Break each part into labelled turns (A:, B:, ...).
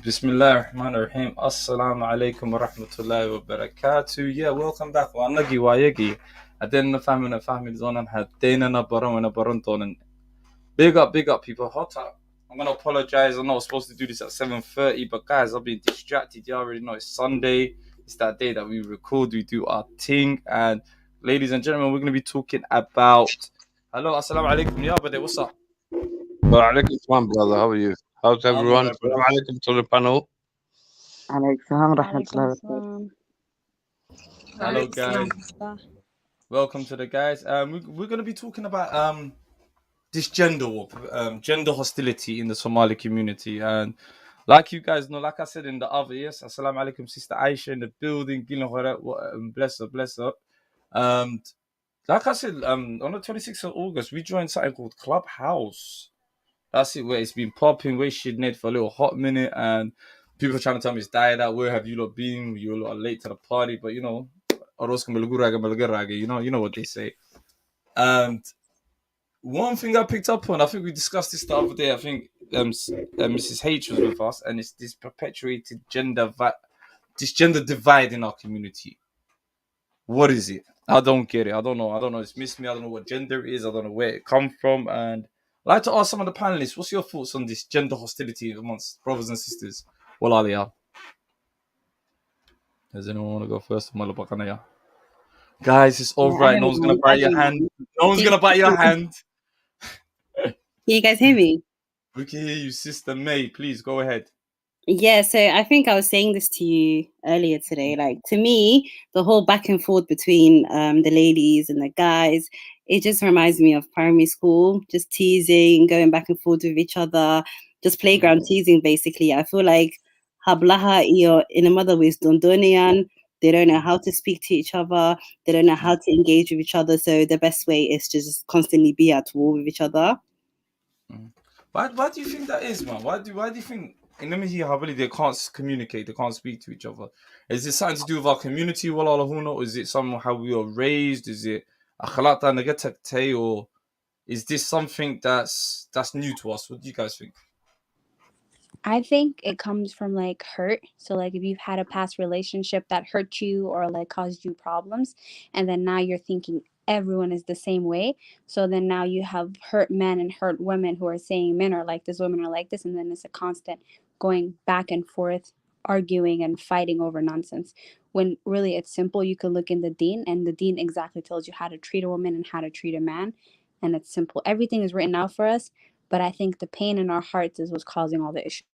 A: Bismillah ar-Rahman ar-Rahim. Assalamu alaikum wa rahmatullahi wa barakatuh. Yeah, welcome back. Wanagi wayagi. Adin na fahmin zonan hadena na baron tonan. Big up, people. Hot up. I'm gonna apologize. I'm not supposed to do this at 7:30, but guys, I've been distracted. You already know it's Sunday. It's that day that we record, we do our thing. And ladies and gentlemen, we're gonna be talking about. Hello, assalamu alaikum. Yeah, but what's up?
B: Wa alaikum salam, brother. How are you? How's
A: I'm
B: everyone?
A: alright, brother.
B: Salam alaikum to the panel.
C: Alaikum rahmatullahi wa barakatuh.
A: Hello, guys. Welcome to the guys. We're gonna be talking about this gender war, gender hostility in the Somali community, and like you guys know, like I said in the other, yes, assalamu alaikum, sister Aisha in the building, bless her. Like I said, on the 26th of August, we joined something called Clubhouse. That's it, where it's been popping, where shit net for a little hot minute, and people are trying to tell me it's died out. Where have you lot been? You lot are late to the party, but you know, you know what they say. And one thing I picked up on, I think we discussed this the other day. I think Mrs. H was with us, and it's this perpetuated this gender divide in our community. What is it? I don't get it. I don't know. It's missed me. I don't know what gender is. I don't know where it comes from. And I'd like to ask some of the panelists, what's your thoughts on this gender hostility amongst brothers and sisters? Well, Aliyah. Does anyone want to go first? Guys, it's all right. No one's gonna bite your hand. No one's gonna bite your hand.
D: Can you guys hear me?
A: We can hear you, Sister May. Please go ahead.
D: Yeah, so I think I was saying this to you earlier today. Like, to me, the whole back and forth between the ladies and the guys, it just reminds me of primary school, just teasing, going back and forth with each other, just playground teasing, basically. I feel like hablaha iyo in a mother with dondonian. They don't know how to speak to each other. They don't know how to engage with each other. So the best way is to just constantly be at war with each other.
A: Why do you think that is, man? Why do you think in Namibia they can't communicate, they can't speak to each other? Is it something to do with our community, or is it somehow we were raised? Is it or is this something that's new to us? What do you guys think?
E: I think it comes from like hurt. So like if you've had a past relationship that hurt you or like caused you problems, and then now you're thinking everyone is the same way. So then now you have hurt men and hurt women who are saying men are like this, women are like this, and then it's a constant going back and forth, arguing and fighting over nonsense. When really it's simple. You could look in the deen, and the deen exactly tells you how to treat a woman and how to treat a man, and it's simple. Everything is written out for us, but I think the pain in our hearts is what's causing all the issues.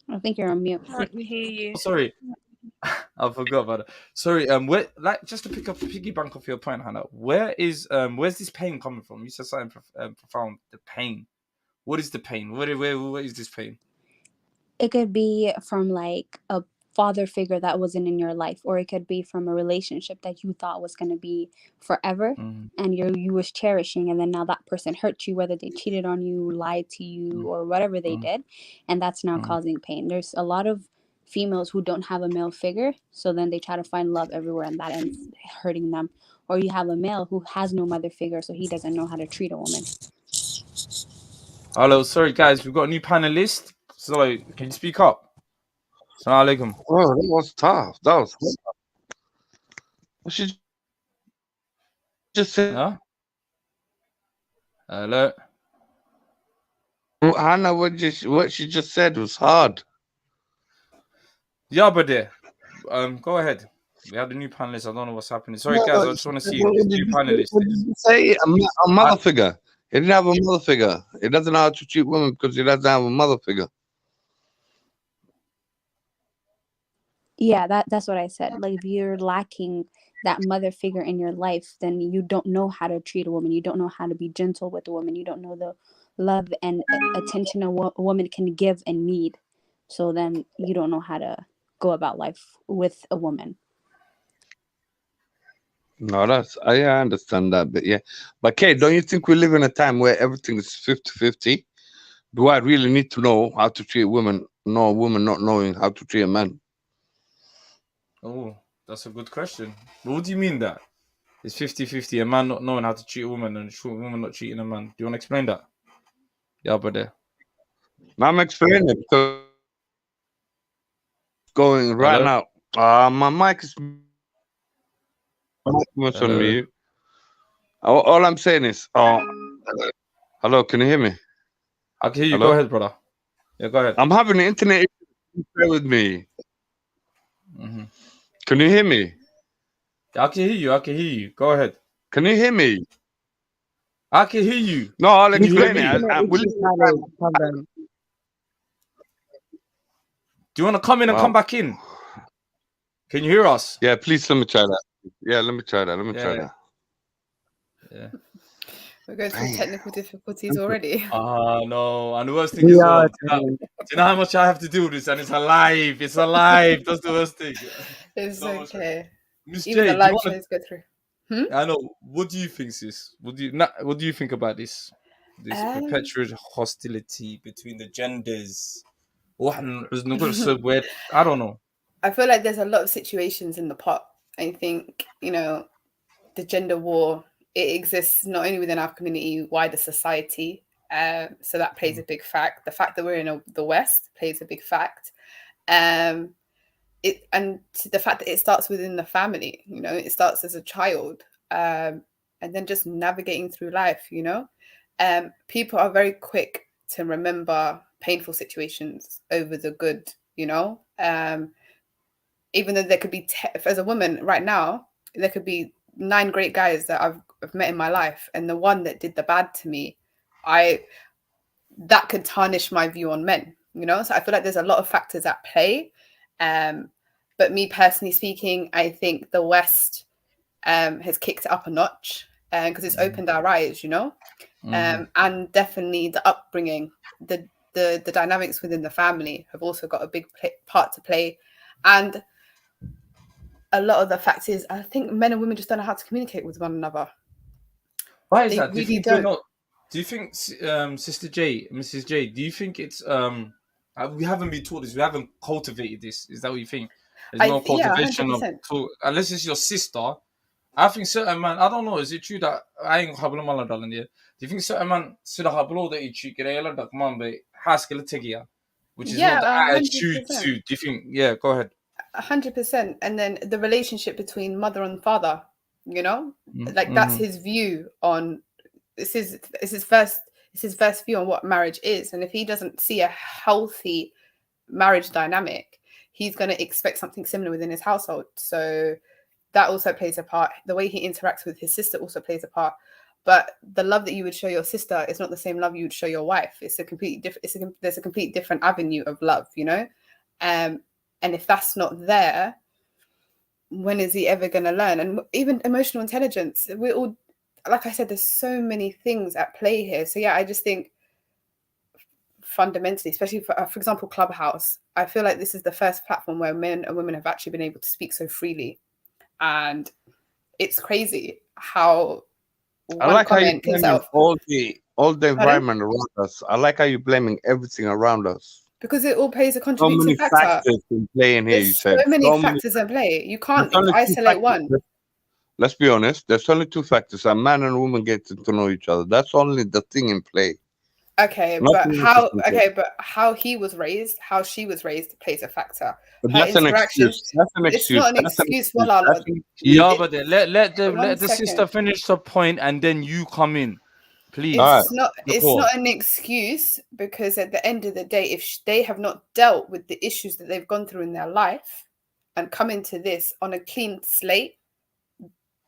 E: I think you're on mute.
F: Can't hear you.
A: Oh, sorry. I forgot about it. Sorry, where, like, just to pick up piggyback off your point, Hannah, where's this pain coming from? You said something profound. The pain. What is the pain? Where is this pain?
E: It could be from like a father figure that wasn't in your life, or it could be from a relationship that you thought was going to be forever, and you was cherishing, and then now that person hurt you, whether they cheated on you, lied to you, or whatever they did, and that's now causing pain. There's a lot of females who don't have a male figure, so then they try to find love everywhere, and that ends hurting them. Or you have a male who has no mother figure, so he doesn't know how to treat a woman.
A: Hello, sorry guys, we've got a new panelist. So, can you speak up? Assalamu alaikum.
B: Oh, that was tough. That was tough. What she just said.
A: Huh? Hello.
B: Hannah, what she just said was hard.
A: Yeah, but there. Go ahead. We have the new panelist. I don't know what's happening. Sorry, guys. I just want to see this new panelist.
B: What did you say? A mother figure. He didn't have a mother figure. He doesn't know how to treat women because he doesn't have a mother figure.
E: Yeah, that's what I said. Like, if you're lacking that mother figure in your life, then you don't know how to treat a woman. You don't know how to be gentle with a woman. You don't know the love and attention a woman can give and need. So then you don't know how to go about life with a woman.
B: No, I understand that, but yeah. But Kate, don't you think we live in a time where everything is 50-50? Do I really need to know how to treat women? No, a woman not knowing how to treat a man.
A: Oh, that's a good question. But what do you mean that? It's 50-50, a man not knowing how to treat a woman and a woman not treating a man. Do you want to explain that? Yeah, brother.
B: I'm explaining it because going right
A: Hello?
B: now. My mic is on
A: Hello?
B: mute. All I'm saying is, hello, can you hear me?
A: I can hear you.
B: Hello?
A: Go ahead, brother. Yeah, go ahead.
B: I'm having an internet issue. Bear with me.
A: Mm-hmm.
B: Can you hear me?
A: I can hear you. I can hear you. Go ahead.
B: Can you hear me?
A: I can hear you.
B: No, I'll
A: Can you hear
B: explain it.
A: me?
C: Internet
B: Will
C: issues, Khaled, problem.
A: Do you want to come in and come
B: Wow.
A: back in? Can you hear us?
B: Yeah, please let me try that. Yeah, let me try that.
A: Yeah. Yeah.
F: We're going through
B: Damn.
F: technical difficulties already.
A: No. And the worst thing is,
C: Yeah,
A: do you know how much I have to do with this? And it's alive. It's alive. That's the worst thing.
F: It's
A: So much.
F: okay.
A: Miss
F: Even
A: J,
F: the
A: do you
F: live
A: want
F: shows go through.
A: to? I know. What do you think, sis? What do you think about this? This perpetual hostility between the genders. I don't know.
F: I feel like there's a lot of situations in the pot. I think, the gender war, it exists not only within our community, wider society. So that plays a big fact. The fact that we're in the West plays a big fact. And the fact that it starts within the family, it starts as a child, and then just navigating through life, people are very quick to remember painful situations over the good, even though there could be, as a woman right now, there could be 9 great guys that I've met in my life, and the one that did the bad to me, that could tarnish my view on men, so I feel like there's a lot of factors at play. But me personally speaking, I think the West has kicked it up a notch because it's opened our eyes, and definitely the upbringing, the dynamics within the family have also got a big part to play. And a lot of the fact is, I think men and women just don't know how to communicate with one another.
A: Why is
F: They
A: that? Do you
F: really
A: think they're
F: don't.
A: not? Do you think, Sister J, Mrs. J, do you think it's we haven't been taught this, we haven't cultivated this? Is that what you think? There's no
F: Yeah,
A: cultivation of
F: 100%.
A: talk, unless it's your sister. I think certain man, I don't know, is it true that I ain't hablo mala dalan there? Do you think certain man sila hablo that each kirela dak man be haskell tegia, which is not the
F: Yeah,
A: attitude
F: 100%.
A: to? Do you think? Yeah, go ahead.
F: 100%. And then the relationship between mother and father, like that's his view on this is his first view on what marriage is. And if he doesn't see a healthy marriage dynamic, he's going to expect something similar within his household. So that also plays a part. The way he interacts with his sister also plays a part. But the love that you would show your sister is not the same love you would show your wife. It's a complete different. There's a complete different avenue of love, and if that's not there, when is he ever going to learn? And even emotional intelligence, we're all, like I said, there's so many things at play here. So yeah, I just think fundamentally, especially for example, Clubhouse, I feel like this is the first platform where men and women have actually been able to speak so freely. And it's crazy how
B: I like how you're
F: comment can
B: blaming
F: self.
B: all the environment around us. I like how you're blaming everything around us.
F: Because it all plays a
B: So
F: contributing
B: many
F: factor.
B: factors in play in here.
F: There's
B: You said
F: so many factors in play. You can't
B: There's only two
F: isolate
B: factors.
F: one.
B: Let's be honest. There's only 2 factors: a man and a woman getting to know each other. That's only the thing in play.
F: Okay,
B: Nothing
F: but
B: else is in play.
F: how he was raised, how she was raised plays a factor.
B: But
F: Her
B: that's an
F: interactions.
B: excuse. That's an
F: It's
B: excuse.
F: not an
B: That's an
F: excuse,
B: excuse.
F: Wallah.
B: That's an excuse.
A: Yeah, but let
F: One
A: the sister
F: second.
A: finish the point and then you come in, please.
F: It's not
A: Nicole.
F: an excuse, because at the end of the day, if they have not dealt with the issues that they've gone through in their life and come into this on a clean slate,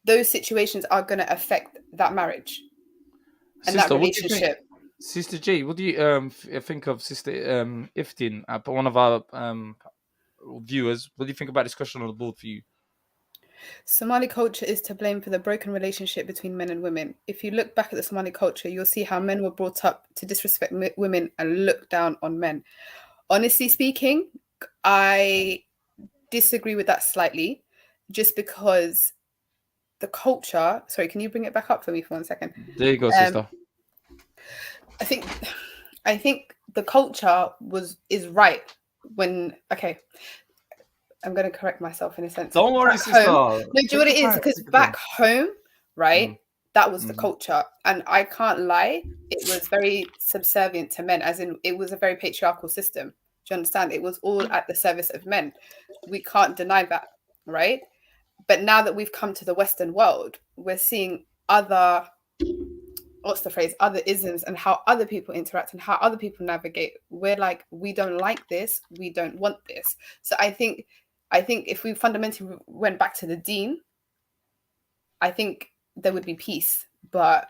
F: those situations are going to affect that marriage and that
A: Sister, what do you think?
F: relationship.
A: Sister J, what do you think of Sister Iftin, one of our viewers? What do you think about this question on the board for you?
F: Somali culture is to blame for the broken relationship between men and women. If you look back at the Somali culture, you'll see how men were brought up to disrespect women and look down on men. Honestly speaking, I disagree with that slightly, just because the culture. Sorry, can you bring it back up for me for 1 second?
A: There you go, sister.
F: I think the culture is right when. Okay, I'm going to correct myself in a sense.
A: Don't worry, sister.
F: No, do you know what it is? Because back home, right, that was the culture. And I can't lie, it was very subservient to men, as in it was a very patriarchal system. Do you understand? It was all at the service of men. We can't deny that, right? But now that we've come to the Western world, we're seeing other, what's the phrase, other isms and how other people interact and how other people navigate. We're like, we don't like this. We don't want this. So I think if we fundamentally went back to the deen, I think there would be peace. But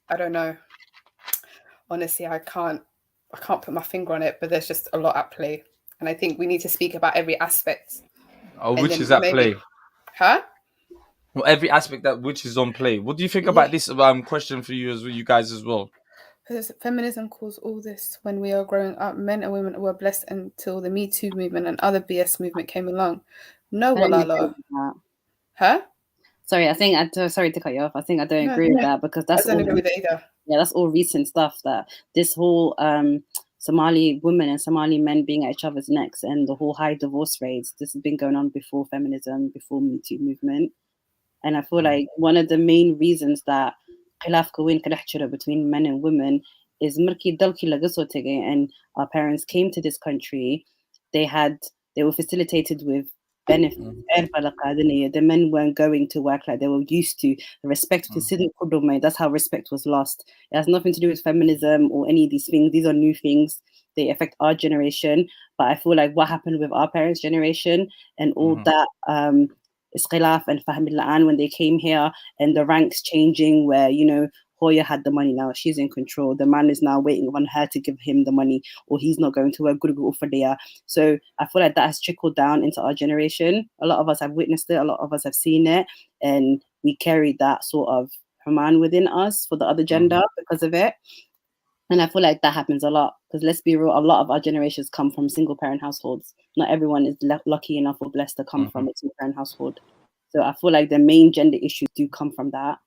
F: I don't know. Honestly, I can't put my finger on it, but there's just a lot at play. And I think we need to speak about every aspect.
A: Which is at play?
F: Huh?
A: Well, every aspect that which is on play. What do you think about this question for you you guys as well?
F: Because feminism caused all this when we are growing up. Men and women were blessed until the Me Too movement and other BS movement came along. No, wallah. Huh?
D: Sorry, sorry to cut you off. I think I don't agree with that, because that's
F: I don't agree with it either.
D: Yeah, that's all recent stuff. That this whole Somali women and Somali men being at each other's necks and the whole high divorce rates. This has been going on before feminism, before Me Too movement, and I feel like one of the main reasons that between men and women is and our parents came to this country. They were facilitated with benefits. The men weren't going to work like they were used to. The respect that's how respect was lost. It has nothing to do with feminism or any of these things. These are new things. They affect our generation. But I feel like what happened with our parents' generation and all that iskhilaf and fahm when they came here, and the ranks changing where, Hoya had the money, now she's in control. The man is now waiting on her to give him the money, or he's not going to work. So I feel like that has trickled down into our generation. A lot of us have witnessed it. A lot of us have seen it, and we carry that sort of Haman within us for the other gender because of it. And I feel like that happens a lot, because let's be real, a lot of our generations come from single parent households. Not everyone is lucky enough or blessed to come from a single parent household. So I feel like the main gender issues do come from that.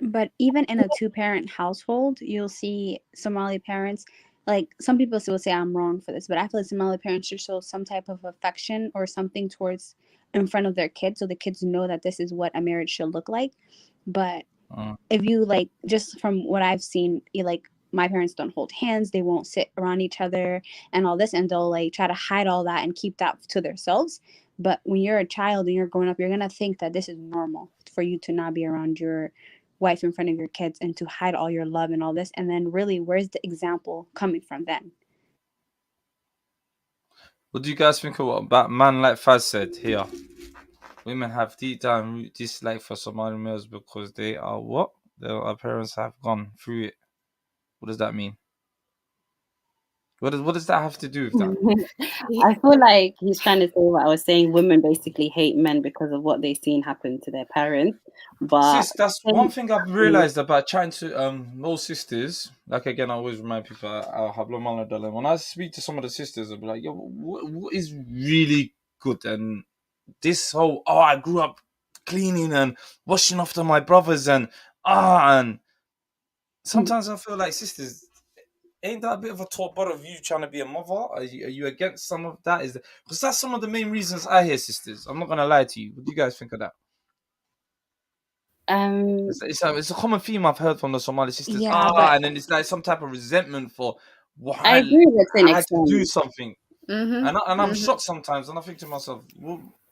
E: But even in a two-parent household, you'll see Somali parents, like some people still say I'm wrong for this, but I feel like Somali parents should show some type of affection or something towards in front of their kids, so the kids know that this is what a marriage should look like. But if you like, just from what I've seen, my parents don't hold hands, they won't sit around each other and all this, and they'll like try to hide all that and keep that to themselves. But when you're a child and you're growing up, you're gonna think that this is normal for you to not be around your wife in front of your kids and to hide all your love and all this. And then really, where's the example coming from then?
A: What do you guys think of what man like Faz said here? Women have deep down root dislike for Somali males because they are what? Our parents have gone through it. What does that mean? What does that have to do with that?
D: I feel like he's trying to say what I was saying. Women basically hate men because of what they've seen happen to their parents. But
A: sis, that's one thing I've realized about trying to most sisters. Like again, I always remind people when I speak to some of the sisters, I'll be like, yo, what is really good? And this whole I grew up cleaning and washing after my brothers and sometimes I feel like sisters, ain't that a bit of a top part of you trying to be a mother? Are you against some of that? Because that's some of the main reasons I hear sisters. I'm not gonna lie to you. What do you guys think of that? It's a common theme I've heard from the Somali sisters. And then it's like some type of resentment for why
D: I agree with
A: I had to do something. And I'm shocked sometimes, and I think to myself,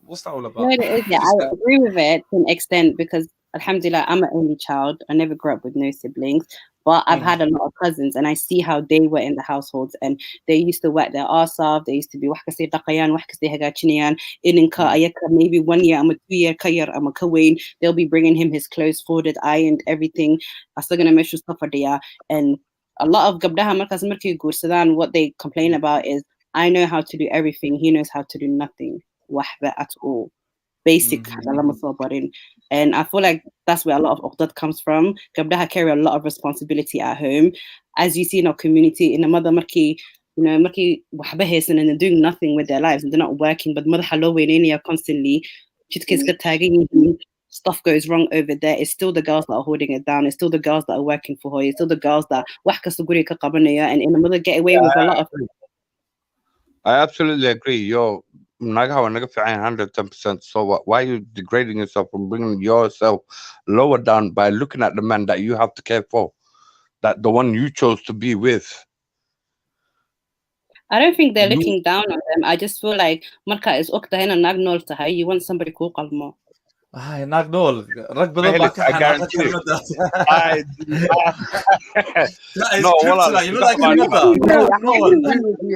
A: what's that all about?
D: No, it is, yeah, I agree with it to an extent, because alhamdulillah, I'm an only child. I never grew up with no siblings, but I've had a lot of cousins, and I see how they were in the households, and they used to work their arse off. They used to be maybe 1 year, I'm a 2 year kayar, I'm a kawain. They'll be bringing him his clothes folded, ironed, everything. And a lot of Sudan, what they complain about is, I know how to do everything, he knows how to do nothing at all. Basic. And I feel like that's where a lot of uqdad comes from. Gabdaha carry a lot of responsibility at home. As you see in our community, in the mother marki, you know, markii waxba haysan and they're doing nothing with their lives and they're not working, but madaxa loo weyneynaya constantly, jidka iska taagan yihiin, stuff goes wrong over there. It's still the girls that are holding it down. It's still the girls that are working for her. It's still the girls that wax kasta guriga ka qabanaya, and in mother get away with a lot of.
B: I absolutely agree. Yo, nagaha wa naga fiican 110%. So why are you degrading yourself and bringing yourself lower down by looking at the man that you have to care for, that the one you chose to be with?
D: I don't think they're looking down on them. I just feel like marka is ogtahay na nag nool tahay, you want somebody kuu qalmo.
A: naag nool rag badan baa ka xanaaqa kelmadaas. That is
B: No,
A: kryptonite. You know that kelmada?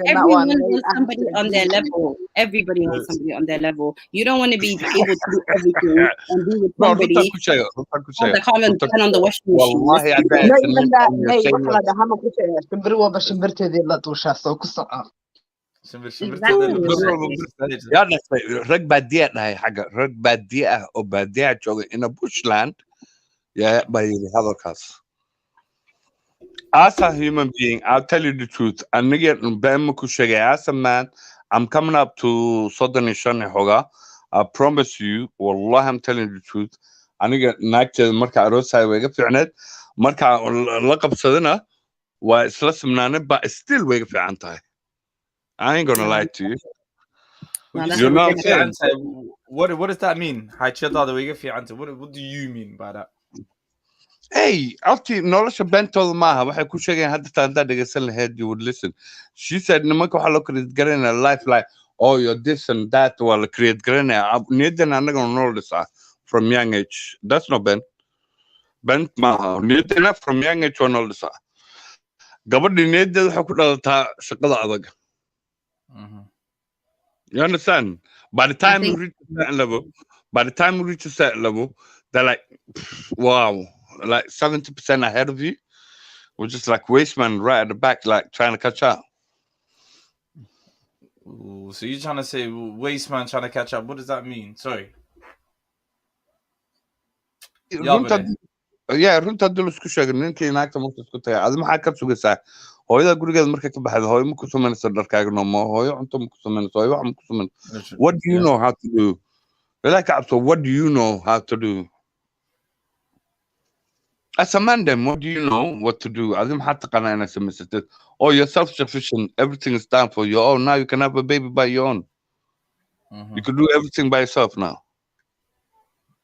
D: Everyone wants somebody on their level. Everybody wants somebody on their level. You don't want to be able to do everything and be with somebody that can't even turn on the washing machine.
B: Wallahi, I bet
C: ما
B: it's a
C: إلا
B: link
C: لا
B: on your
C: ما
B: saying
C: وحلا ده هم كوشة شمبر وبشمبرت هذه لا توشة سو كسر
B: Yeah, that's right. Rag badia na haga. Rag badia o badia joga in a bushland. Yeah, by the Holocaust. As a human being, I'll tell you the truth. And as a man, I'm coming up to Southern Ishani Hoga. I promise you, Wallah, I'm telling you the truth. And again, Nakta Marka Rosa Wega Fianet, Marka Lakab Sadana, why it's less than but it's still Wega Fiantai. I ain't gonna lie to you.
A: When
D: No,
A: you
D: that's
A: say
D: a
A: wega fi anta, what does that mean? Haychadaada wega fi anta. What do you mean by that?
B: Hey, after nolosha bentooda maaha waxay ku sheegayaan hadda taandaa dhegeysan lahayd you would listen. She said nimanka waxaa loo create garanaya life like oh you're this and that waa la create garanaya niyadan anagana noo dhisaa from young age. That's not bent maaha niyadana from young age waa noo dhisaa. Gabadhi niyadeeda waxay ku dhalataa shaqada adag. You understand? By the time you reach a certain level, they're like, wow, like 70% ahead of you. We're just like wasteman right at the back, like trying to catch up.
A: Ooh, so you're trying to say waste man trying to catch up? What does that mean? Sorry.
B: runta dul isku sheegay ninkii naagta marka isku tagay adi maxaa ka sugaysaa hooyada gurigeeda markay ka baxdo hooyo ma ku samaynayso dharkaaga nomo hooyo cunto ma ku samaynayso hooyo wax ma ku samaynayso what do you know how to do like so what do you know how to do as a man then what do you know what to do adi maxaa taqaanaa inaad samaysatid oh you're self-sufficient everything is done for you oh now you can have a baby by your own you can do everything by yourself now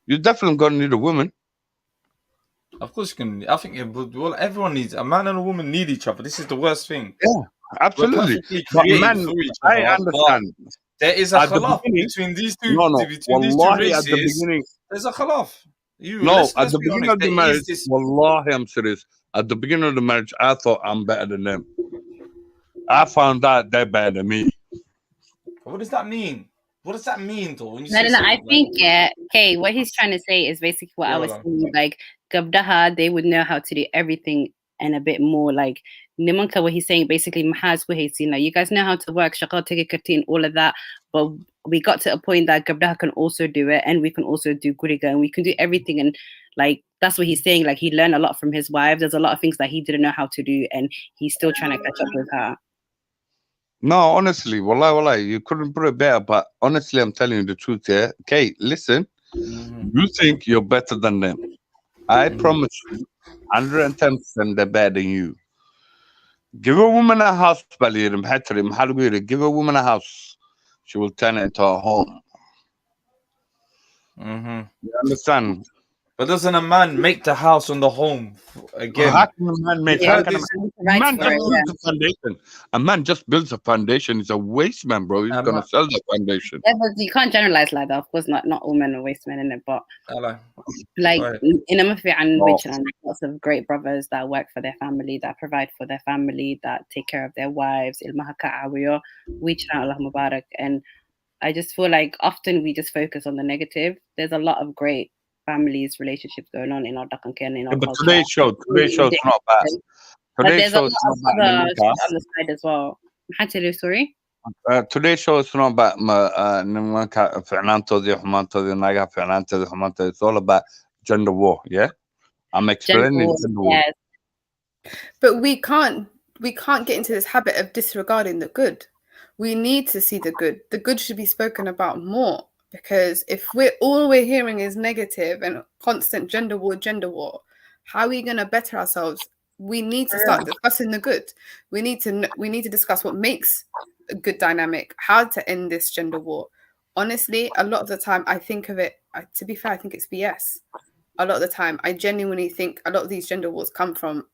B: you're definitely gonna need a woman.
A: Of course you can. I think well, everyone needs a man and a woman need each other. This is the worst thing.
B: Yeah, absolutely.
A: But man,
B: I understand.
A: There is a khalaf between these two. Between these two races,
B: at the beginning,
A: there's a khalaf.
B: At the beginning of the marriage, wallahi, I'm serious. At the beginning of the marriage, I thought I'm better than them. I found out they're better than me.
A: What does that mean? What does that mean, though? When you
D: no, I think, okay, what he's trying to say is basically what I was saying. Like, Gabdaha, they would know how to do everything and a bit more. Like, Nimanka, what he's saying, basically, Mahaz, like, you guys know how to work, Shakal, Tekikatin, all of that. But we got to a point that Gabdaha can also do it, and we can also do Guriga, and we can do everything. And, like, that's what he's saying. Like, he learned a lot from his wife. There's a lot of things that he didn't know how to do, and he's still trying to catch up with her.
B: No, honestly, wallahi, you couldn't put it better. But honestly, I'm telling you the truth here. Okay, listen, you think you're better than them. I promise you, 110% they're better than you. Give a woman a house, give a woman a house. She will turn it into a home. You understand?
A: But doesn't a man make the house and the home again?
B: How can a man make a foundation? A man just builds a foundation. He's a waste man, bro. He's gonna sell the foundation.
D: Yeah, but you can't generalize like that. Of course, not all men are waste men in it, but like in Amafi and lots of great brothers that work for their family, that provide for their family, that take care of their wives. And I just feel like often we just focus on the negative. There's a lot of great families, relationships going on in our Dakan and in our culture.
B: Today's show is not bad.
D: Today's show is not bad on the side as well. Sorry?
B: Today's show is not about it's all about gender war, yeah? I'm explaining gender war.
F: But we can't we can't get into this habit of disregarding the good. We need to see the good. The good should be spoken about more, because if we're hearing is negative and constant gender war, how are we going to better ourselves? We need to start discussing the good. We need to discuss what makes a good dynamic, how to end this gender war. Honestly, a lot of the time I think of it, to be fair, I think it's BS. A lot of the time I genuinely think a lot of these gender wars come from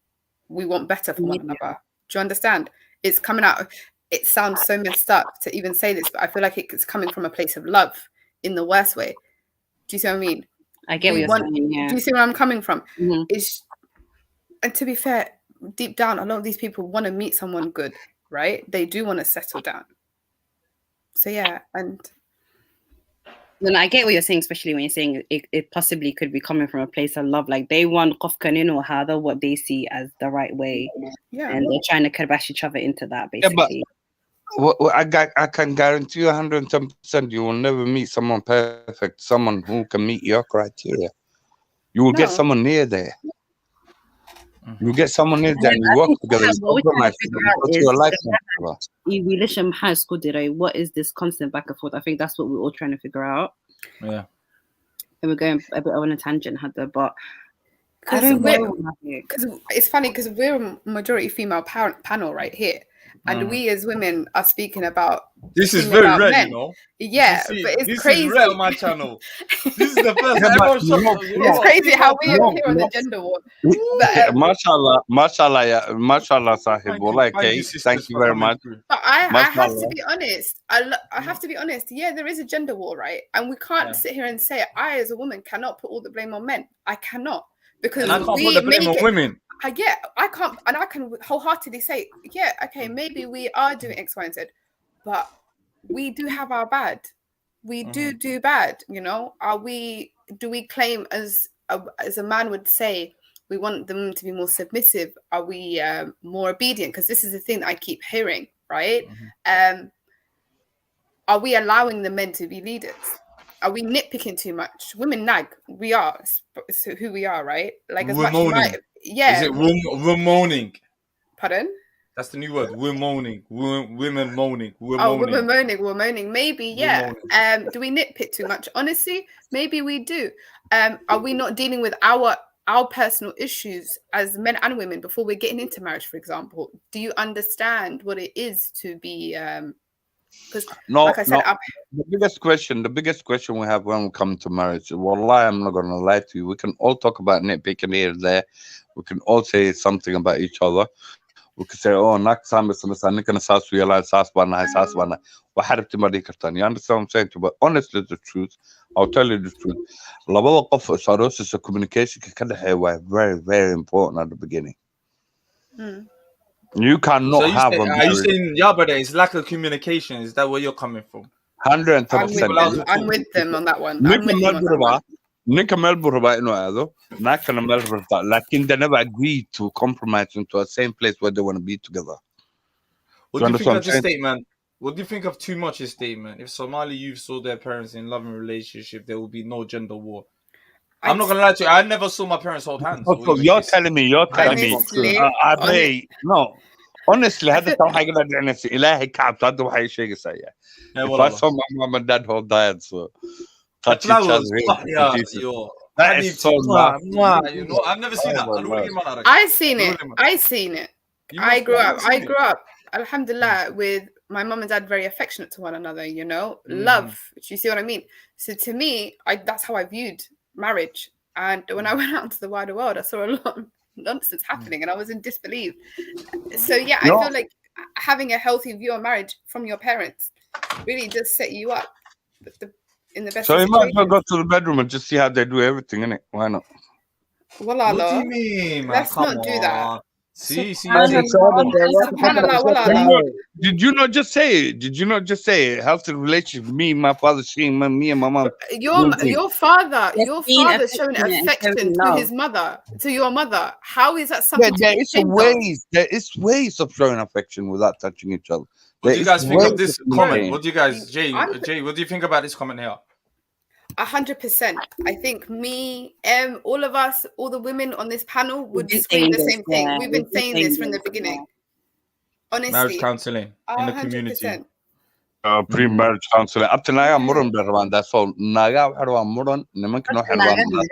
F: we want better for one another. Do you understand? It's coming out. It sounds so messed up to even say this, but I feel like it's coming from a place of love in the worst way. Do you see what I mean?
D: I get what you're saying. Yeah.
F: Do you see where I'm coming from?
D: Mm-hmm.
F: And to be fair, deep down, a lot of these people want to meet someone good, right? They do want to settle down. So yeah, and
D: no, I get what you're saying, especially when you're saying it possibly could be coming from a place of love. Like they want qofkanin or hada, what they see as the right way.
F: Yeah.
D: And they're trying to kibash each other into that, basically.
B: Yeah, but I can guarantee you 110% you will never meet someone perfect, someone who can meet your criteria. You will get someone near there. You get someone near there and you work together.
D: What is this constant back and forth? I think that's what we're all trying to figure out.
A: Yeah.
D: And we're going a bit on a tangent, Hadda, but I don't know.
F: Because it's funny because we're a majority female panel right here. And we as women are speaking about
A: this is very rare,
F: men.
A: you know.
F: Yeah, but it's
A: this
F: crazy.
A: Is rare on my channel. This is the first time.
F: It's crazy how we appear on the gender war.
B: Mashallah, Sahib. Okay, thank you very much.
F: But I have to be honest. I have to be honest. Yeah, there is a gender war, right? And we can't sit here and say I, as a woman, cannot put all the blame on men. I cannot, because
A: and I can't put the blame on women.
F: I can't, and I can wholeheartedly say, yeah, okay, maybe we are doing X, Y, and Z, but we do have our bad. We do bad, you know. Do we claim as a man would say we want them to be more submissive? Are we more obedient? Because this is the thing that I keep hearing, right? Are we allowing the men to be leaders? Are we nitpicking too much? Women nag. We are. It's who we are, right? Like as
A: we're
F: much
A: moaning.
F: Yeah.
A: Is it we're moaning?
F: Pardon?
A: That's the new word. We're moaning. Women moaning. We're
F: moaning. We're moaning. Maybe, yeah. Do we nitpick too much? Honestly, maybe we do. Are we not dealing with our personal issues as men and women before we're getting into marriage, for example? Do you understand what it is to be because like I said,
B: the biggest question we have when we come to marriage, wallahi, I'm not gonna lie to you, we can all talk about nitpicking here and there, we can all say something about each other, we can say, oh, you understand what I'm saying? But honestly, the truth, I'll tell you the truth, communication very, very important at the beginning. You cannot have a marriage.
A: Are you saying, yeah, brother, it's lack of communication? Is that where you're coming from?
B: 110%.
F: I'm with them on that one.
B: Ninka Melbourne no ado, Nakana Melbourne, like they never agreed to compromise into the same place where they want to be together.
A: What do you think of this statement? What do you think of too much's statement? If Somali youth saw their parents in loving relationship, there will be no gender war. I'm not gonna lie to you. I never saw my parents hold hands.
B: So you're telling me. No. Honestly, هذا تو حاجة نفسي إلهي كعب هذا وحي شيء سيء. If I saw my mom and dad hold hands, so
A: that is so nice. You know, I've never seen that.
F: I seen it. I grew up, alhamdulillah, with my mom and dad very affectionate to one another, you know, love. Do you see what I mean? So to me, that's how I viewed marriage. And when I went out into the wider world, I saw a lot of nonsense happening and I was in disbelief. So yeah, I feel like having a healthy view on marriage from your parents really does set you up in the best.
B: So you might as well go to the bedroom and just see how they do everything, innit? Why not?
F: Wallah,
A: what do you mean, man?
F: Let's not do that.
A: See.
B: Did you not just say it? Healthy relationship, me, my father, me and my mom.
F: Your father showing affection to his mother, to your mother. How is that something?
B: Yeah, there is ways of showing affection without touching each other.
A: What do you guys think of this comment? What do you guys, Jay, what do you think about this comment here?
F: 100%. I think me, all of us, all the women on this panel would scream the same thing. We've been saying this from the beginning. Honestly,
A: marriage counseling in the
F: 100%.
A: community.
B: Pre-marriage counseling. Up to naga muran bay rabaan. That's all. Naga waxay rabaan muran. Nimankana waxay rabaan muran.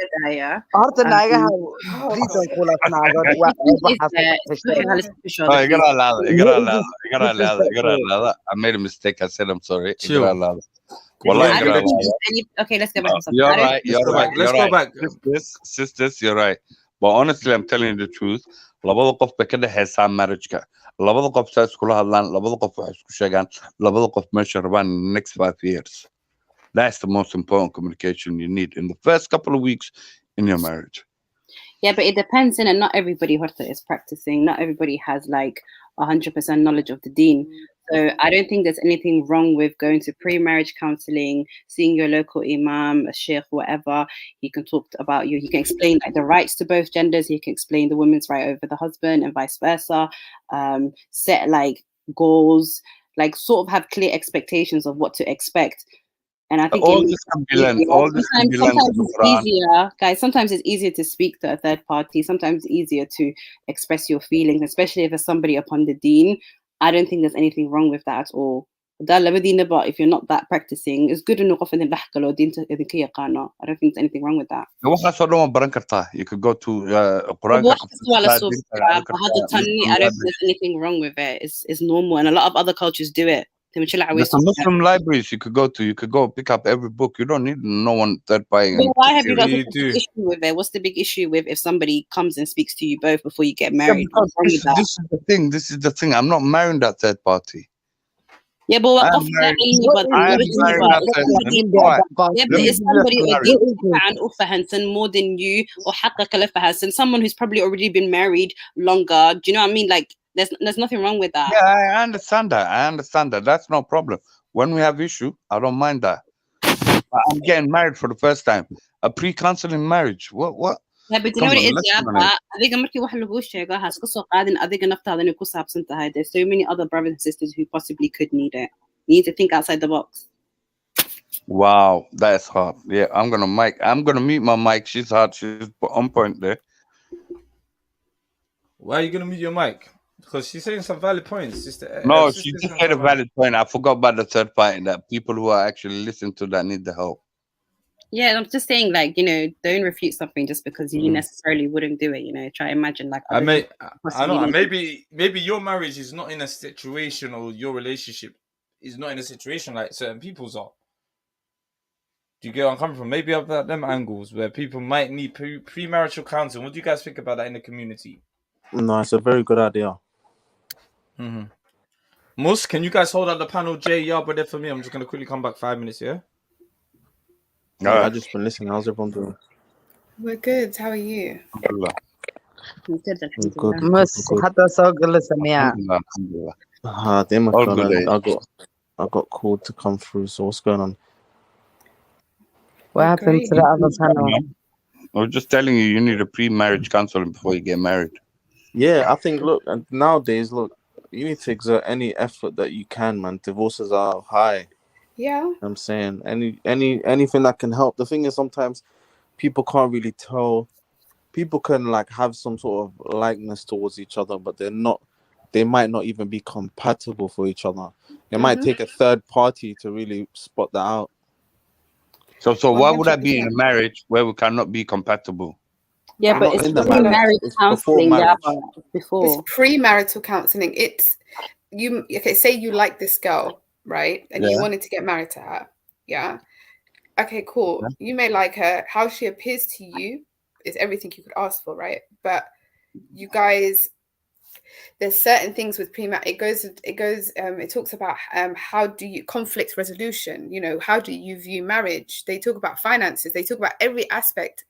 C: horta naagaha please don't call us naagood waxaas
B: I made a mistake. I said I'm sorry.
A: Chill.
B: Wallahi,
D: Okay, let's go back.
B: you're right.
A: Let's go back.
B: Sisters, you're right. But honestly, I'm telling you the truth. Labada qof bay ka dhaxaysaa marriage-ka. Labada qof saas kula hadlaan. Labada qof waxay isku sheegaan. Labada qof meesha rabaan in the next 5 years. That's the most important communication you need in the first couple of weeks in your marriage.
D: Yeah, but it depends, and not everybody Horta is practicing. Not everybody has like 100% knowledge of the deen. So I don't think there's anything wrong with going to pre-marriage counseling, seeing your local imam, a sheikh, whatever. He can talk about you. He can explain like the rights to both genders. He can explain the woman's right over the husband and vice versa. Set like goals, like sort of have clear expectations of what to expect. And I think
B: all this can be learned. All this can be learned.
D: Sometimes it's easier, guys. Sometimes it's easier to speak to a third party. Sometimes it's easier to express your feelings, especially if there's somebody upon the deen. I don't think there's anything wrong with that at all. But if you're not that practicing, it's good enough. I don't think there's anything wrong with that.
B: You could go to
D: Quran. I don't think there's anything wrong with it. It's normal, and a lot of other cultures do it.
B: There's some Muslim libraries you could go to. You could go pick up every book. You don't need no one third party.
D: Why have you got the big issue with it? What's the big issue with if somebody comes and speaks to you both before you get married?
B: This is the thing. This is the thing. I'm not marrying that third party.
D: Yeah, but it's somebody more than you or someone who's probably already been married longer. Do you know what I mean? Like there's nothing wrong with that.
B: Yeah, I understand that. That's no problem. When we have issue, I don't mind that. I'm getting married for the first time. A pre-counseling marriage. What?
D: Yeah, but you know what it is, there's so many other brothers and sisters who possibly could need it. You need to think outside the box.
B: Wow, that's hard. Yeah, I'm gonna mute my mic. She's hard. She's on point there.
A: Why are you gonna mute your mic? Because she's saying some valid points.
B: No, she just said a valid point. I forgot about the third party, that people who are actually listening to that need the help.
D: Yeah, I'm just saying, like, don't refute something just because you necessarily wouldn't do it. Try imagine like
A: I know maybe your marriage is not in a situation, or your relationship is not in a situation like certain people's are. Do you get where I'm coming from? Maybe about them angles where people might need premarital counseling. What do you guys think about that in the community?
G: No, it's a very good idea.
A: Mus, can you guys hold up the panel? Jay, y'all there for me. I'm just gonna quickly come back 5 minutes, yeah?
G: I've just been listening. How's everyone doing?
F: We're good. How are you?
G: Good. I got called to come through. So what's going on?
C: What happened to the other panel?
B: I was just telling you need a pre-marriage counseling before you get married.
G: Yeah, I think, look, and nowadays, you need to exert any effort that you can, man. Divorces are high.
F: Yeah.
G: You know what I'm saying anything that can help. The thing is, sometimes people can't really tell. People can have some sort of likeness towards each other, but they might not even be compatible for each other. It might take a third party to really spot that out.
B: So why would I be in a marriage where we cannot be compatible?
D: Yeah, but it's pre-marriage counseling. Before.
F: It's pre-marital counseling. It's you. Okay, say you like this girl, right? And you wanted to get married to her. Yeah. Okay, cool. Yeah. You may like her. How she appears to you is everything you could ask for, right? But you guys, there's certain things with it talks about how do you conflict resolution, how do you view marriage? They talk about finances, they talk about every aspect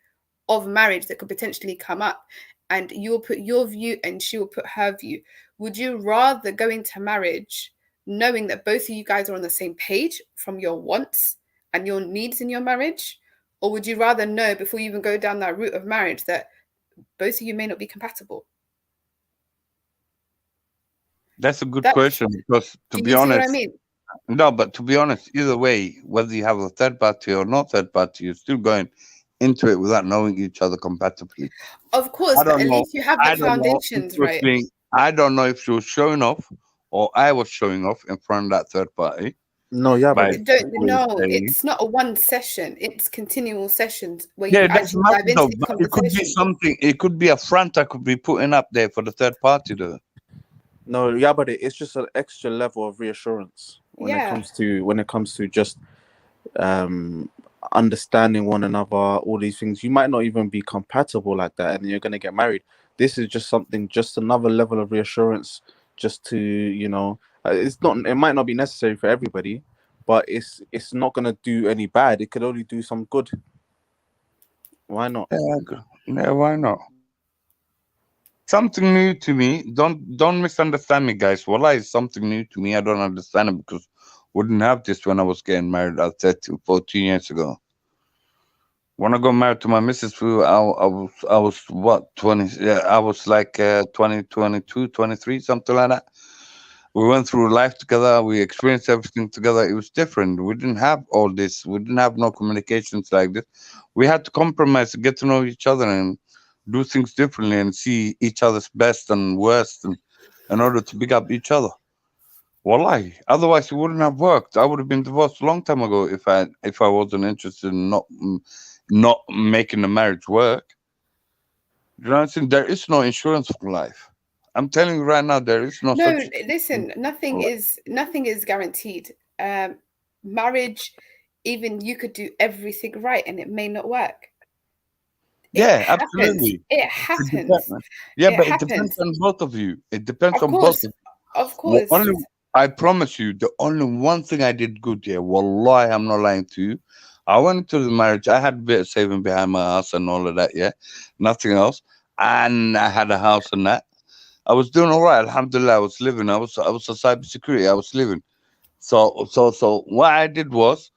F: of marriage that could potentially come up, and you'll put your view and she will put her view. Would you rather go into marriage knowing that both of you guys are on the same page from your wants and your needs in your marriage, or would you rather know before you even go down that route of marriage that both of you may not be compatible?
B: That's a good question, because to be honest, no, but to be honest, either way, whether you have a third party or not third party, you're still going into it without knowing each other compatibly.
F: Of course, but at least you have the foundations, right?
B: I don't know if she was showing off or I was showing off in front of that third party.
G: No, yeah,
B: by
G: but
F: Don't no,
B: saying,
F: it's not a one session. It's continual sessions where
B: yeah,
F: you
B: it doesn't
F: actually
B: matter
F: dive into
B: though.
F: these
B: But it could be
F: conversations.
B: something. It could be a front I could be putting up there for the third party though.
G: no, yeah, but it's just an extra level of reassurance when it
F: Yeah.
G: comes to just um understanding one another, all these things. You might not even be compatible like that, and you're gonna get married. This is just something, just another level of reassurance, just to it's not. It might not be necessary for everybody, but it's not gonna do any bad. It could only do some good. Why not?
B: Yeah, why not? Something new to me. Don't misunderstand me, guys. Wallah, it's something new to me. I don't understand it because wouldn't have this when I was getting married. I said 14 years ago. When I got married to my missus, I was what 20? Yeah, I was like 20, 22, 23, something like that. We went through life together. We experienced everything together. It was different. We didn't have all this. We didn't have no communications like this. We had to compromise, get to know each other, and do things differently, and see each other's best and worst, and in order to pick up each other. Wallahi. Otherwise, it wouldn't have worked. I would have been divorced a long time ago if I wasn't interested in not making the marriage work. You know what I'm saying? There is no insurance for life. I'm telling you right now, there is no
F: No,
B: such.
F: listen, nothing is guaranteed. Marriage, even you could do everything right and it may not work.
B: Yeah,
F: Happens.
B: absolutely.
F: It happens.
B: Yeah,
F: It
B: but it depends
F: happens.
B: on both of you. It depends
F: Of
B: on both
F: course.
B: of you.
F: Of course.
B: I promise you, the only one thing I did good here, wallahi, I'm not lying to you. I went into the marriage. I had a bit of saving behind my house and all of that. Yeah, nothing else. And I had a house and that. I was doing all right. Alhamdulillah, I was living. I was a cybersecurity. I was living. So what I did was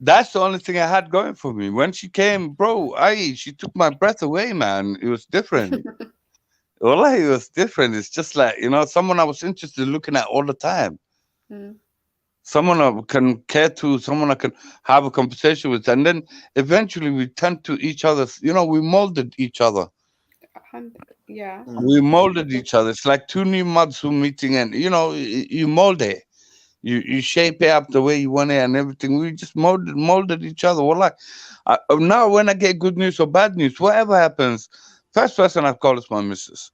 B: that's the only thing I had going for me. When she came, bro, she took my breath away, man. It was different. Well, it was different. It's just like, someone I was interested in looking at all the time.
F: Mm.
B: Someone I can care to, someone I can have a conversation with. And then eventually we turned to each other. We molded each other.
F: Yeah.
B: We molded each other. It's like two new mods who meeting, and you mold it. You shape it up the way you want it and everything. We just molded each other. Well, like now when I get good news or bad news, whatever happens, first person I call is my missus.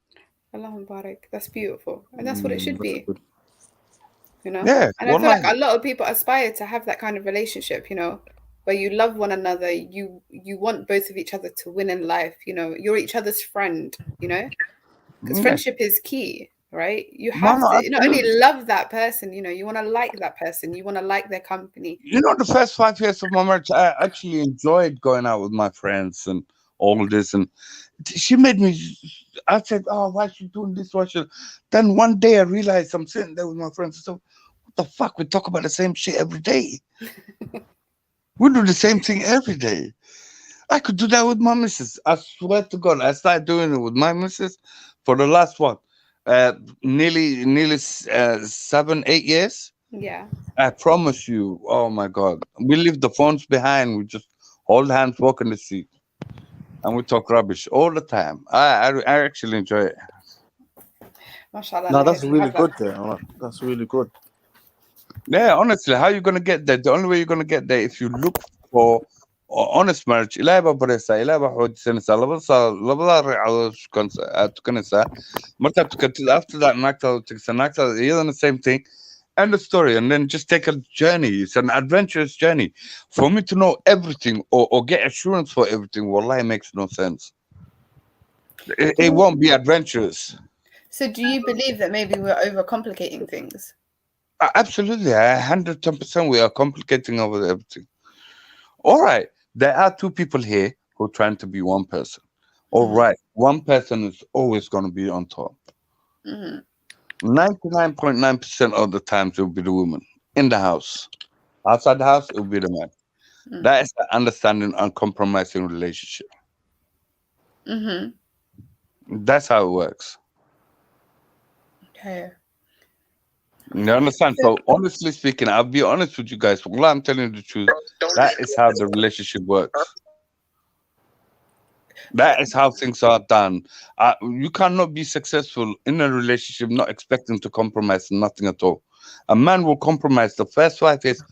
F: Allah Mubarak. That's beautiful. And that's what it should be.
G: Good.
B: Yeah.
F: And I feel like a lot of people aspire to have that kind of relationship, where you love one another, you want both of each other to win in life, you're each other's friend, because friendship is key, right? You have to not only love that person, you want to like that person, you want to like their company.
B: The first 5 years of my marriage, I actually enjoyed going out with my friends and all this, and she made me. I said, "Oh, why is she doing this? Why should?" Then one day I realized I'm sitting there with my friends. So, what the fuck? We talk about the same shit every day. We do the same thing every day. I could do that with my missus. I swear to God, I started doing it with my missus for the last one, nearly 7, 8 years.
F: Yeah.
B: I promise you. Oh my God, we leave the phones behind. We just hold hands, walk in the street, and we talk rubbish all the time. I actually enjoy it.
F: MashaAllah.
G: No, that's really good there. That's really good.
B: Yeah, honestly, how you gonna get there? The only way you're gonna get there if you look for honest marriage. إلهي ببريسا إلهي بحوج سنسا لبلا رعو تكنسا مرتا تكتل after that nakta تكسا nakta either the same thing. End of story, and then just take a journey. It's an adventurous journey. For me to know everything or get assurance for everything, wallahi, makes no sense. It won't be adventurous.
F: So do you believe that maybe we're overcomplicating things?
B: Absolutely, 110% we are complicating over everything. All right, there are two people here who are trying to be one person. All right, one person is always going to be on top. 99.9% of the times it will be the woman in the house. Outside the house, it will be the man. That is the understanding, uncompromising relationship. That's how it works.
F: Okay.
B: You understand? So honestly speaking, I'll be honest with you guys. Well, I'm telling you the truth. That is how the relationship works. That is how things are done. You cannot be successful in a relationship not expecting to compromise nothing at all. A man will compromise. The first wife is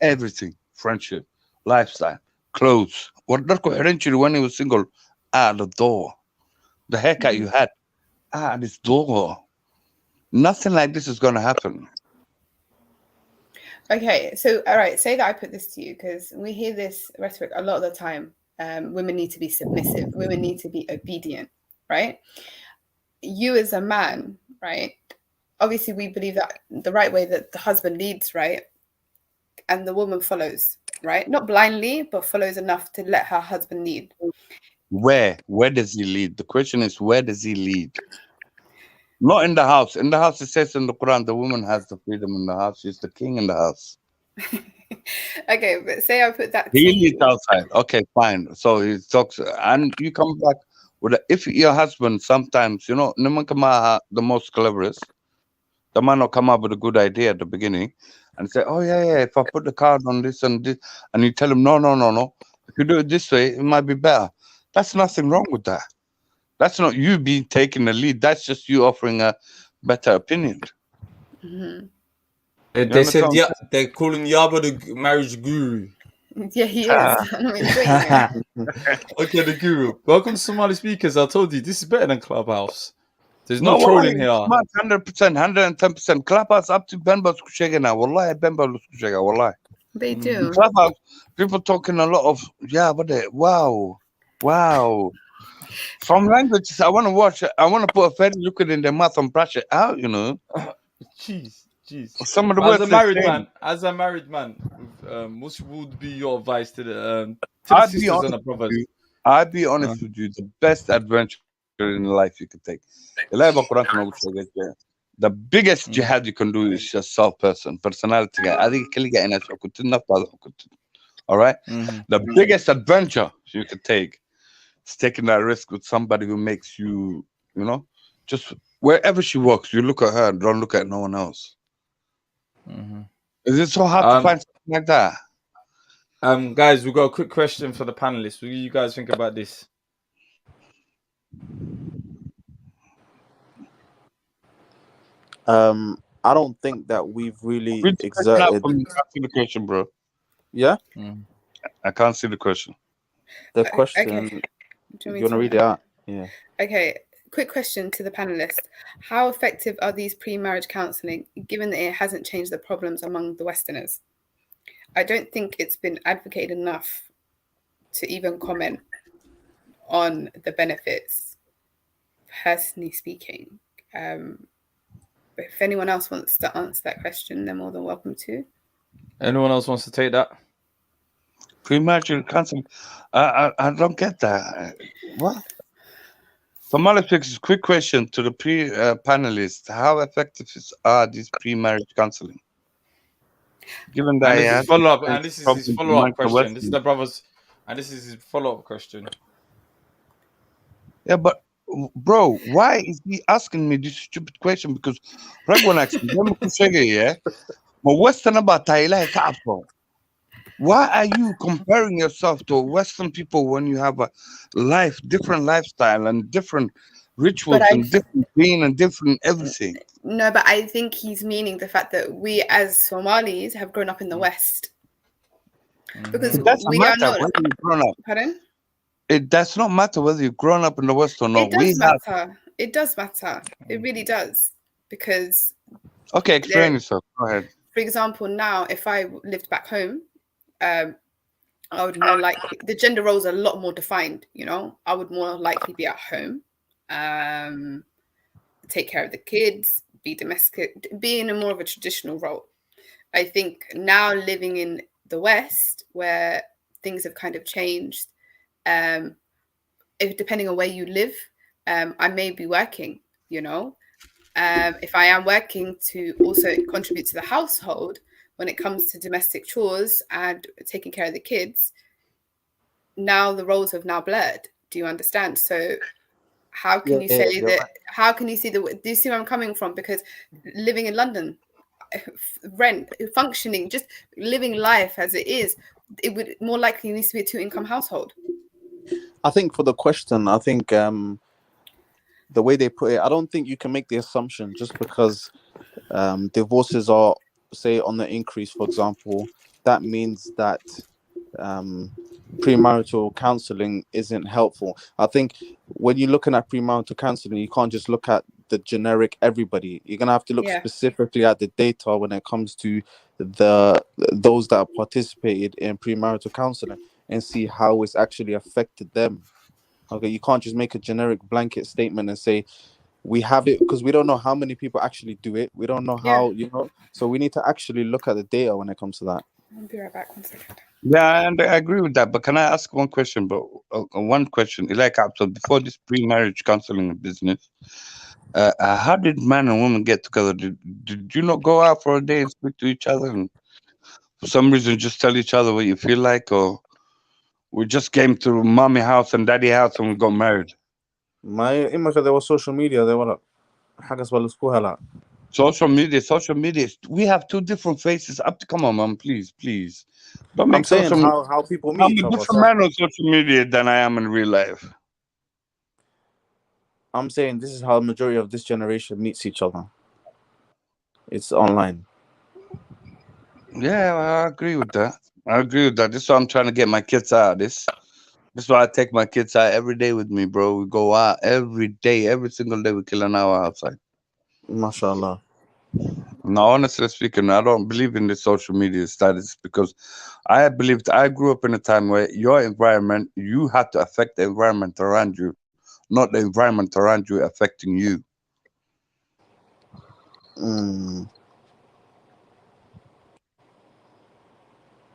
B: everything: friendship, lifestyle, clothes. What eventually when he was single, the door, the haircut you had, this door. Nothing like this is gonna happen.
F: Okay, so all right, say that I put this to you because we hear this rhetoric a lot of the time. Women need to be submissive. Women need to be obedient, right? You as a man, right? Obviously, we believe that the right way that the husband leads, right, and the woman follows, right? Not blindly, but follows enough to let her husband lead.
B: Where does he lead? The question is, where does he lead? Not in the house. In the house, it says in the Quran, the woman has the freedom in the house. She's the king in the house.
F: Okay, but say I put that to
B: He
F: you.
B: leads outside. Okay, fine. So he talks, and you come back with if your husband sometimes, the most cleverest, the man will come up with a good idea at the beginning and say, "Oh yeah, if I put the card on this and this," and you tell him, "No, no, no, no. If you do it this way, it might be better." That's nothing wrong with that. That's not you being taking the lead. That's just you offering a better opinion.
F: Mm-hmm.
A: They said, yeah, they're calling Yaba the marriage guru.
F: Yeah, he is. I'm enjoying it.
A: Okay, the guru. Welcome to Somali Speakers. I told you, this is better than Clubhouse. There's no
B: Wallahi,
A: trolling here.
B: 100%, 110%. Clubhouse up to Benba Kushega now. Wallahi, Benba Kushega. Wallahi.
F: They do.
B: Clubhouse, people talking a lot of, wow. From languages, I want to watch it. I want to put a fairy liquid in their mouth and brush it out,
A: Jeez.
B: Some of the
A: But
B: words
A: as a married man, what would be your advice to the sisters and the brothers?
B: I'll be honest with you. The best adventure in life you could take. The biggest jihad you can do is yourself, personality. All right. The biggest adventure you could take is taking that risk with somebody who makes you, just wherever she walks, you look at her and don't look at no one else. Is it so hard to find something like that?
A: Guys, we've got a quick question for the panelists. What do you guys think about this?
G: I don't think that we've really exerted.
B: I can't see the question, bro.
G: Yeah?
B: I can't see the question.
G: The question.
F: Okay.
G: Do you want to read it out? Yeah.
F: Okay. Quick question to the panelists. How effective are these pre-marriage counselling, given that it hasn't changed the problems among the Westerners? I don't think it's been advocated enough to even comment on the benefits, personally speaking. If anyone else wants to answer that question, they're more than welcome to.
A: Anyone else wants to take that?
B: Pre-marriage counseling. I don't get that. What? Somali Speaks, quick question to the panelists. How effective are these pre-marriage counseling? Given that
A: this is follow-up, and this is his follow-up question. This is the brothers, and this is his follow-up question.
B: Yeah, but bro, why is he asking me this stupid question? Because why are you comparing yourself to Western people when you have a different lifestyle and different rituals and different being and different everything?
F: No, but I think he's meaning the fact that we as Somalis have grown up in the West. Because we are not. Pardon?
B: It does not matter whether you've grown up in the West or not.
F: It does matter. It does matter. It really does. Because.
B: Okay, explain yourself. Go ahead.
F: For example, now if I lived back home, I would more likely, the gender roles are a lot more defined, I would more likely be at home, take care of the kids, be domestic, be in a more of a traditional role. I think now living in the West, where things have kind of changed, depending on where you live, I may be working, if I am working to also contribute to the household, when it comes to domestic chores and taking care of the kids, now the roles have now blurred. Do you understand? So how can you say that? Right. How can you see do you see where I'm coming from? Because living in London, rent, functioning, just living life as it is, it would more likely needs to be a 2-income household.
G: I think for the question, I think the way they put it, I don't think you can make the assumption just because divorces are, say, on the increase, for example, that means that um, premarital counseling isn't helpful. I think when you're looking at premarital counseling, you can't just look at the generic everybody. You're gonna have to look
F: Yeah.
G: specifically at the data when it comes to the those that have participated in premarital counseling and see how it's actually affected them. Okay, you can't just make a generic blanket statement and say we have it, because we don't know how many people actually do it. We don't know how, so we need to actually look at the data when it comes to that.
F: I'll be right back. 1 second.
B: Yeah, and I agree with that. But can I ask one question, bro? One question. Like, so before this pre-marriage counseling business, how did man and woman get together? Did you not go out for a day and speak to each other, and for some reason just tell each other what you feel like, or we just came to mommy house and daddy house and we got married?
G: ما إما كده was social media they ولا حاجة اسمها الأسبوع هلا.
B: Social media. We have two different faces. Up to come on, man, please. Don't
G: I'm
B: make
G: saying
B: social.
G: how people
B: I'm
G: meet each
B: a
G: other.
B: different man on social media than I am in real life.
G: I'm saying this is how the majority of this generation meets each other. It's online.
B: Yeah, I agree with that. This is why I'm trying to get my kids out of this. This is why I take my kids out every day with me, bro. We go out every day, every single day. We kill an hour outside.
G: MashaAllah.
B: Now, honestly speaking, I don't believe in the social media status because I believed I grew up in a time where your environment, you had to affect the environment around you, not the environment around you affecting you.
G: Mm.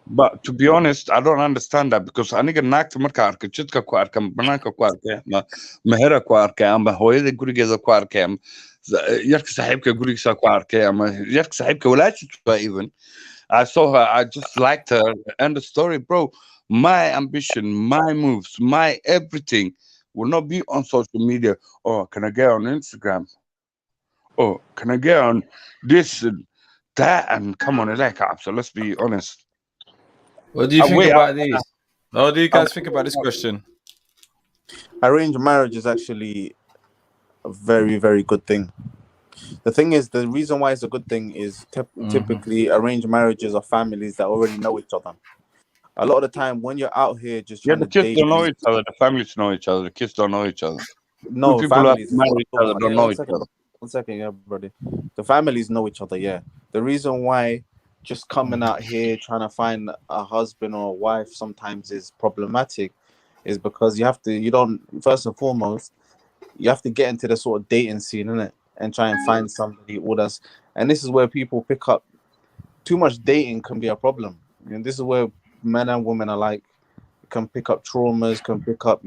B: But to be honest, I don't understand that because aniga naagta marka arka jidka ku arka banaanka ku arkay ama mehera ku arkay ama hooyada gurigeeda ku arkay ama yarka saaxiibka gurigiisa ku arkay ama yarka saaxiibka walaashiisa even I saw her, I just liked her. End of story, bro. My ambition, my moves, my everything will not be on social media. Oh, can I get on Instagram? Oh, can I get on this and that? And come on, like so let's be honest.
A: What do you think
B: Wait,
A: about these? What do you
B: I,
A: guys think about this question?
G: Arranged marriage is actually a very, very good thing. The thing is, the reason why it's a good thing is typically arranged marriages are families that already know each other. A lot of the time, when you're out here just
B: yeah,
G: trying
B: the
G: to
B: kids
G: date,
B: don't know each other. The families know each other. The kids don't know each other. Two
G: no
B: people who have to
G: families is
B: marry
G: what
B: each
G: I'm talking
B: other
G: about.
B: don't
G: Yeah,
B: know each other.
G: 1 second, yeah, brother. The families know each other. Yeah, the reason why just coming out here trying to find a husband or a wife sometimes is problematic is because you don't, first and foremost, you have to get into the sort of dating scene, innit? And try and find somebody with us. And this is where people pick up too much dating can be a problem. And this is where men and women are like, can pick up traumas, can pick up,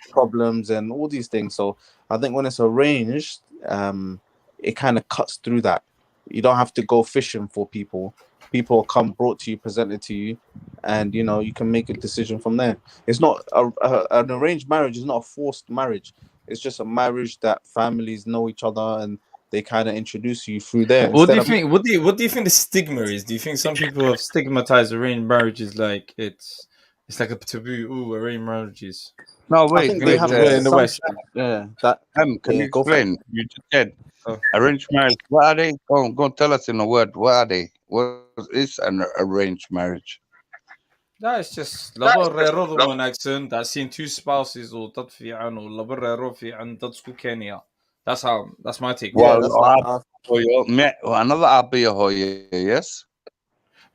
G: problems and all these things. So I think when it's arranged, it kind of cuts through that. You don't have to go fishing for people. People will come brought to you, presented to you, and you can make a decision from there. It's not an arranged marriage is not a forced marriage. It's just a marriage that families know each other and they kind of introduce you through there
A: What do
G: instead
A: you
G: of.
A: think? What do you think the stigma is? Do you think some people have stigmatized arranged marriages like it's like a taboo? Ooh, arranged marriages.
B: No,
G: I
B: wait,
G: think they
B: wait.
G: have
A: We're
G: this
A: in the West.
G: assumption, yeah, that
B: Can you
G: go for it.
B: explain? You just said
A: Oh.
B: arranged marriage. What are they? Go tell us in a word. What are they? What is an arranged marriage?
A: That is just laba reeradu wanaagsan. That's seen two spouses or dad fiican or laba reero fiican dad isku keenaya. That's my take on
G: Yeah,
A: it.
G: that's that.
B: Another aabaya hooyo, yes?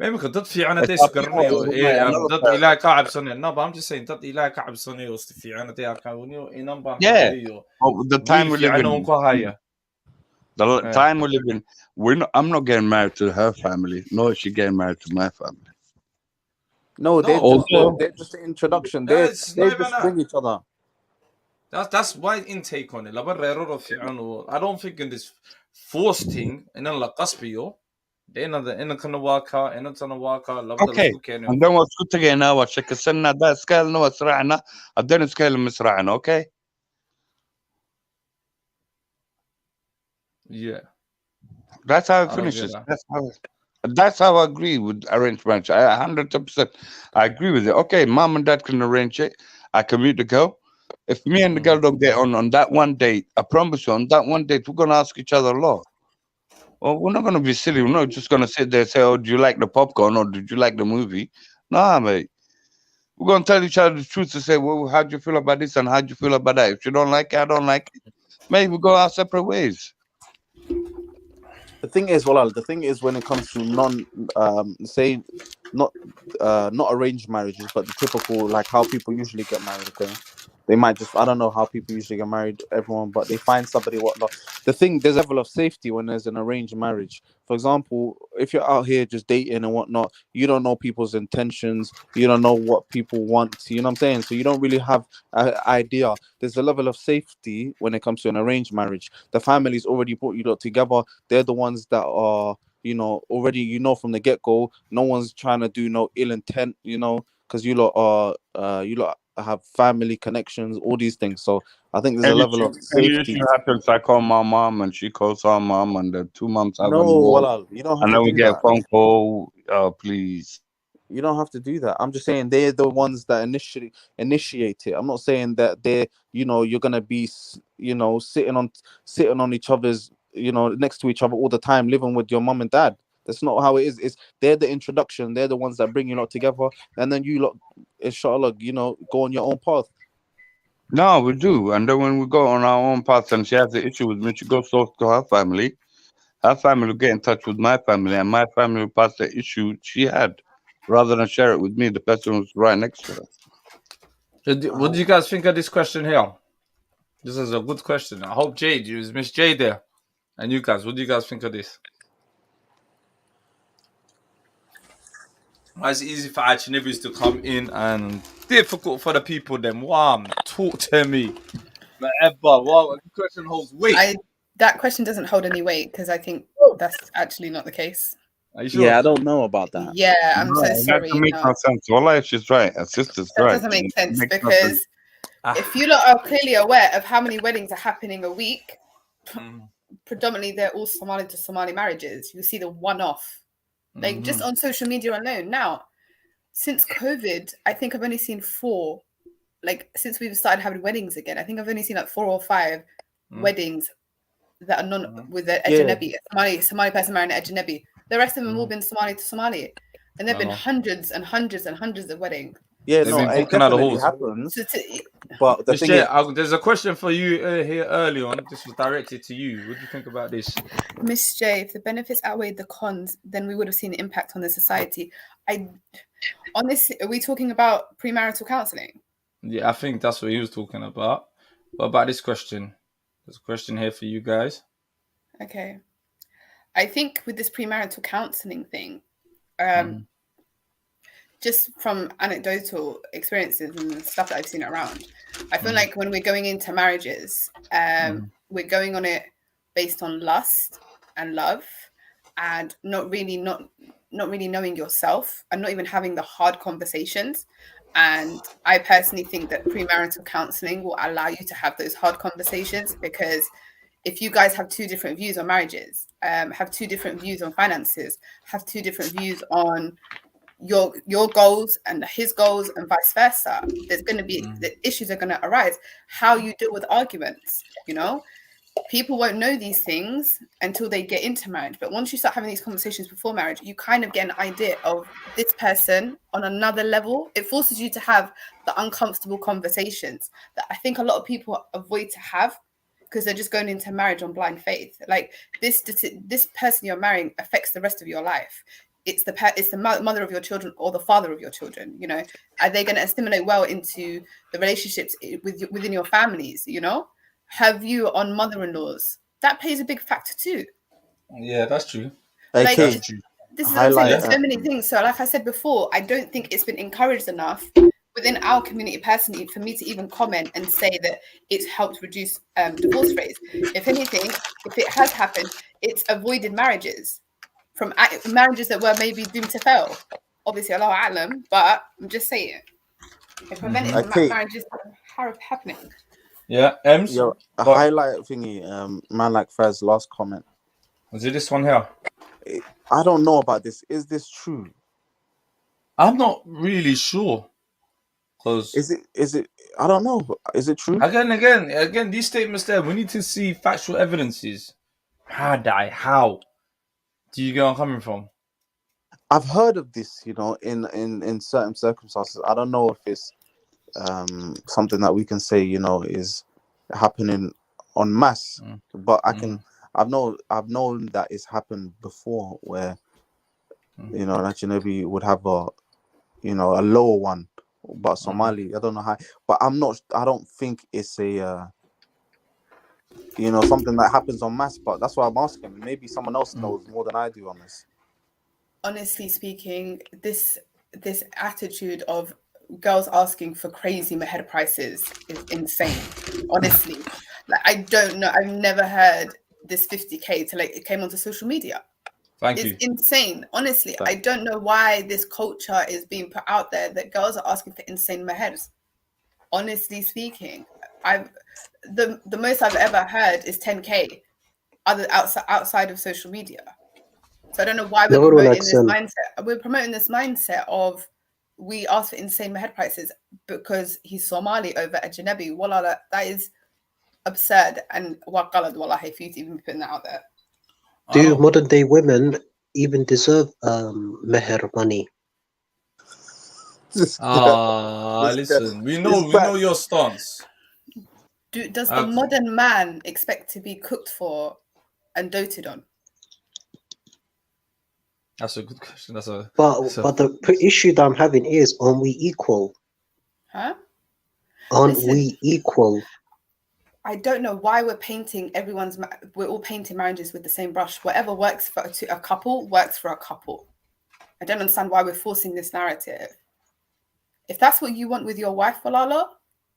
A: Imika dad fiican
B: It's
A: haday
B: aabaya
A: isgaranayo
B: another
A: dad
B: person.
A: ilaahay ka cabsanayo. No, but I'm just saying dad ilaahay ka cabsanayo si fiican haday arkaan inan baan
B: Yeah.
A: habayo
B: The
A: wiil
B: time we live
A: fiican oo
B: in.
A: ku haya.
B: The
A: Yeah.
B: time we live in. I'm not getting married to her family, nor is she getting married to my family.
G: No, they're
A: No,
G: just
B: Although,
G: they're just the introduction.
A: that's
G: They
A: not even
G: just
A: that.
G: bring each other.
A: That's my intake on it. Laba reero fiican oo I don't think in this forced thing inan la qasbiyo. Inan kana waa ka inan tana waa ka labada la
B: okay.
A: isku keenayo.
B: And then what's good again now? What's shakasana? That scale no what's ra'na. And then scale misra'na. Okay.
A: Yeah.
B: That's how it
A: I don't get
B: finishes.
A: that.
B: That's how. That's how I agree with arranged marriage. I 100% I agree with it. Okay, mom and dad can arrange it. I can meet the girl. If me and the girl don't get on that one date, I promise you, on that one date, we're gonna ask each other a lot. Well, we're not gonna be silly. We're not just gonna sit there and say, "Oh, do you like the popcorn or did you like the movie?" Nah, mate. We're gonna tell each other the truth to say, "Well, how do you feel about this and how do you feel about that?" If you don't like it, I don't like it. Maybe we go our separate ways.
G: The thing is, the thing is when it comes to say not not arranged marriages, but the typical like how people usually get married. Okay, they might just I don't know how people usually get married, everyone, but they find somebody whatnot. The thing there's a level of safety when there's an arranged marriage. For example, if you're out here just dating and whatnot, you don't know people's intentions, you don't know what people want. You know what I'm saying? So you don't really have an idea. There's a level of safety when it comes to an arranged marriage. The family's already brought you lot together. They're the ones that are, already, from the get-go, no one's trying to do no ill intent, because you lot are you lot have family connections, all these things. So I think there's a level of
B: Any
G: safety.
B: issue happens, I call my mom and she calls her mom, and the two moms have a
G: No,
B: war,
G: you don't have
B: and
G: to
B: then we
G: do
B: get a
G: that.
B: phone call. Please.
G: You don't have to do that. I'm just saying they're the ones that initiate it. I'm not saying that you're gonna be, sitting on each other's, next to each other all the time, living with your mom and dad. That's not how it is. It's they're the introduction. They're the ones that bring you lot together, and then you lot, inshallah, go on your own path.
B: No, we do. And then when we go on our own path and she has the issue with me, she goes to her family. Her family will get in touch with my family, and my family will pass the issue she had rather than share it with me, the person who's right next to her.
A: What do you guys think of this question here? This is a good question. I hope Jade, you is Miss Jade there. And you guys, what do you guys think of this? Why is it easy for Ajnabis to come in and difficult for the people then? Wow, talk to me. Whatever. Wow, the question holds weight.
F: That question doesn't hold any weight because I think that's actually not the case.
A: Are you sure?
G: Yeah, I don't know about that.
F: Yeah, I'm so sorry.
B: That makes no sense. Wallah, she's right. Her sister's
F: That
B: right.
F: doesn't make sense
B: Makes no
F: because if you lot are clearly aware of how many weddings are happening a week, predominantly they're all Somali to Somali marriages. You see the one-off, like just on social media alone. Now, since COVID, I think I've only seen 4. Like since we've started having weddings again, I think I've only seen like 4 or 5 weddings that are non with the Ajnabi, Somali person marrying an Ajnabi. The rest of them have all been Somali to Somali, and there've been hundreds and hundreds and hundreds of weddings.
G: Yeah, no, it definitely happens. But the thing is,
A: there's a question for you here early on. This was directed to you. What do you think about this?
F: Miss J, if the benefits outweighed the cons, then we would have seen the impact on the society. On this, are we talking about premarital counselling?
A: Yeah, I think that's what he was talking about. What about this question? There's a question here for you guys.
F: Okay. I think with this premarital counselling thing, just from anecdotal experiences and stuff that I've seen around, I feel like when we're going into marriages, we're going on it based on lust and love, and not really knowing yourself, and not even having the hard conversations. And I personally think that premarital counselling will allow you to have those hard conversations, because if you guys have 2 different views on marriages, have 2 different views on finances, have 2 different views on your goals and his goals, and vice versa, there's going to be the issues are going to arise. How you deal with arguments, people won't know these things until they get into marriage. But once you start having these conversations before marriage, you kind of get an idea of this person on another level. It forces you to have the uncomfortable conversations that I think a lot of people avoid to have, because they're just going into marriage on blind faith. Like this person you're marrying affects the rest of your life. It's the mother of your children or the father of your children. Are they going to assimilate well into the relationships within your families? Her view on mother-in-laws, that plays a big factor too.
A: Yeah, that's true.
F: Like,
A: that's true.
F: This is what I'm saying. There's so many things. So like I said before, I don't think it's been encouraged enough within our community personally for me to even comment and say that it's helped reduce divorce rates. If anything, if it has happened, it's avoided marriages from marriages that were maybe doomed to fail. Obviously, Allahu A'lam, but I'm just saying, it prevented marriages from happening.
A: Yeah, Ems?
G: A highlight thingy, man like Faz's last comment.
A: Was it this one here?
G: I don't know about this. Is this true?
A: I'm not really sure. Because
G: Is it? I don't know. Is it true?
A: again, these statements there, we need to see factual evidences. How do you get where I'm coming from?
G: I've heard of this, in certain circumstances. I don't know if it's something that we can say, is happening en masse. But I've known that it's happened before, where that maybe would have a lower one, but Somali, I don't know how. But I don't think it's a something that happens en masse. But that's why I'm asking. Maybe someone else knows more than I do on this.
F: Honestly speaking, this attitude of girls asking for crazy meher prices is insane. Honestly, like, I don't know. I've never heard this 50K till it came onto social media. It's insane. Honestly, I don't know why this culture is being put out there that girls are asking for insane mehers. Honestly speaking, the most I've ever heard is 10K, outside of social media. So I don't know why we're promoting this mindset. We're promoting this mindset of we ask for insane meher prices because he's Somali over Ajnabi. Wallah, that is absurd and waqalad wallahi for you to even be putting that out there.
H: Do modern day women even deserve meher money?
A: Listen, we know your stance.
F: Does the modern man expect to be cooked for and doted on?
A: That's a good question.
H: But the issue that I'm having is, aren't we equal?
F: Huh?
H: Aren't we equal?
F: I don't know why we're all painting marriages with the same brush. Whatever works for a couple works for a couple. I don't understand why we're forcing this narrative. If that's what you want with your wife, Walala,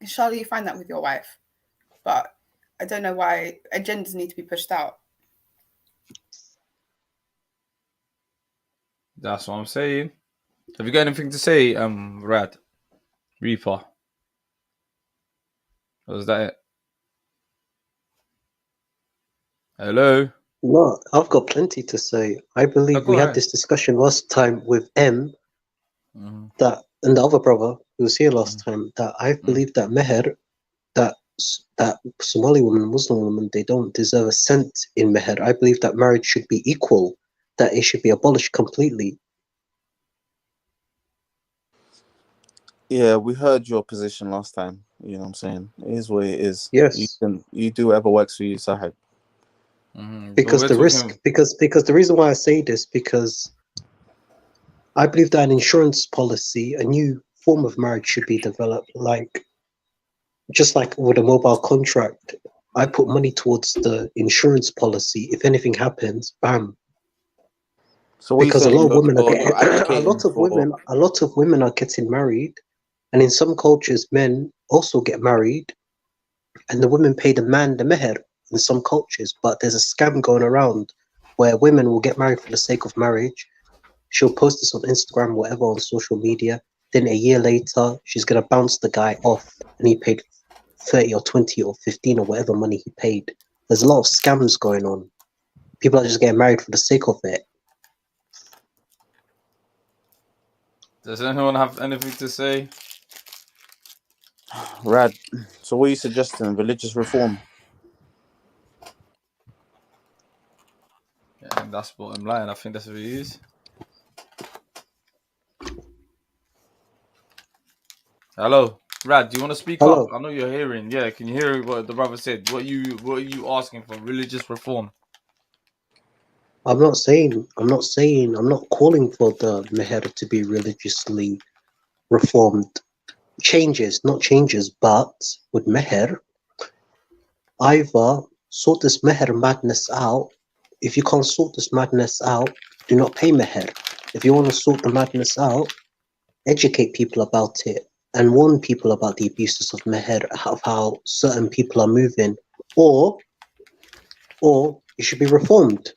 F: inshallah you find that with your wife. But I don't know why agendas need to be pushed out.
A: That's what I'm saying. Have you got anything to say, Rad? Reaper? Or is that it? Hello?
H: No, I've got plenty to say. I believe we had this discussion last time with M, that and the other brother who was here last time, that I believe that meher, that Somali women, Muslim women, they don't deserve a cent in meher. I believe that marriage should be equal, that it should be abolished completely.
G: Yeah, we heard your position last time. You know what I'm saying? It is what it is.
H: Yes.
G: You do whatever works for you, Sahib.
H: Because the risk, because the reason why I say this, because I believe that an insurance policy, a new form of marriage should be developed, just like with a mobile contract. I put money towards the insurance policy. If anything happens, bam.
G: So
H: because a lot of women are getting, a lot of women are getting married, and in some cultures, men also get married, and the women pay the man the meher in some cultures. But there's a scam going around where women will get married for the sake of marriage. She'll post this on Instagram, whatever, on social media. Then a year later, she's gonna bounce the guy off, and he paid 30 or 20 or 15 or whatever money he paid. There's a lot of scams going on. People are just getting married for the sake of it.
A: Does anyone have anything to say?
G: Rad. So what are you suggesting? Religious reform?
A: Yeah, that's bottom line. I think that's what it is. Hello, Rad. Do you want to speak up? I know you're hearing. Yeah, can you hear what the brother said? What are you asking for? Religious reform?
H: I'm not calling for the meher to be religiously reformed. Not changes, but with meher, either sort this meher madness out. If you can't sort this madness out, do not pay meher. If you want to sort the madness out, educate people about it and warn people about the abuses of meher, of how certain people are moving, or it should be reformed.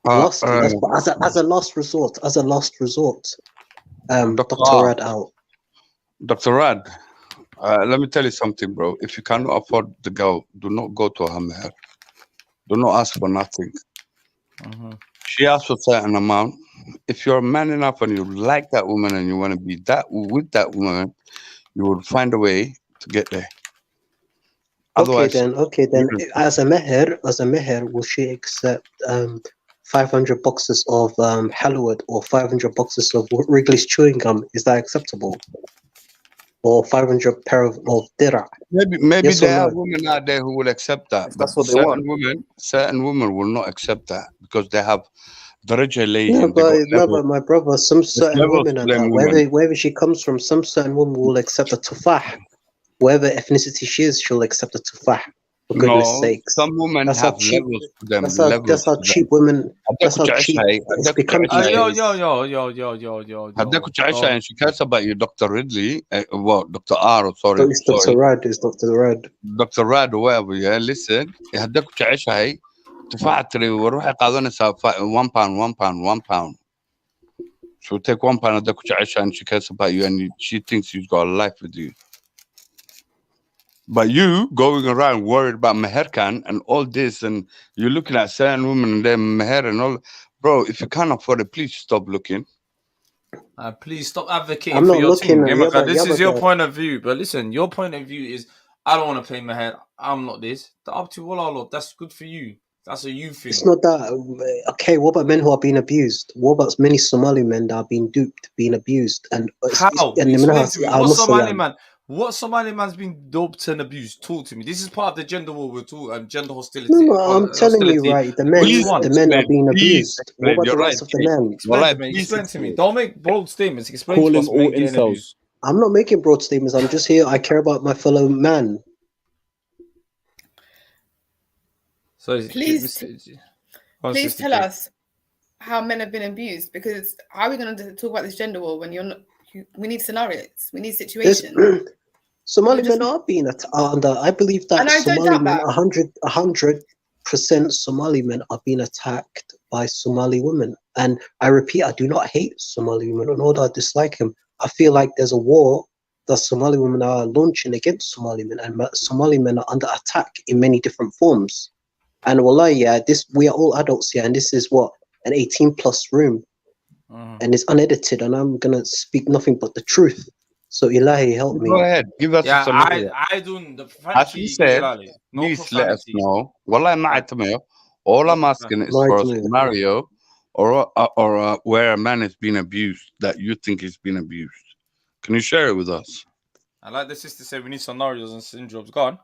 H: Lastly, as a last resort, Dr. Rad out.
B: Dr. Rad, let me tell you something, bro. If you cannot afford the girl, do not go to her meher. Do not ask for nothing. She asked for a certain amount. If you're man enough and you like that woman and you want to be that with that woman, you will find a way to get there. Otherwise,
H: Okay then. As a meher, will she accept 500 boxes of Halwood or 500 boxes of Wrigley's chewing gum? Is that acceptable? Or 500 pair of dirham?
B: maybe
H: Yes or
B: there are
H: no?
B: women out there who will accept that,
G: If
B: but
G: that's what they want.
B: certain women will not accept that because they have daraja
H: No,
B: ilayhim. They got
H: but my brother, some certain
B: levels
H: women
B: to
H: are
B: them
H: that.
B: women.
H: Wherever she comes from, some certain women will accept a tufah. Whatever ethnicity she is, she'll accept a tufah. For goodness
B: No,
H: sakes.
B: some women
H: That's how
B: have
H: cheap.
B: levels to them.
H: That's how cheap women. That's how cheap it's become these
A: Yo,
H: days.
B: Haddaku Chaisha, and she cares about you, Dr. Ridley. Dr. R,
H: So it's Dr. Rad. It's Dr. Rad.
B: Dr. Rad, whoever, yeah, listen. Haddaku Chaisha, تفاحة تري وروحي قادونسها 1 pound, 1 pound, 1 pound. She'll take 1 pound Haddaku Chaisha and she cares about you and she thinks she's got a life with you. But you going around worried about meherkan and all this, and you're looking at certain women and their meher and all, bro. If you can't afford it, please stop looking.
A: Please stop advocating
H: I'm
A: for
H: not
A: your
H: looking
A: team.
H: at
A: This is your
H: Dad.
A: point of view, but listen, your point of view is I don't want to pay my head. I'm not this. Up to Allah, Lord. That's good for you. That's a you thing.
H: It's not that. Okay, what about men who are being abused? What about many Somali men that are being duped, being abused? And
A: How?
H: and
A: Explain to me. What Somali man? What Somali man's been doped and abused? Talk to me. This is part of the gender war we're talking, gender hostility.
H: No, I'm telling you, right? The men are being abused. What about the rights of the men?
A: Explain to me. Don't make broad statements. Explain
G: Call
A: to
G: him
A: us
G: all
A: men getting
G: incels.
A: abused.
H: I'm not making broad statements. I'm just here. I care about my fellow man.
F: So please tell us how men have been abused, because how are we going to talk about this gender war when you're not? We need scenarios. We need situations.
H: Somali men are being under. I believe that Somali men, 100% Somali men are being attacked by Somali women. And I repeat, I do not hate Somali women, nor do I dislike them. I feel like there's a war that Somali women are launching against Somali men, and Somali men are under attack in many different forms. And wallah, yeah, we are all adults here, and this is what, an 18+ room, and it's unedited, and I'm gonna speak nothing but the truth. So Ilahi, help me.
B: Go ahead, give us a scenario.
A: I don't.
B: As we said, please let us know. Wallah, all I'm asking is for a scenario or where a man is being abused that you think he's been abused. Can you share it with us?
A: I like the sister said we need scenarios and syndromes. Go on.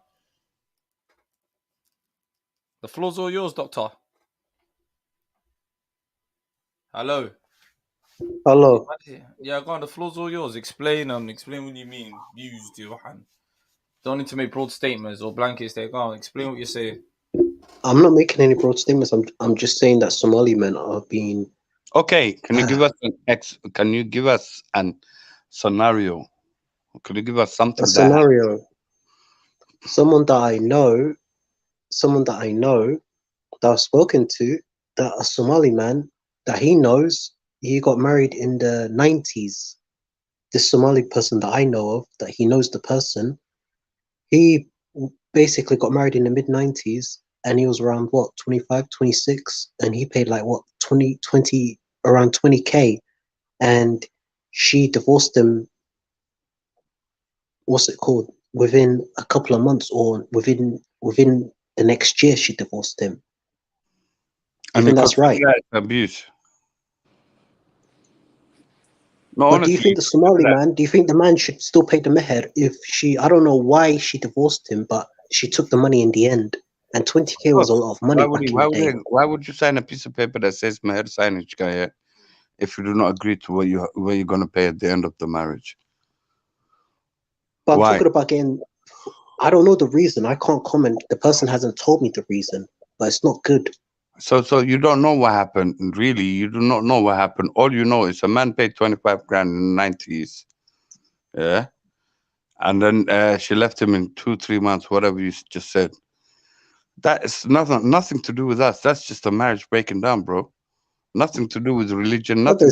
A: The floor's all yours, Doctor. Hello.
H: Hello.
A: Yeah, go on. The floor's all yours. Explain what you mean. Used, Johan. Don't need to make broad statements or blanket statements. Go on. Explain what you're saying.
H: I'm not making any broad statements. I'm just saying that Somali men are being.
B: Okay. Can you give us Can you give us an scenario? Could you give us something?
H: A scenario. Someone that I know, that I've spoken to, that a Somali man that he knows, he got married in the 90s. This Somali person that I know of, that he knows the person, he basically got married in the mid-90s, and he was around, 25, 26, and he paid like, around 20K, and she divorced him, within a couple of months, or within the next year she divorced him. I think that's right.
B: Abuse. No,
H: but honestly, do you think the Somali man, do you think the man should still pay the meher if I don't know why she divorced him, but she took the money in the end, and 20K was a lot of money back in the day.
B: Why would you sign a piece of paper that says meher signage guy if you do not agree to what you're going to pay at the end of the marriage?
H: But I'm talking about getting, I don't know the reason. I can't comment. The person hasn't told me the reason, but it's not good.
B: So you don't know what happened. Really, you do not know what happened. All you know is a man paid 25 grand in the 90s. Yeah. And then she left him in 2-3 months, whatever you just said. That is nothing to do with us. That's just a marriage breaking down, bro. Nothing to do with religion. Nothing.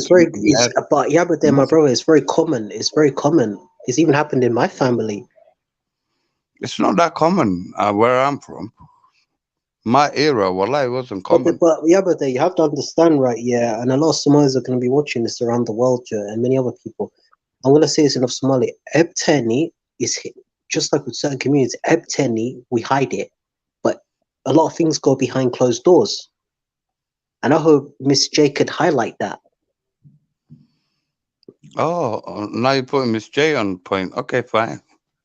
H: But then, my brother, it's very common. It's very common. It's even happened in my family.
B: It's not that common where I'm from. My era, wallah, it wasn't common.
H: But you have to understand, right? Yeah, and a lot of Somalis are going to be watching this around the world, and many other people. I'm going to say this enough Somali. Ebteni is just like with certain communities. Ebteni, we hide it, but a lot of things go behind closed doors. And I hope Miss J could highlight that.
B: Oh, now you're putting Miss J on point. Okay, fine.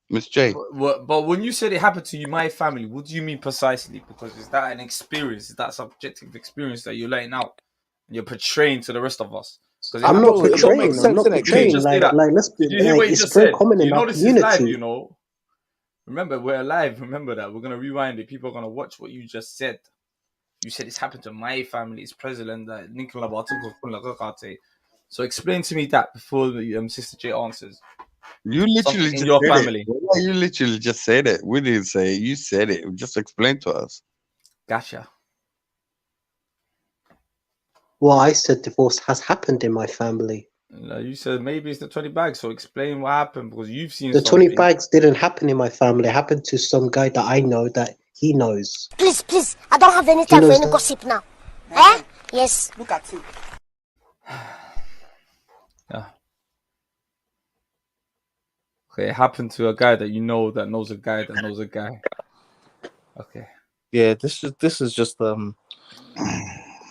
B: Miss J.
A: But when you said it happened to you, my family, what do you mean precisely? Because is that an experience? Is that subjective experience that you're laying out and you're portraying to the rest of us?
H: I'm not
G: Bro, it don't make
H: portraying. I'm
G: sense,
H: not
G: innit,
A: Did you
H: portraying.
A: just say
H: Like,
A: that?
H: let's be.
A: Did you hear
H: Like,
A: what you
H: it's
A: just
H: very
A: said?
H: common in
A: You
H: our
A: know this is live,
H: community.
A: you know. Remember, we're live. Remember that. We're gonna rewind it. People are gonna watch what you just said. You said it's happened to my family. It's president that Nicola Batum. So explain to me that before the Sister J answers.
B: You literally
A: Something in
B: just
A: your
B: said
A: family.
B: it. Wallah, you literally just said it. We didn't say it. You said it. Just explain to us.
A: Gotcha.
H: Well, I said divorce has happened in my family.
A: You said maybe it's the 20 bags. So explain what happened because you've seen
H: The
A: something.
H: 20 bags didn't happen in my family. It happened to some guy that I know that he knows.
I: Please, I don't have any time for any gossip now. Eh? Yes. Look at you.
A: Yeah. Okay, it happened to a guy that you know that knows a guy that knows a guy. Okay.
G: Yeah, this is just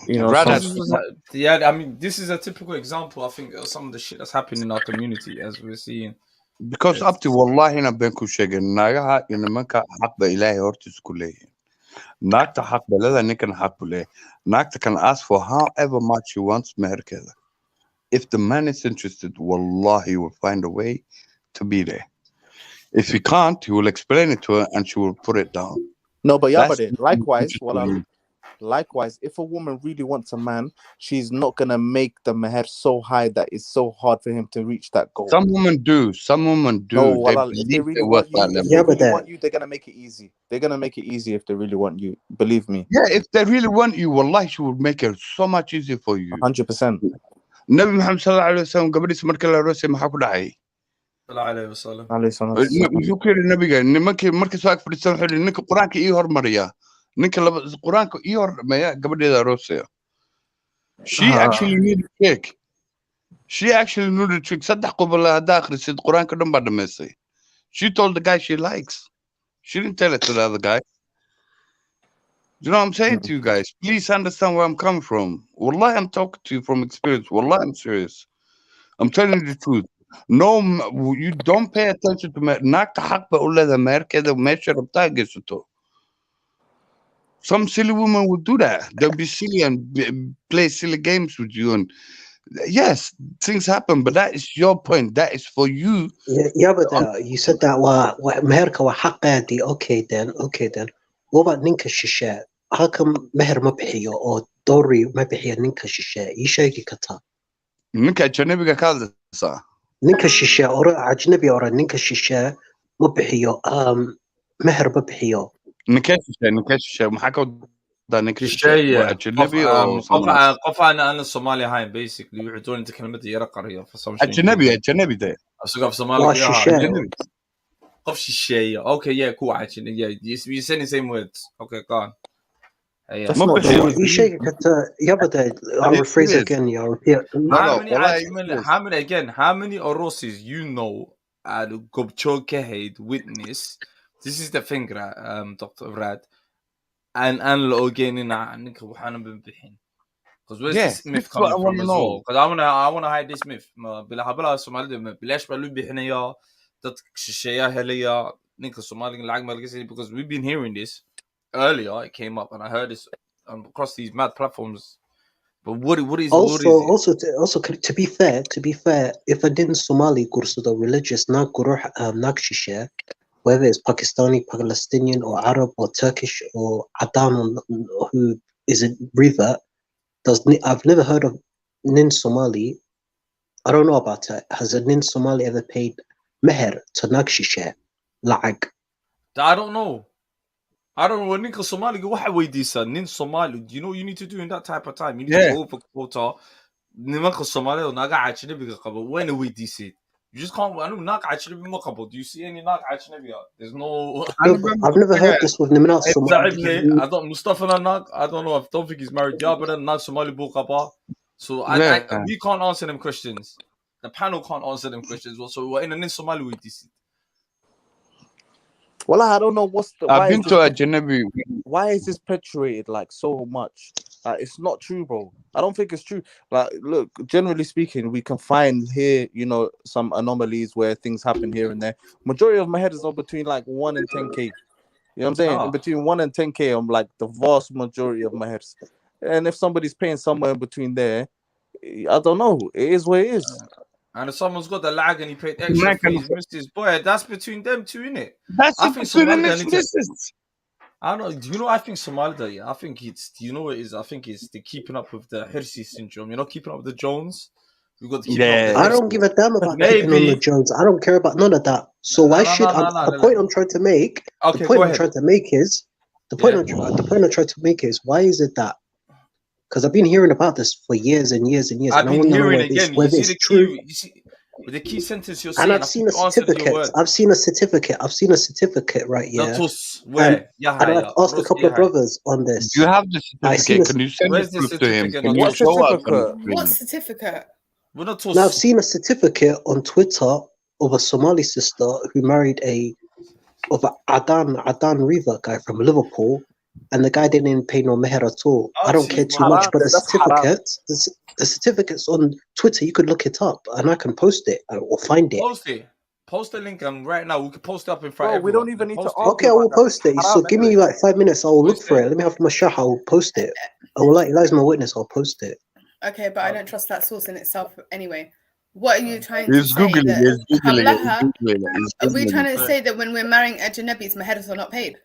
G: you know,
B: Rather,
A: I mean, this is a typical example. I think of some of the shit that's happening in our community as we're seeing.
B: because up to wallahi na been ku sheegin naagaha iyo nimanka xaq ba ilaahay hortiisa ku leeyihiin naagta xaq ba leedahay ninkan xaq bu leeyahay naagta can ask for however much she wants meherkeeda if the man is interested wallahi he will find a way to be there if he can't he will explain it to her and she will put it down.
G: No, but yeah, but likewise, if a woman really wants a man, she's not gonna make the meher so high that it's so hard for him to reach that goal.
B: Some women do.
G: No, if they really want you, they're gonna make it easy. They're gonna make it easy if they really want you. Believe me.
B: Yeah, if they really want you, wallahi, she will make it so much easier for you.
G: 100%.
B: Nabi Muhammad sallallahu alaihi wasallam gabadhiisa markii la roosay maxaa ku dhacay? Muxuu ku yidhi nabiga nimankii markii soo ag fadhiistan wuxuu yidhi ninka qur-aanka ii hormariya ninka qur-aanka ii hormaya gabadheeda roosaya. She actually needed trick. Saddex qobol haddaa akhrisid qur-aanka dhan baa dhamaystay. She told the guy she likes. She didn't tell it to the other guy. You know what I'm saying to you guys? Please understand where I'm coming from. Wallahi, I'm talking to you from experience. Wallahi, I'm serious. I'm telling you the truth. No, you don't pay attention to me. Naagta xaq ba u leedahay meherkeeda meesha rabtaa geysato. Some silly women would do that. They'll be silly and play silly games with you. And yes, things happen, but that is your point. That is for you.
H: Yeah, but you said that meherka wa xaqeedii. Okay then. What about ninka shishe? How come meher ma bixiyo oo dowry ma bixiyo ninka shishe? Ii sheegi kartaa.
B: Ninka ajnabiga ka hadlaysaa.
H: Ninka shishe ajnabi ora ninka shishe ma bixiyo meher ma bixiyo.
B: Ninka shishe maxaa ka wadaa ninka
A: shishe
B: waa ajnabi oo Soomaali.
A: qof aan Somali ahayn basically wuxuu doonay inta kelmadda yara qariyo for some
B: ajnabi de
A: asagoo Somali qof shisheeye. Okay, yeah, cool. Actually, yeah, you saying the same words. Okay, go on.
H: That's not true. You shake yeah, but I'll rephrase again. Yeah, I'll repeat.
A: How many Orosis you know at Gobchoke witness? This is the thing, Dr. Rad. And again in because where's this myth coming from as well? Because I wanna hide this myth. Because we've been hearing this earlier. It came up and I heard this across these mad platforms. But what is
H: also to be fair, if I didn't Somali gursu the religious nakshisha, whether it's Pakistani, Palestinian, or Arab, or Turkish, or Adam, who is a revert, I've never heard of Nin Somali. I don't know about it. Has a Nin Somali ever paid meher to nakshisha? Like,
A: I don't know. When Ninka Somali go, what way this Nin Somali? Do you know what you need to do in that type of time? You need to go for quota. Ninka Somali or Naga actually because when we this it. You just can't. I know knock actually be couple. Do you see any knock actually? There's no.
H: I've never heard this with Nimina Somali.
A: Exactly. I don't Mustafa knock. I don't know. I don't think he's married. Yeah, but knock Somali Bukaba. So we can't answer them questions. The panel can't answer them questions. So we're in an Somali with this.
G: Well, I don't know what's the.
B: I've been to a Genevi.
G: Why is this perpetuated like so much? Like, it's not true, bro. I don't think it's true. Like, look, generally speaking, we can find here, you know, some anomalies where things happen here and there. Majority of my head is on between like 1 and 10K. You know what I'm saying?
A: Ah.
G: In between 1 and 10K, I'm like the vast majority of my heads. And if somebody's paying somewhere in between there, I don't know. It is what it is.
A: And if someone's got the lag and he paid extra for his missus, boy, that's between them two, innit?
B: That's
A: I think
B: between
A: Somalia
B: the missus.
A: I don't know. Do you know? I think Somalia. Yeah, I think it's. Do you know what it is? I think it's the keeping up with the Hirsi syndrome. You know, keeping up with the Jones. We've got to keep up with the
H: I don't give a damn about keeping on the Jones. I don't care about none of that. So why should the point I'm trying to make?
A: Okay,
H: the point I'm trying to make is the point I'm trying to make is why is it that? Because I've been hearing about this for years and years and years.
A: I've
H: and
A: been
H: I
A: hearing
H: whether
A: again.
H: whether it's true.
A: You see, with the key sentence you're
H: And
A: saying,
H: I've seen a certificate. I've seen a certificate right here.
A: Where?
H: And I've asked a couple of brothers on this.
B: You have the certificate. Can you send
A: Where's
B: the
A: the
B: proof to him?
A: certificate?
B: Can you
A: What
B: show us?
F: What certificate?
A: We're not
H: Now I've seen a certificate on Twitter of a Somali sister who married a Adan Riva guy from Liverpool, and the guy didn't pay no meher at all. I don't care too much, but the certificate's on Twitter. You could look it up, and I can post it or find it.
A: Post the link, and right now we can post it up in front.
G: Bro, we don't even need to.
H: Okay, I will post it. So give me like 5 minutes. I will look for it. Let me have my shah. I will post it. I will like Eli's my witness. I'll post it.
F: Okay, but I don't trust that source in itself anyway. What are you trying to
B: He's
F: say?
B: Googling it.
F: Are we trying to say that when we're marrying Ajnabis, meheras are not paid?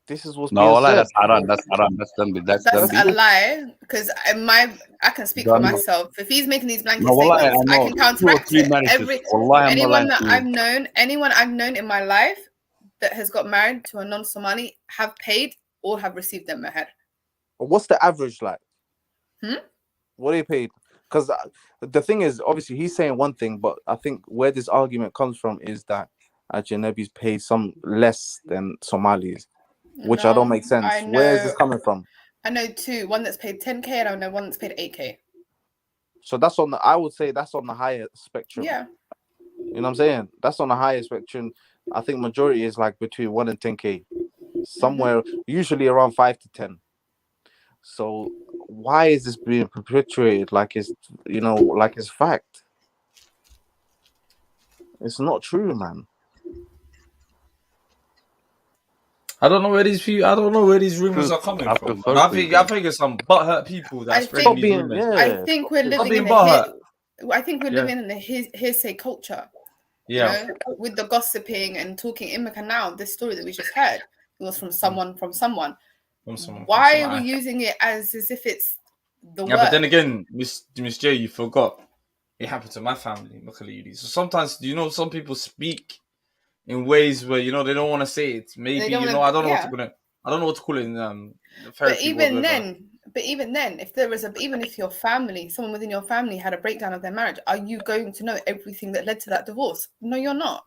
G: This is what's
B: no,
G: being said.
B: that's haram. That's haram. That's
F: a lie. Because I can speak for myself. If he's making these blanket statements, I can counteract it. Anyone I've known in my life that has got married to a non-Somali have paid or have received their meher.
G: What's the average like? What are they paid? Because the thing is, obviously, he's saying one thing, but I think where this argument comes from is that Ajnabis pay some less than Somalis, which I don't make sense. Where is this coming from?
F: I know two. One that's paid 10K and I know one that's paid 8K.
G: So that's on the. I would say that's on the higher spectrum.
F: Yeah.
G: You know what I'm saying? That's on the higher spectrum. I think majority is like between 1 and 10K, somewhere usually around 5 to 10. So why is this being perpetuated like it's like it's fact? It's not true, man.
A: I don't know where these rumors are coming from. I think it's some butthurt people that's spreading these rumors.
F: I think we're living in the hearsay culture.
A: Yeah.
F: You know, with the gossiping and talking. Imika now, this story that we just heard, it was from someone. Why are we using it as if it's the word?
A: But then again, Miss J, you forgot. It happened to my family. So sometimes, some people speak in ways where they don't want to say it. Maybe I don't know what to call it. I don't know what to call it in the therapy.
F: But even then, if your family, someone within your family had a breakdown of their marriage, are you going to know everything that led to that divorce? No, you're not.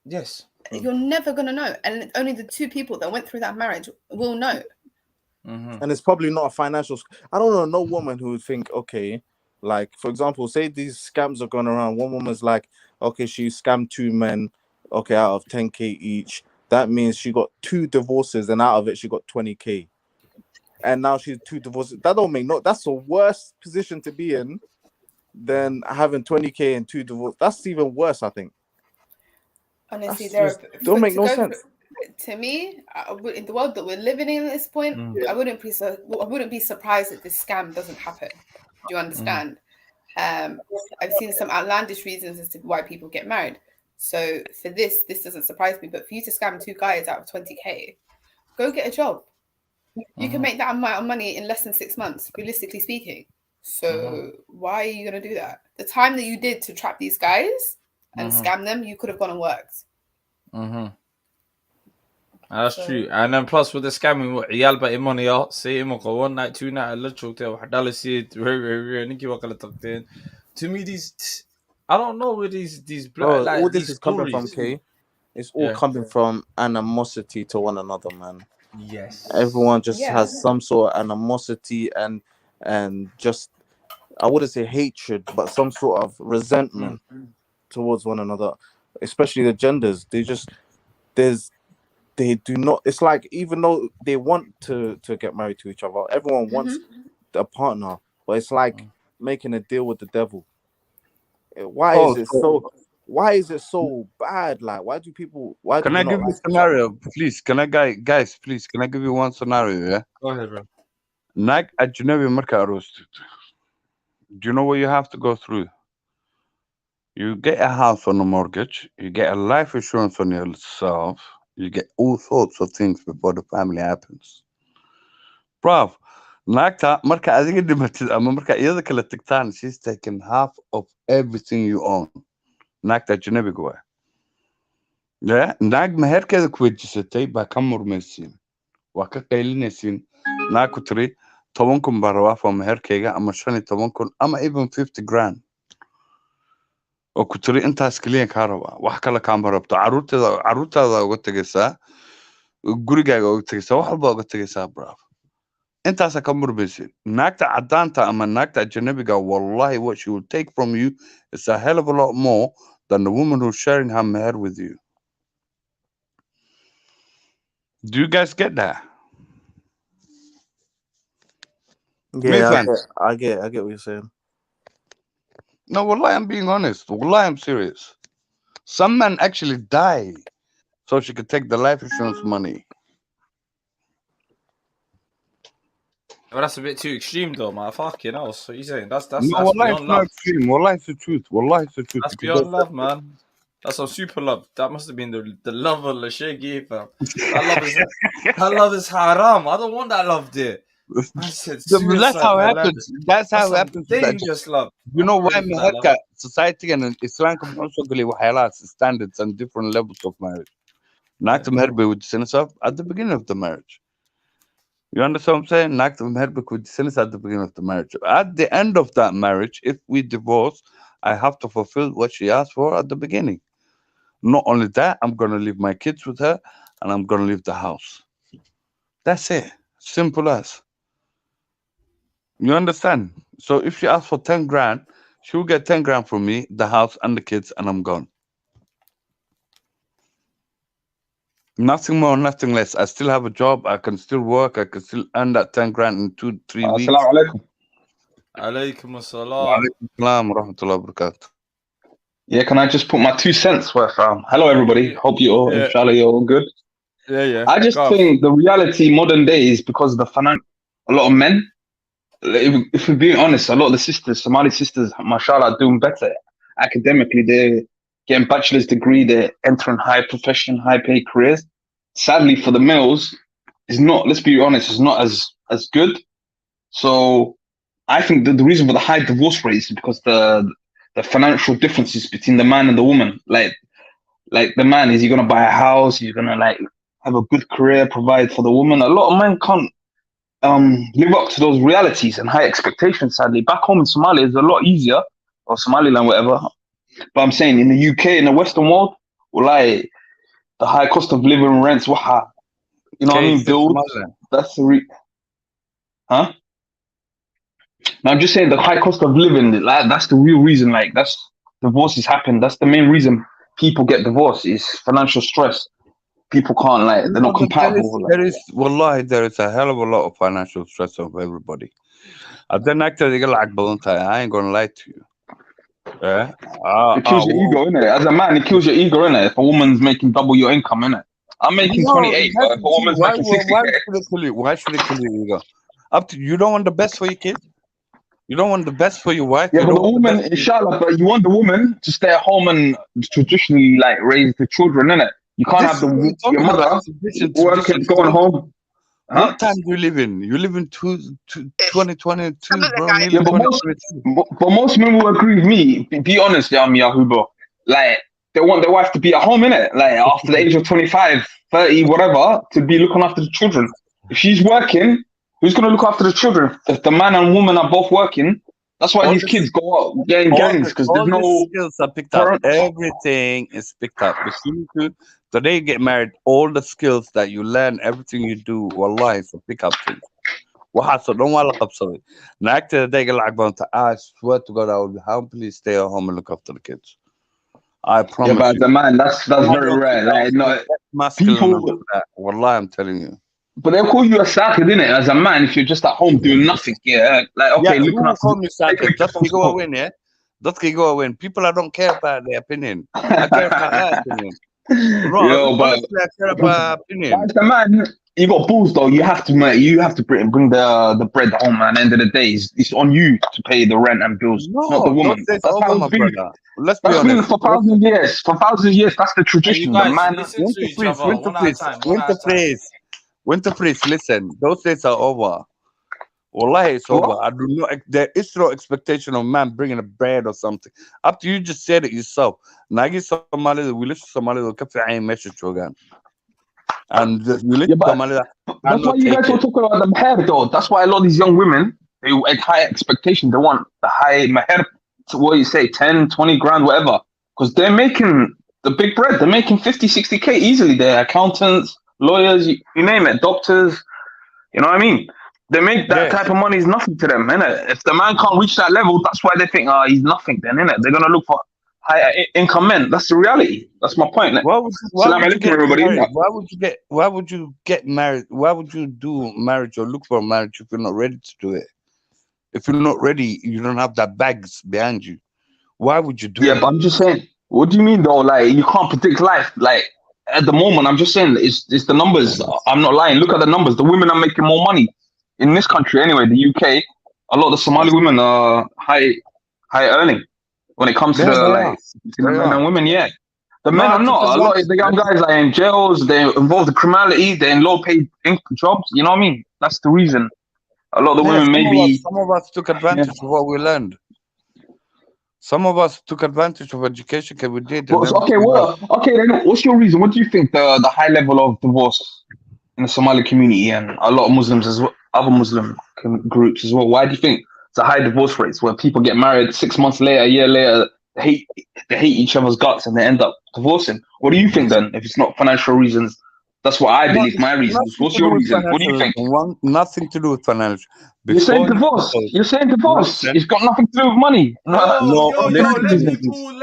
A: Yes.
F: You're never going to know. And only the two people that went through that marriage will know.
G: Mm-hmm. And it's probably not a financial. I don't know no woman who would think, okay, like, for example, say these scams are going around. One woman's like, okay, she scammed 2 men, okay, out of 10K each. That means she got 2 divorces, and out of it, she got 20K. And now she's 2 divorces. That don't make that's a worse position to be in than having 20K and 2 divorces. That's even worse, I think.
F: Honestly,
G: don't make no sense.
F: To me, in the world that we're living in at this point, I wouldn't be surprised if this scam doesn't happen. Do you understand? I've seen some outlandish reasons as to why people get married. So for this doesn't surprise me. But for you to scam 2 guys out of 20K, go get a job. You can make that amount of money in less than 6 months, realistically speaking. So why are you going to do that? The time that you did to trap these guys and scam them, you could have gone and worked.
A: That's true. And then plus with the scamming, عيال بقى money say 1 night, 2 night, let's talk to $1 to me, I don't know where these
G: Bro,
A: like
G: all this
A: these
G: is coming from
A: stories.
G: K. It's all
A: Yeah.
G: coming from animosity to one another, man.
A: Yes.
G: Everyone just
F: Yeah.
G: has some sort of animosity and just, I wouldn't say hatred, but some sort of resentment towards one another, especially the genders. They do not. It's like, even though they want to get married to each other, everyone wants a partner, but it's like making a deal with the devil. Why is
B: Oh,
G: it
B: so
G: so? Why is it so bad? Like, why do people? Why do
B: can
G: we
B: I
G: not
B: give you
G: like
B: a
G: each other?
B: scenario, please? Can I, guys, please, can I give you one scenario? Yeah.
A: Go ahead, bro.
B: Naag ajnabi marka aroostid. Do you know what you have to go through? You get a house on a mortgage. You get a life insurance on yourself. You get all sorts of things before the family happens. Bruv, naagta marka adiga dhimatid ama marka iyada kala tagtaan, she's taken half of everything you own. Naagta ajnabiga waay. Yeah, naag meherkeeda ku wejisatay baa ka murmaysiin. Waa ka qaylinaysiin. Naag ku tiri 10 kun baan rabaa for meherkeyga, ama 15 kun, ama even 50 grand. oo ku tiri intaas kaliya kaa rabaa, wax kale kaama rabto. Caruurtaada uga tegaysaa, gurigaaga uga tegaysaa, wax walba uga tegaysaa, brav. Intaasa ka murmaysid. Naagta cadaanta ama naagta ajnabiga, wallahi what she will take from you is a hell of a lot more than the woman who's sharing her meher with you. Do you guys get that?
G: Yeah,
B: Mayfans.
G: I get what you're saying.
B: No, wallahi, I'm being honest. Wallahi, I'm serious. Some men actually die so she could take the life insurance money.
A: But that's a bit too extreme, though, man. Fucking hell. So you saying that's
B: No,
A: that's
B: wallahi, it's
A: beyond
B: not
A: love.
B: extreme. Wallahi, it's the truth. Wallahi, it's the truth.
A: That's
B: Because
A: beyond love, man. That's some super love. That must have been the love of Lashegi, fam. That love is haram. I don't want that love there. Man said
B: that's
A: suicide
B: how it
A: for love.
B: happens. That's
A: That's
B: how it
A: some
B: happens.
A: dangerous love.
B: You
A: I'm
B: know
A: not
B: why
A: ready for that love.
B: meherka society and Islam also geli standards and different levels of marriage. Naagta meher bay weydiisanaysaa at the beginning of the marriage. You understand what I'm saying? Naagta meher bay weydiisanaysaa at the beginning of the marriage. At the end of that marriage, if we divorce, I have to fulfill what she asked for at the beginning. Not only that, I'm gonna leave my kids with her, and I'm gonna leave the house. That's it. Simple as. You understand? So if she asks for 10 grand, she'll get 10 grand from me, the house and the kids, and I'm gone. Nothing more, nothing less. I still have a job. I can still work. I can still earn that 10 grand in 2-3 weeks.
J: Assalamu alaikum.
A: Alaikum
J: Wa
A: assalam.
J: alaikum
B: Salam wa rahmatullahi wa barakatuh.
J: Yeah, can I just put my 2 cents worth? Hello, everybody. Hope you all,
A: Yeah,
J: inshallah, you're all good.
A: yeah.
J: I just
A: Gav.
J: think the reality modern day is because of the financial. A lot of men, if we're being honest, a lot of the sisters, Somali sisters, mashallah, are doing better academically. They're getting bachelor's degree. They're entering high profession, high paid careers. Sadly, for the males, it's not. Let's be honest, it's not as good. So I think that the reason for the high divorce rates is because the financial differences between the man and the woman. Like the man, is he gonna buy a house? He's gonna like have a good career, provide for the woman. A lot of men can't live up to those realities and high expectations. Sadly, back home in Somalia, it's a lot easier, or Somaliland, whatever. But I'm saying in the UK, in the Western world, like the high cost of living, rents, waha, you know what I mean, bills. That's the huh? Now I'm just saying the high cost of living, like that's the real reason. Like that's divorces happen. That's the main reason people get divorced is financial stress. People can't like they're not compatible.
B: Wallahi, there is a hell of a lot of financial stress on everybody. Then actually, I ain't gonna lie to you. Yeah.
J: It kills your ego, innit? As a man, it kills your ego, innit? If a woman's making double your income, innit? I'm making 28, but if a woman's making 60.
B: Why should it kill your ego? Up to you. Don't want the best for your kids. You don't want the best for your wife.
J: Yeah, but the woman, inshallah, but you want the woman to stay at home and traditionally like raise the children, innit? You can't have your mother working, going home. Huh?
B: What time do you live in? You live in 2022, bro.
J: Yeah, but most men will agree with me. Be honest, Yahoo, bro. Like, they want their wife to be at home, innit? Like, after the age of 25, 30, whatever, to be looking after the children. If she's working, who's going to look after the children? If the man and woman are both working, That's why these kids go out getting gangs because there's no
B: skills are picked up.
J: parents.
B: Everything is picked up. If you need to, today you get married, all the skills that you learn, everything you do, wallahi, it's a pick up thing. waxaasoo dhan waa la qabsaday naagteeda hadday ga lacag badanto I swear to God I will happily stay at home and look after the kids. I promise
J: Yeah, but
B: you.
J: the man, that's very rare. Like, no,
B: masculine
J: people,
B: of that. Wallahi, I'm telling you.
J: but they'll call you a sack, didn't it? As a man, if you're just at home doing nothing, yeah. Like, okay,
B: Yeah,
J: looking
B: who
J: after
B: call me
J: taking
B: Saka?
J: the
B: Just
J: kids from
B: go
J: school.
B: win, yeah? Just go win. People, I don't care about their opinion. I care about her opinion. No,
J: Yo, but
B: honestly, I care about her opinion.
J: as the man, you got balls though. You have to, mate. You have to bring the bread home. At the end of the day, it's on you to pay the rent and bills, not the
B: No,
J: woman.
B: those days
J: That's
B: are
J: how
B: over,
J: it's
B: my
J: been.
B: brother. Let's be
J: That's been
B: honest.
J: for thousands of years. For thousands of years, that's the
A: And you
J: tradition. The
A: guys
J: man.
A: listen to each other one at a time.
B: Winter freeze. Listen, those days are over. Wallahi, it's over. I do not. There is no expectation of man bringing a bread or something. Up to you. Just said it yourself. Nagi Somali, we live Somali. We kept the message again. And we live Somali.
J: That's why you guys were talking about the meher, though. That's why a lot of these young women, they had high expectations. They want the high meher, what you say, 10, 20 grand, whatever. Because they're making the big bread. They're making 50, 60K easily. They're accountants, lawyers, you name it, doctors. You know what I mean? They make that type of money is nothing to them, innit? If the man can't reach that level, that's why they think, he's nothing then, innit? They're going to look for higher income men. That's the reality. That's my point.
B: Why would you get
J: everybody.
B: married? Why would you get married? Why would you do marriage or look for a marriage if you're not ready to do it? If you're not ready, you don't have that bags behind you. Why would you do it?
J: Yeah, but I'm just saying, what do you mean though? Like, you can't predict life. Like, at the moment, I'm just saying, it's the numbers. I'm not lying. Look at the numbers. The women are making more money in this country anyway, the UK. A lot of the Somali women are high earning when it comes to the men and women. Yeah, the men are not. A lot of the young guys are in jails. They're involved in criminality. They're in low paid jobs. You know what I mean? That's the reason. A lot of the women maybe.
B: Some of us took advantage of what we learned. Some of us took advantage of education because we did.
J: Okay, then what's your reason? What do you think the high level of divorce in the Somali community and a lot of Muslims as well, other Muslim groups as well? Why do you think it's a high divorce rates where people get married 6 months later, a year later, they hate each other's guts and they end up divorcing? What do you think then? If it's not financial reasons, that's what I believe. My reasons. What's your reason? What do you think?
B: Nothing to do with financial.
J: You're saying divorce. You're saying divorce. It's got nothing to do with money.
A: Let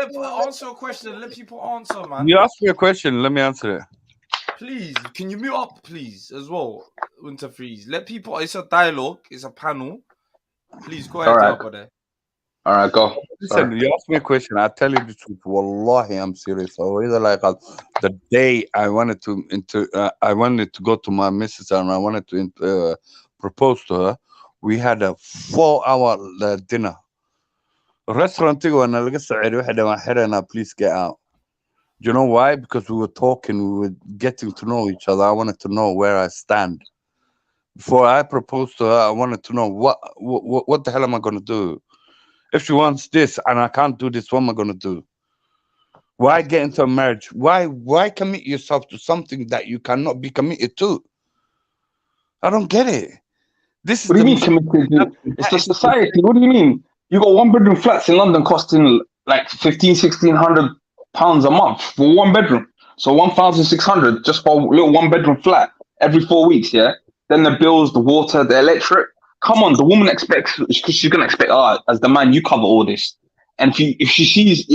A: people answer a question. Let people answer, man.
B: You asked me a question. Let me answer it.
A: Please, can you mute up, please, as well, Winter Freeze? Let people. It's a dialogue. It's a panel. Please go ahead, there.
J: All right, go.
B: Listen, you asked me a question. I tell you the truth. Wallahi, I'm serious. Or either like the day I wanted to go to my missus and I wanted to propose to her. We had a 4-hour dinner. Restaurant please get out. You know why? Because we were talking, we were getting to know each other. I wanted to know where I stand. Before I proposed to her, I wanted to know what the hell am I going to do? If she wants this and I can't do this, what am I going to do? Why get into a marriage? Why commit yourself to something that you cannot be committed to? I don't get it. This
J: what do you mean committed to? It's the society. What do you mean? You got 1-bedroom flats in London costing like £1,500 a month for 1 bedroom. So 1,600 just for a little 1-bedroom flat every 4 weeks, yeah? Then the bills, the water, the electric. Come on, the woman expects, because she's gonna expect, as the man, you cover all this. And if she sees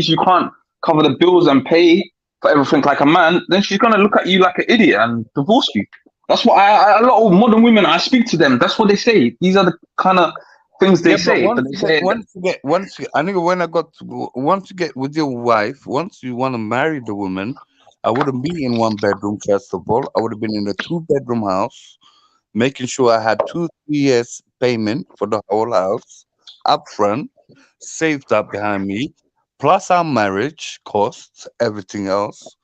J: you can't cover the bills and pay for everything like a man, then she's gonna look at you like an idiot and divorce you. That's what a lot of modern women, I speak to them. That's what they say. These are the kind of things they say.
B: Once you get with your wife, once you want to marry the woman, I wouldn't be in 1 bedroom. First of all, I would have been in a 2-bedroom house, making sure I had 2-3 years payment for the whole house up front, saved up behind me, plus our marriage costs, everything else.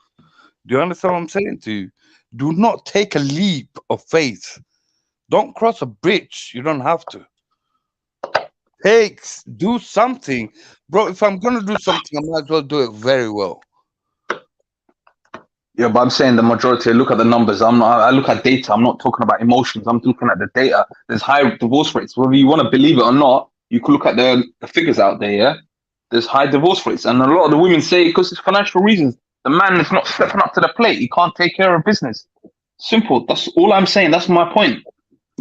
B: Do you understand what I'm saying to you? Do not take a leap of faith. Don't cross a bridge. You don't have to. Do something. Bro, if I'm going to do something, I might as well do it very well.
J: Yeah, but I'm saying the majority, look at the numbers. I look at data. I'm not talking about emotions. I'm looking at the data. There's high divorce rates. Whether you want to believe it or not, you can look at the figures out there. Yeah, there's high divorce rates, and a lot of the women say because it's financial reasons. The man is not stepping up to the plate. He can't take care of business. Simple. That's all I'm saying. That's my point.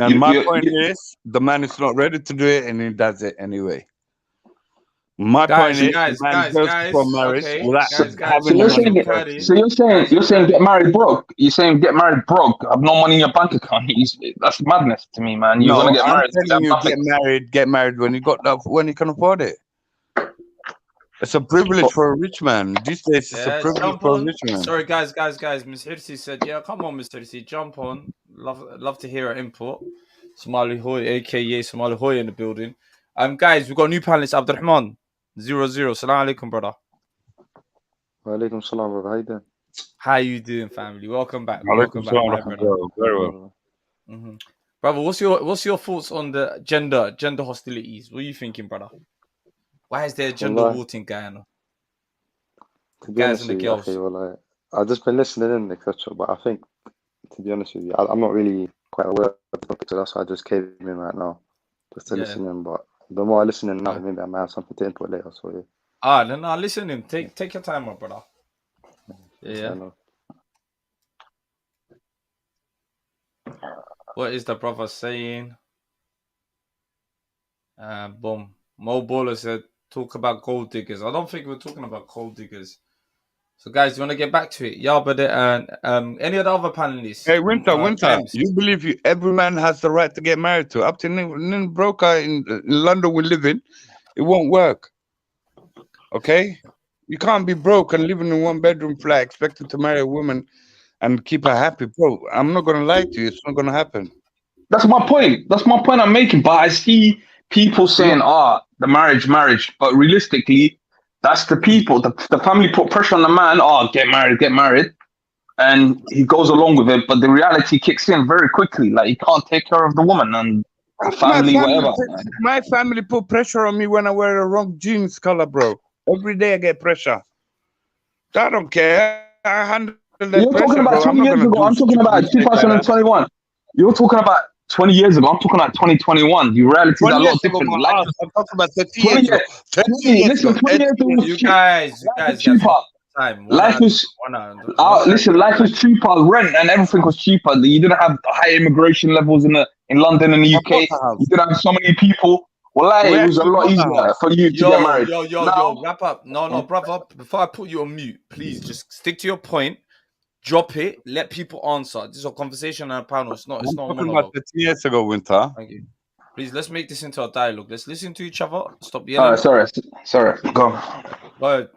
B: And my point is, the man is not ready to do it, and he does it anyway. My point is, the man goes for marriage without having the money.
J: So you're saying get married broke. You're saying get married broke. Have no money in your bank account. That's madness to me, man. You're gonna get married.
B: I'm telling you, get married when you when you can afford it. It's a privilege for a rich man. These days, it's a privilege for a rich man.
A: Sorry, guys. Miss Hirsi said, "Yeah, come on, Miss Hirsi, jump on. Love to hear her input." Somali Hoy, aka Somali Hoy, in the building. Guys, we've got a new panelist, Abdurrahman 00. Salam alaikum, brother.
K: Walaikum salam, brother. How you doing?
A: How you doing, family? Welcome back.
B: Welcome back, my brother. Very well.
A: Brother, what's your thoughts on the gender hostilities? What are you thinking, brother? Why is there gender voting going on?
K: To be honest with you, I've just been listening in, etc. But I think, to be honest with you, I'm not really quite aware of the topic, so that's why I just came in right now, just to listen in. But the more I listen in now, maybe I might have something to input later. So yeah.
A: No, listen in. Take your time, my brother. Yeah. What is the brother saying? Boom. Mo Baller said, talk about gold diggers. I don't think we're talking about gold diggers. So, guys, you want to get back to it? Yeah, but any of the other panelists?
B: Hey, Winter, you believe every man has the right to get married to? Up to broker in London we live in, it won't work. Okay? You can't be broke and living in one bedroom flat expecting to marry a woman and keep her happy, bro. I'm not going to lie to you. It's not going to happen.
J: That's my point. That's my point I'm making. But I see people saying, the marriage. But realistically, that's the people. The family put pressure on the man. Get married. And he goes along with it. But the reality kicks in very quickly. Like, he can't take care of the woman and family, whatever.
B: My family put pressure on me when I wear the wrong jeans color, bro. Every day I get pressure. I don't care. I handle that
J: You're
B: pressure,
J: talking about 20 years ago. I'm talking about 2021. You're talking about 20 years ago. I'm talking about 2021. The reality is a lot different.
B: I'm talking about 30 years ago.
J: 20 years ago.
A: You guys,
J: cheaper. Life was life was cheaper. Rent and everything was cheaper. You didn't have high immigration levels in London and the UK. You didn't have so many people. Well, it was a lot easier for you to get married.
A: Yo, wrap up. No, brother. Before I put you on mute, please just stick to your point. Drop it. Let people answer. This is a conversation on a panel. It's not.
B: I'm talking about 30 years ago, Winter.
A: Thank you. Please, let's make this into a dialogue. Let's listen to each other. Stop yelling.
J: Sorry. Go
A: ahead.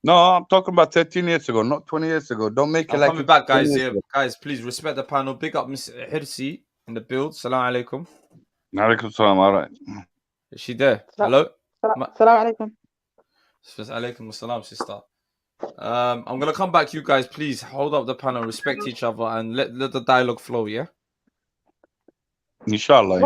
B: No, I'm talking about 13 years ago, not 20 years ago. Don't make it like
A: coming back, guys. Yeah, guys, please respect the panel. Big up Miss Hirsi in the build. Salam alaikum.
B: Alaikum salam. All right.
A: Is she there? Hello.
L: Salam alaikum.
A: Alaikum salam, sister. I'm gonna come back to you guys. Please hold up the panel, respect each other, and let the dialogue flow. Yeah.
B: Inshallah.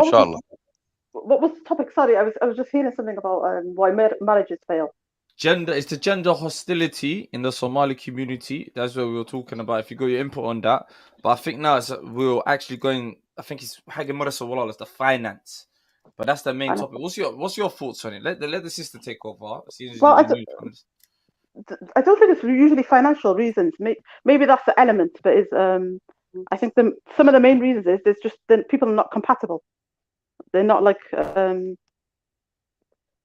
L: What was the topic? Sorry, I was just hearing something about why marriages fail.
A: It's the gender hostility in the Somali community. That's what we were talking about. If you got your input on that, but I think now we're actually going. I think it's it's the finance, but that's the main topic. What's your thoughts on it? Let the sister take over.
L: Well, I don't think it's usually financial reasons. Maybe that's the element, but I think some of the main reasons is there's just people are not compatible. They're not like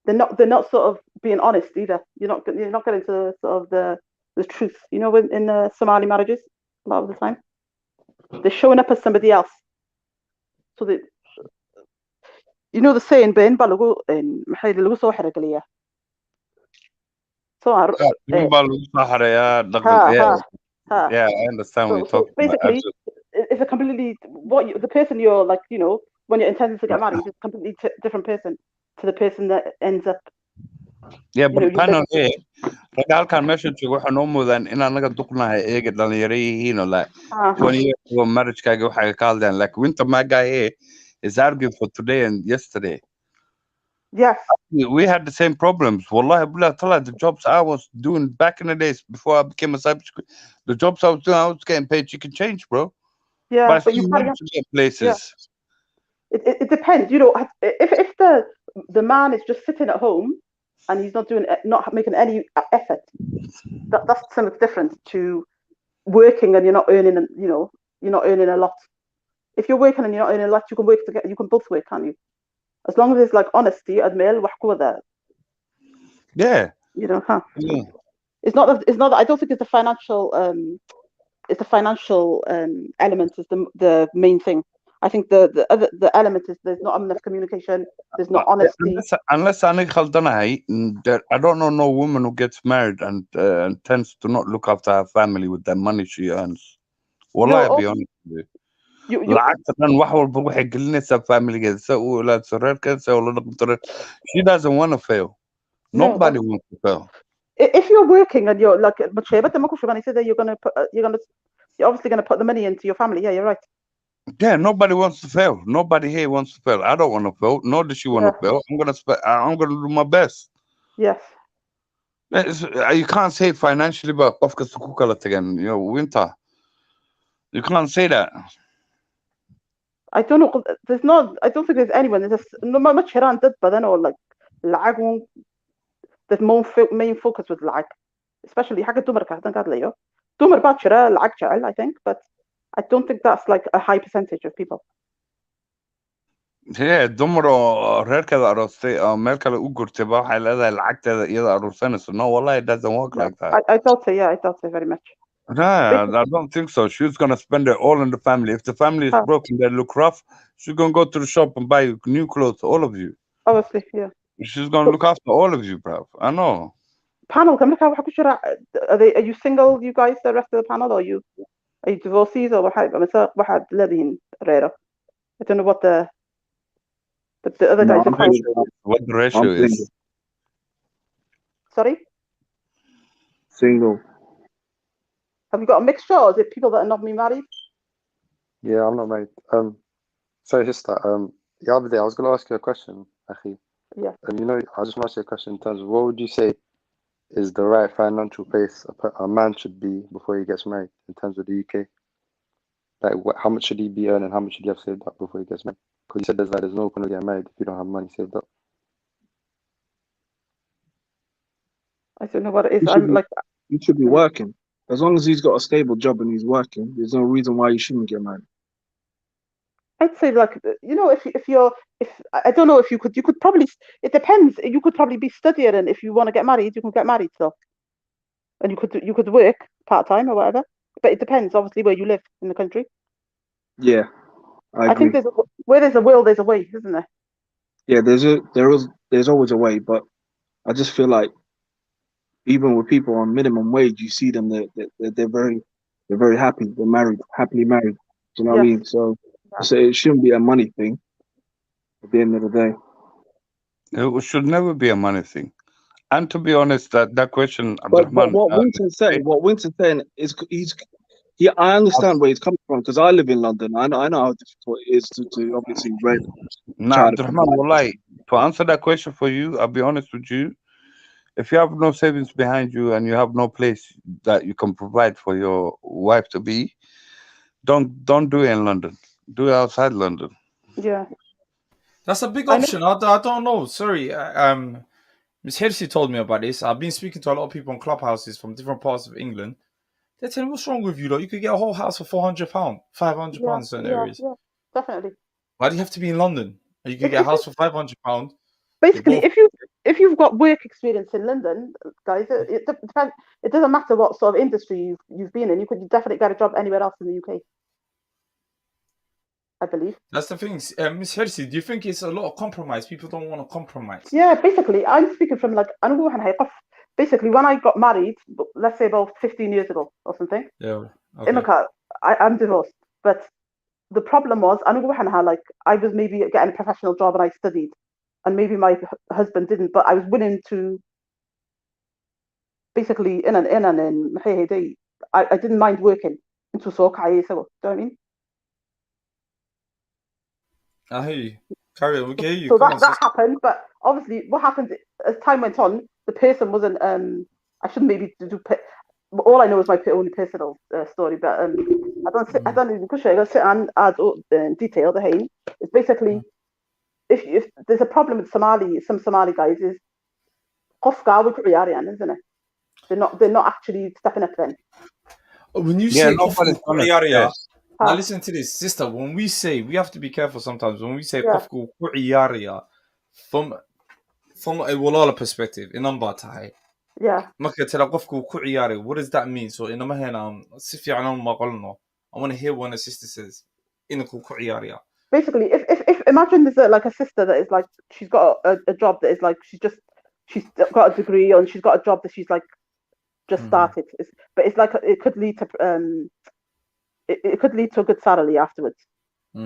L: they're not sort of being honest either. You're not getting to sort of the truth. You know, in the Somali marriages, a lot of the time they're showing up as somebody else. So that the saying, "Ben balagu in maxay lagu soo xiragaliya." So
B: yeah, I understand what you're talking
L: basically,
B: about.
L: It's a completely the person you're like, when you're intending to get married, is a completely different person to the person that ends up.
B: Yeah, but panel here, halkan meesha joogo waxaan u mudan in anaga duqnahay eega dhalinyaro yihiin oo like 20 years ago marriage-kaaga waxay ka hadleen like winter my guy here is arguing for today and yesterday.
L: Yes.
B: We had the same problems. Wallahi, the jobs I was doing back in the days before I became a cybersecurity, the jobs I was doing, I was getting paid chicken change, bro.
L: Yeah,
B: but you managed to get places.
L: Yeah. It depends, if the the man is just sitting at home and he's not making any effort. That's something different to working and you're not earning, you're not earning a lot. If you're working and you're not earning a lot, you can work together. You can both work, can't you? As long as there's like honesty, admil,
B: yeah.
L: Huh? Yeah. It's not that I don't think it's the financial element is the main thing. I think the element is there's not enough communication, there's not honesty.
B: Unless I don't know no woman who gets married and tends to not look after her family with the money she earns. Wallahi, I'll be honest with you. lacagtan wax walba waxay gelinaysaa familigeeda sa u ilaaliso reerkeeda sa ula dhaqanto reer. She doesn't want to fail. Nobody wants to fail.
L: If you're working and you're like, you're obviously going to put the money into your family. Yeah, you're right.
B: Yeah, nobody wants to fail. Nobody here wants to fail. I don't want to fail. Nor does she want to fail. I'm gonna do my best.
L: Yes.
B: You can't say financially, but of course, again, winter. You can't say that.
L: I don't know. I don't think there's anyone. There's no much around that, but then or like the main focus was lag, especially حق الدمر كهذا قاعد ليه. دمر باتشرة lag جعل, I think, but I don't think that's like a high percentage of people.
B: Yeah, dumar oo reerkeeda aroostay oo meel kale u gurtay ba waxay leedahay lacagteeda iyada aroorsanayso. No, wallahi, it doesn't work like that.
L: I doubt so. Yeah, I doubt so very much.
B: Nah, I don't think so. She's gonna spend it all on the family. If the family is broken, they look rough. She's gonna go to the shop and buy new clothes, all of you.
L: Obviously, yeah.
B: She's gonna look after all of you, bro. I know.
L: Panel, are you single, you guys, the rest of the panel, or are you divorcees or what? I don't know what the other guys are called.
B: What the ratio is.
L: Sorry?
G: Single.
L: Have you got a mixture, or is it people that are not married?
K: Yeah, I'm not married. Sorry, just that. The other day I was going to ask you a question, Akhi.
L: Yeah.
K: And I just want to ask you a question in terms of what would you say is the right financial place a man should be before he gets married in terms of the UK? Like, how much should he be earning? How much should he have saved up before he gets married? Because you said there's no point of getting married if you don't have money saved up.
L: I don't know what it is.
M: He should be working. As long as he's got a stable job and he's working, there's no reason why you shouldn't get married.
L: I'd say if I don't know if you could probably, it depends. You could probably be studying, and if you want to get married, you can get married still. And you could work part-time or whatever. But it depends, obviously, where you live in the country.
M: Yeah, I agree.
L: think where there's a will, there's a way, isn't there?
M: Yeah, there's always a way, but I just feel like even with people on minimum wage, you see them they're very happy. They're married, happily married. Do you know what I mean? So it shouldn't be a money thing. At the end of the day,
B: it should never be a money thing. And to be honest, that question,
M: but what Winton's saying is I understand where he's coming from because I live in London. I know how difficult it is to obviously rent.
B: Nah, Abdurrahman, wallahi, to answer that question for you, I'll be honest with you. If you have no savings behind you and you have no place that you can provide for your wife to be, don't do it in London. Do it outside London.
L: Yeah,
A: that's a big option. I don't know. Sorry, Miss Hirsi told me about this. I've been speaking to a lot of people in clubhouses from different parts of England. They're telling me, what's wrong with you? Like, you could get a whole house for £400, £500 in certain areas.
L: Yeah, definitely.
A: Why do you have to be in London? You could get a house for £500.
L: Basically, if you've got work experience in London, guys, it depends. It doesn't matter what sort of industry you've been in. You could definitely get a job anywhere else in the UK. I believe.
A: That's the thing. Miss Hirsi, do you think it's a lot of compromise? People don't want to compromise.
L: Yeah, basically, I'm speaking from basically when I got married, let's say about 15 years ago or something.
A: Yeah. Okay.
L: I'm divorced, but the problem was, I was maybe getting a professional job and I studied, and maybe my husband didn't, but I was willing to basically I didn't mind working into so. Do you know what I mean?
A: I hear you. Carry on. We can hear you.
L: So that happened, but obviously, what happened as time went on, the person wasn't. I shouldn't maybe do. All I know is my own personal story, but I don't even sit and add detail. It's basically if there's a problem with some Somali guys is isn't it? They're not actually stepping up then.
A: When you say now listen to this, sister. When we say, we have to be careful sometimes. When we say kofku ku'iyariya, from a walala perspective, in tahay.
L: Yeah.
A: Marka tira kofku ku'iyari, what does that mean? So in si fiican ma qolno. I want to hear what a sister says. Inaku ku'iyariya.
L: Basically, if imagine there's like a sister that is like she's got a job that is like she's got a degree and she's got a job that she's like just started, but it's like it could lead to it could lead to a good salary afterwards.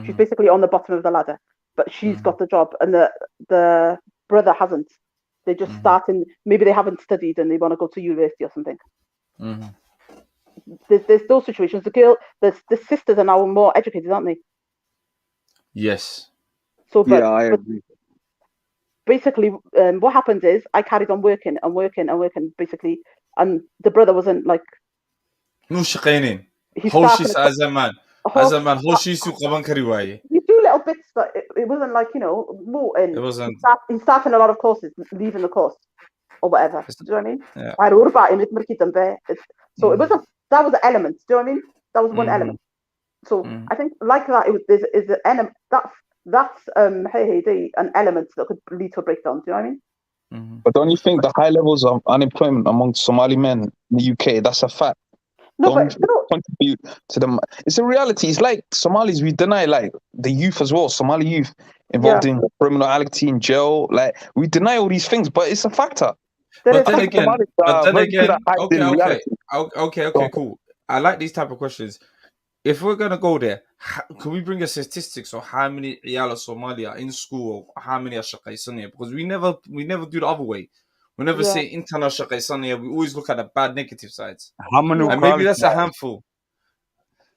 L: She's basically on the bottom of the ladder, but she's got the job and the brother hasn't. They're just starting. Maybe they haven't studied and they want to go to university or something. There's those situations. The sisters are now more educated, aren't they?
A: Yes.
L: So,
M: yeah, I agree.
L: Basically, what happened is I carried on working, basically, and the brother wasn't like.
A: No shaqaynin. Hawshiis as a man. Hawshiisu qaban kari waaye.
L: You do little bits, but it wasn't like, more.
A: It wasn't.
L: He's starting a lot of courses, leaving the course or whatever. Do you know what I mean?
A: Yeah.
L: I wrote about him. So it wasn't. That was the element. Do you know what I mean? That was one element. So I think like that, is an element that's an element that could lead to a breakdown. Do you know what I mean?
J: But don't you think the high levels of unemployment among Somali men in the UK, that's a fact?
L: No,
J: don't contribute to them. It's a reality. It's like Somalis, we deny like the youth as well. Somali youth involved in criminality in jail. Like we deny all these things, but it's a factor.
A: But then again, okay, cool. I like these type of questions. If we're gonna go there, can we bring a statistics of how many Iyala Somalia in school, or how many are shaqaysaniya? Because we never do the other way. We never say interna shaqaysaniya. We always look at the bad negative sides.
B: How many?
A: And maybe that's a handful.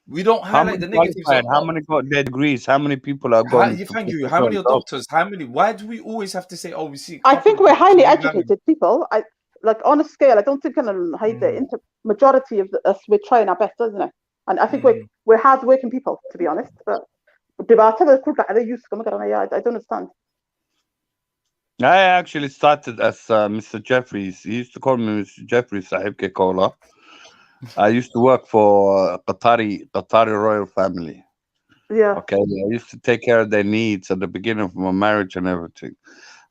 A: We don't highlight the negatives.
B: How many got their degrees? How many people are gone?
A: Thank you. How many are doctors? How many? Why do we always have to say, "Oh, we see"?
L: I think we're highly educated people. Like on a scale. I don't think I can hide the majority of us. We're trying our best, isn't it? And I think we're hard-working people, to be honest. But I don't understand.
B: I actually started as Mr. Jeffries. He used to call me Mr. Jeffries Sahib Ke Kola. I used to work for Qatari royal family.
L: Yeah.
B: Okay. I used to take care of their needs at the beginning of my marriage and everything.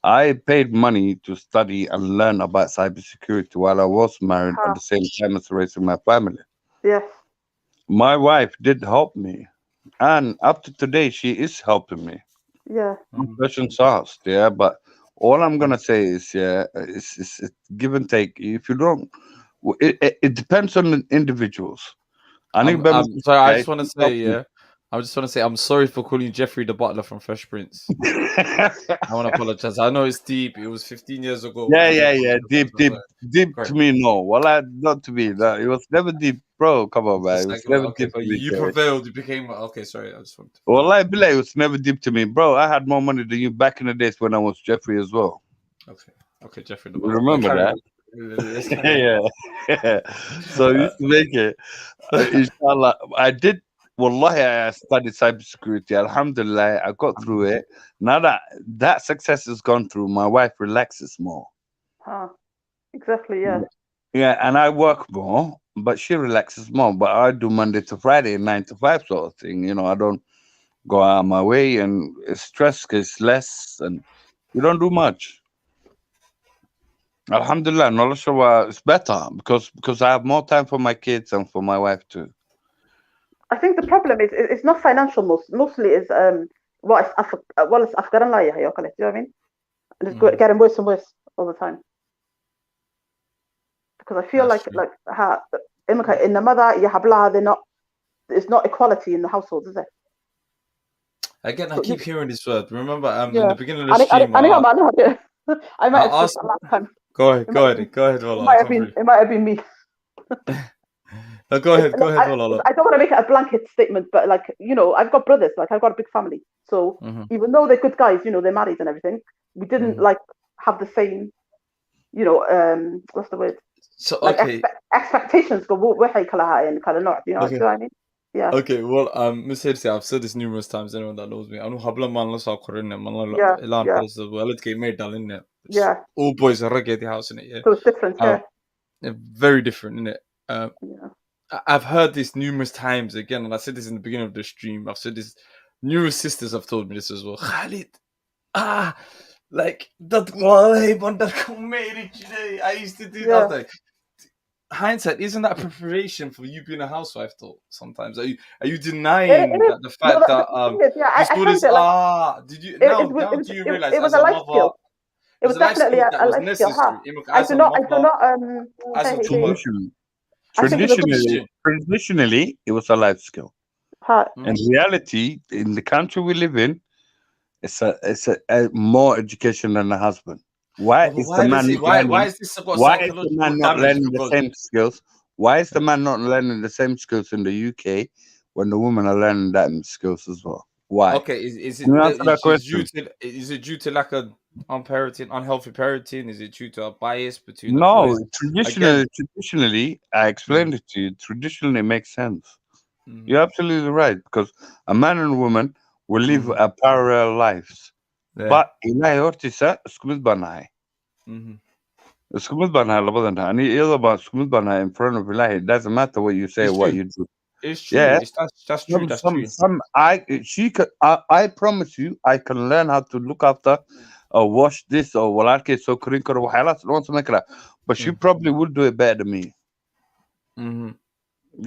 B: I paid money to study and learn about cybersecurity while I was married at the same time as raising my family.
L: Yes.
B: My wife did help me, and up to today, she is helping me.
L: Yeah.
B: Questions asked, yeah, but all I'm gonna say is, it's give and take. If you don't, it depends on the individuals.
A: I'm sorry, I just want to say, I'm sorry for calling you Jeffrey the Butler from Fresh Prince. I want to apologize. I know it's deep. It was 15 years ago.
B: Yeah. Deep to me, no. Well, not to me. No, it was never deep, bro. Come on, man. It was never deep to me.
A: You prevailed. You became okay. Sorry, I just wanted to.
B: Well, I believe it was never deep to me, bro. I had more money than you back in the days when I was Jeffrey as well.
A: Okay, Jeffrey the Butler.
B: Remember that? Yeah. So I used to make it. Inshallah, I did. Wallahi, I studied cybersecurity. Alhamdulillah, I got through it. Now that success has gone through, my wife relaxes more.
L: Exactly, yeah.
B: Yeah, and I work more, but she relaxes more. But I do Monday to Friday, 9 to 5 sort of thing. I don't go out of my way, and stress is less, and you don't do much. Alhamdulillah, knowledge is better because I have more time for my kids and for my wife too.
L: I think the problem is it's not financial. Mostly is it's Afghan life. Do you know what I mean? And it's getting worse and worse all the time. Because I feel like in the mother you have there's not equality in the household, is it?
A: Again, I keep hearing this word. Remember, in the beginning of the stream,
L: I might have said that last time.
A: Go ahead, Wallah.
L: It might have been me.
A: No, go ahead,
L: Wallah. I don't want to make it a blanket statement, but I've got brothers, I've got a big family. So even though they're good guys, they're married and everything, we didn't have the same, what's the word?
A: So okay,
L: expectations go and kind of not. Do you know what I mean? Yeah.
A: Okay, well, Miss Hirsi, I've said this numerous times. Anyone that knows me, I know habla man la soo korin man la
L: Yeah.
A: ilan
L: Yeah.
A: plus waladkay may dalin it.
L: Yeah.
A: All boys are rugged house in it. Yeah.
L: So it's different. Yeah.
A: Very different, isn't it?
L: Yeah.
A: I've heard this numerous times again, and I said this in the beginning of the stream. I've said this. Numerous sisters have told me this as well. Khalid, like that. I used to do that. Like, hindsight, isn't that preparation for you being a housewife? Though sometimes are you denying that the fact that
L: I found it like,
A: did you
L: now
A: do you realize
L: it was
A: as
L: a
A: a
L: life
A: mother?
L: skill. It was definitely
A: that
L: a
A: was
L: life skill, huh?
A: necessary.
L: I do not
A: as a woman.
B: Traditionally, it was a life skill. In reality, in the country we live in, it's a more education than a husband. Why is the man not learning the same skills? Why is the man not learning the same skills in the UK when the women are learning that skills as well? Why?
A: Okay, is it due to lack of unhealthy parenting? Is it due to a bias between the boys?
B: Traditionally, I explained it to you. Traditionally, it makes sense. You're absolutely right, because a man and a woman will live a parallel lives. But ilaahay hortiisa isku mid baan nahay. Isku mid baan nahay labadan nahay. Ani iyada baan isku mid baan nahay in front of ilaahay. It doesn't matter what you say or what you do.
A: It's true.
B: Yeah,
A: that's true. That's true.
B: I promise you, I can learn how to look after or wash this or walaalkay soo korin karo waxyaalahaas dhan waan samayn karaa. But she probably would do it better than me.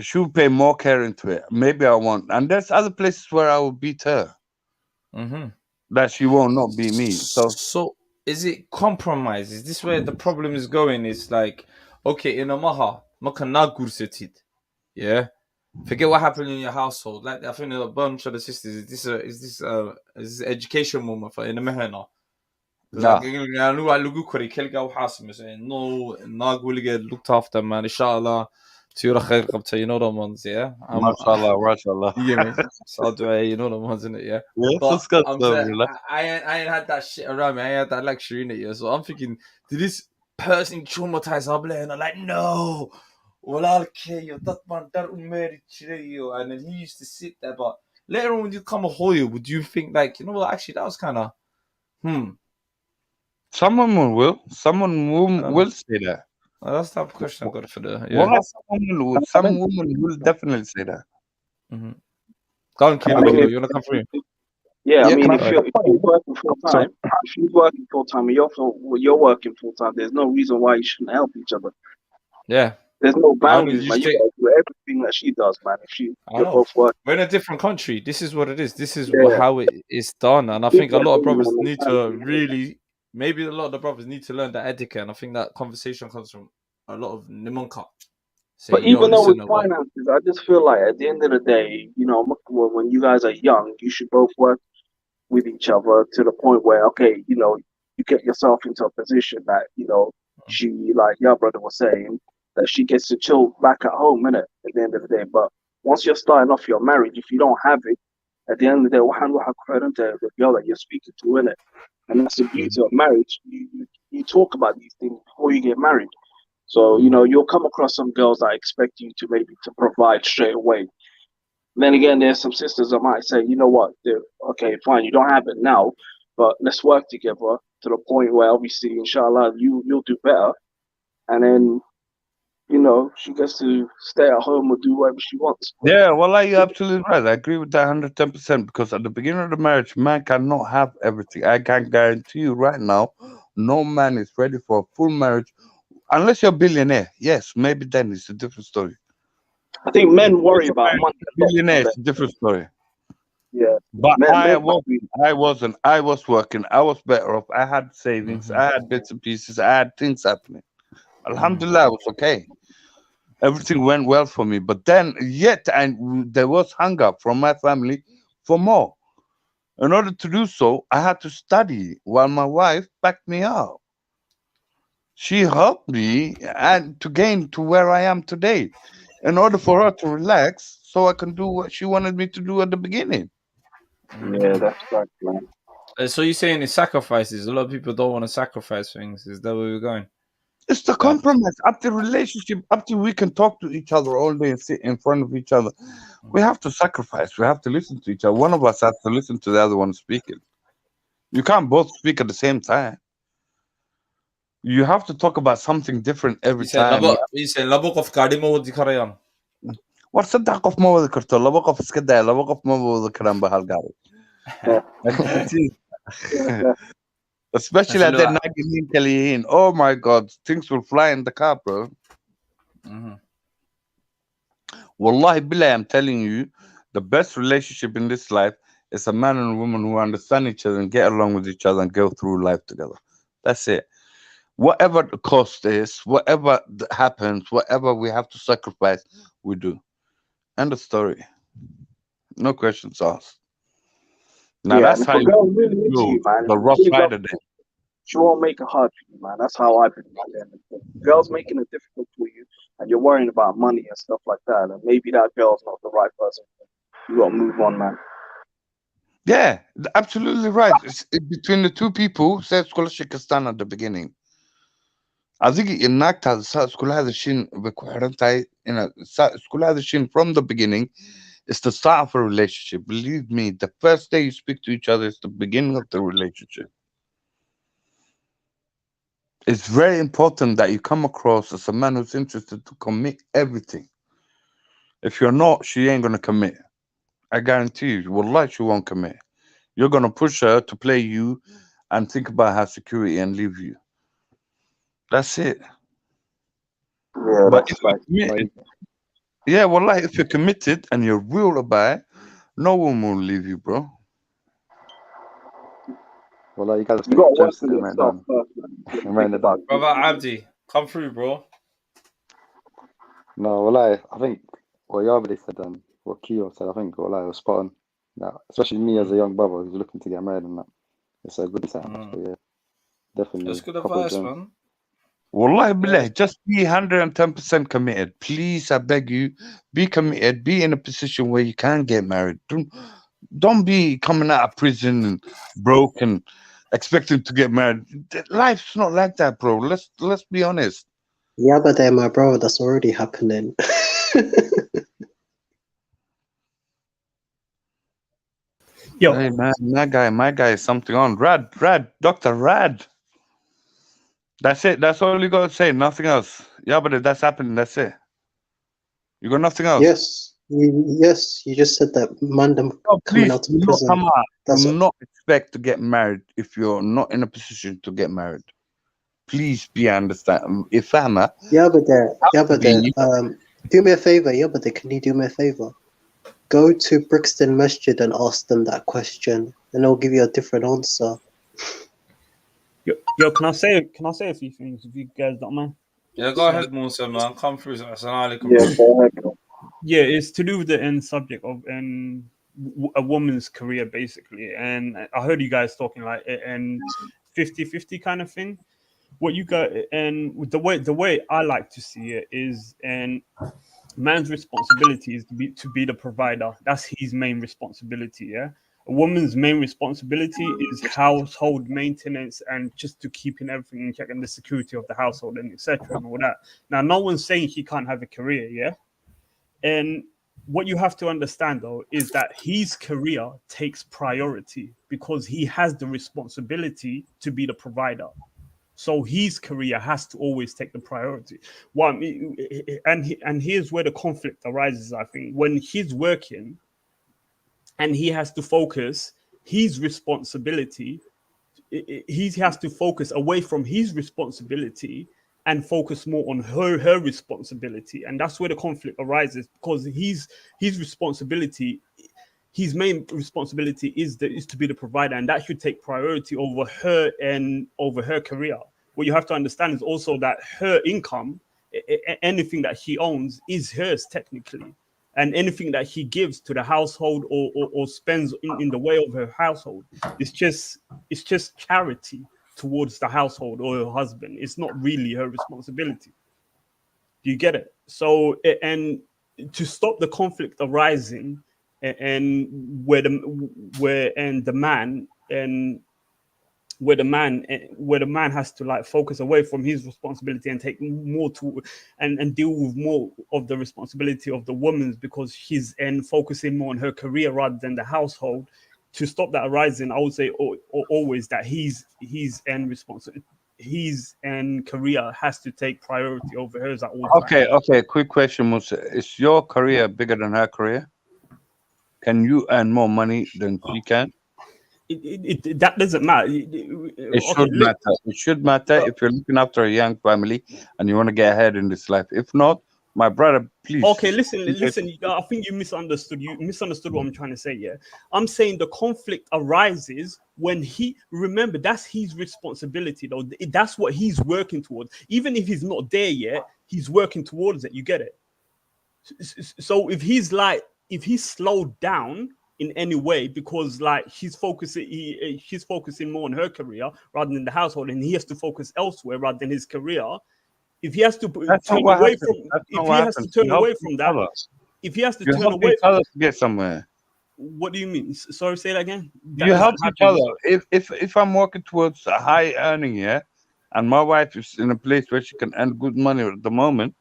B: She would pay more care into it. Maybe I won't. And there's other places where I will beat her. That she will not beat me.
A: So is it compromise? Is this where the problem is going? It's like, okay, in a maha, makana gursetid. Yeah. Forget what happened in your household. Like, I think a bunch of the sisters. Is this education moment for in the mehena? Like, I know I look good. No, nag will get looked after, man. Inshallah. You know the ones, yeah.
B: Mashallah.
A: Yeah, so do I. You know the ones in it, yeah. But I'm saying, I ain't had that shit around me. I ain't had that luxury in it, yeah. So I'm thinking, did this person traumatize Abla? And I'm like, no. Well, I'll kill you. That man, that married you. And then he used to sit there. But later on, when you come a Hoya, would you think like, you know what? Actually, that was kind of,
B: Someone will. Someone will say that.
A: That's the question I got for the.
B: Yeah. Well, some women will definitely say that.
A: Go on, Kilo. You wanna come through?
M: Yeah, I mean, if you're working full time, and you're working full time, there's no reason why you shouldn't help each other.
A: Yeah.
M: There's no boundaries, man. You gotta do everything that she does, man. If you're both working.
A: We're in a different country. This is what it is. This is how it is done. And I think a lot of brothers need to really, maybe a lot of the brothers need to learn that etiquette. And I think that conversation comes from a lot of Nimanka.
M: But even though with finances, I just feel like at the end of the day, you know, when you guys are young, you should both work with each other to the point where, okay, you know, you get yourself into a position that, you know, she, like your brother was saying, that she gets to chill back at home, innit, at the end of the day. But once you're starting off your marriage, if you don't have it, at the end of the day, the girl that you're speaking to, innit? And that's the beauty of marriage. You talk about these things before you get married. So, you know, you'll come across some girls that expect you to maybe to provide straight away. Then again, there's some sisters that might say, you know what, okay, fine, you don't have it now, but let's work together to the point where obviously, inshallah, you'll do better. And then, you know, she gets to stay at home or do whatever she wants.
B: Yeah, well, you're absolutely right. I agree with that 110% because at the beginning of the marriage, man cannot have everything. I can guarantee you right now, no man is ready for a full marriage unless you're a billionaire. Yes, maybe then it's a different story.
M: I think men worry about money.
B: Billionaire is a different story.
M: Yeah.
B: But I wasn't. I was working. I was better off. I had savings. I had bits and pieces. I had things happening. Alhamdulillah, it was okay. Everything went well for me. But then, there was hunger from my family for more. In order to do so, I had to study while my wife backed me up. She helped me and to gain to where I am today. In order for her to relax, so I can do what she wanted me to do at the beginning.
M: Yeah, that's right, man.
A: So you're saying it's sacrifices. A lot of people don't want to sacrifice things. Is that where we're going?
B: It's the compromise. Up the relationship, up till we can talk to each other all day and sit in front of each other. We have to sacrifice. We have to listen to each other. One of us has to listen to the other one speaking. You can't both speak at the same time. You have to talk about something different every time.
A: laba qof gaadhi ma wadi karayaan.
B: War saddex qof ma wadi karto, laba qof iska daa, laba qof ma wadi karaan ba hal gaari. Especially at the night, oh my God, things will fly in the car, bro. Wallahi billah, I'm telling you, the best relationship in this life is a man and a woman who understand each other and get along with each other and go through life together. That's it. Whatever the cost is, whatever happens, whatever we have to sacrifice, we do. End of story. No questions asked. Now that's how
M: girl really into you, man.
B: the Rough Rider day.
M: She won't make it hard for you, man. That's how I feel about it. Girl's making it difficult for you, and you're worrying about money and stuff like that, and maybe that girl's not the right person. You gotta move on, man.
B: Yeah, absolutely right. It's between the two who said scholarship stand at the beginning. adiga iyo naagtaada saa iskula hadashiin bay ku xiran tahay inaad saa iskula hadashiin from the beginning. It's the start of a relationship. Believe me, the first day you speak to each other is the beginning of the relationship. It's very important that you come across as a man who's interested to commit everything. If you're not, she ain't gonna commit. I guarantee you. Wallahi, she won't commit. You're gonna push her to play you and think about her security and leave you. That's it.
M: Yeah,
B: But
M: that's
B: if you're committed, yeah, wallahi, if you're committed and you're real about it, no one will leave you, bro.
K: Well, you gotta
M: work for yourself first, man.
A: Brother Abdi, come through, bro.
K: No, well, I think what Yabadi said and what Keo said, I think well, was spot on. Now, especially me as a young brother who's looking to get married and that, it's a good time. So yeah, definitely.
A: That's good advice, man.
B: Wallahi billah, just be 110% committed. Please, I beg you, be committed. Be in a position where you can get married. Don't be coming out of prison and broke and expecting to get married. Life's not like that, bro. Let's be honest.
H: Yeah, but then, my bro, that's already happening.
B: Yo, hey man, my guy is something on. Rad, Dr. Rad. That's it. That's all you gotta say. Nothing else. Yeah, but that's happening. That's it. You got nothing else?
H: Yes. Yes, you just said that man coming out of prison.
B: Do not expect to get married if you're not in a position to get married. Please be understand. If I'm
H: do me a favor. Yeah, but can you do me a favor? Go to Brixton Masjid and ask them that question, and they'll give you a different answer.
N: Yo, can I say a few things if you guys don't mind?
A: Yeah, go ahead, Musa, man. Come through. Assalamu alaikum.
M: Yeah, go ahead, bro.
N: Yeah, it's to do with the end subject of a woman's career, basically. And I heard you guys talking like and 50-50 kind of thing. What you got, and the way I like to see it is, and man's responsibility is to be the provider. That's his main responsibility. Yeah. A woman's main responsibility is household maintenance and just to keeping everything in check and the security of the household and etc. and all that. Now, no one's saying he can't have a career, yeah. And what you have to understand though is that his career takes priority because he has the responsibility to be the provider. So his career has to always take the priority. One, and here's where the conflict arises. I think when he's working. And he has to focus his responsibility. He has to focus away from his responsibility and focus more on her responsibility. And that's where the conflict arises because his responsibility, his main responsibility is to be the provider, and that should take priority over her and over her career. What you have to understand is also that her income, anything that she owns, is hers technically. And anything that he gives to the household or spends in the way of her household, it's just charity towards the household or her husband. It's not really her responsibility. Do you get it? So, and to stop the conflict arising, and the man and where the man has to like focus away from his responsibility and take more to and deal with more of the responsibility of the woman's, because she's focusing more on her career rather than the household. To stop that arising, I would say always that his career has to take priority over hers at all times.
B: Okay. Quick question, Musa. Is your career bigger than her career? Can you earn more money than she can?
N: That doesn't matter.
B: It should matter. It should matter if you're looking after a young family and you want to get ahead in this life. If not, my brother, please.
N: Okay, listen. I think you misunderstood. You misunderstood what I'm trying to say. Yeah, I'm saying the conflict arises when remember, that's his responsibility though. That's what he's working towards. Even if he's not there yet, he's working towards it. You get it? So if he's slowed down in any way because like she's focusing more on her career rather than the household, and he has to focus elsewhere rather than his career. If he has to turn away from, if he has to turn away from that, if he has to turn away from
B: to get somewhere.
N: What do you mean? Sorry, say that again.
B: You help each other. If I'm working towards a high earning, yeah, and my wife is in a place where she can earn good money at the moment,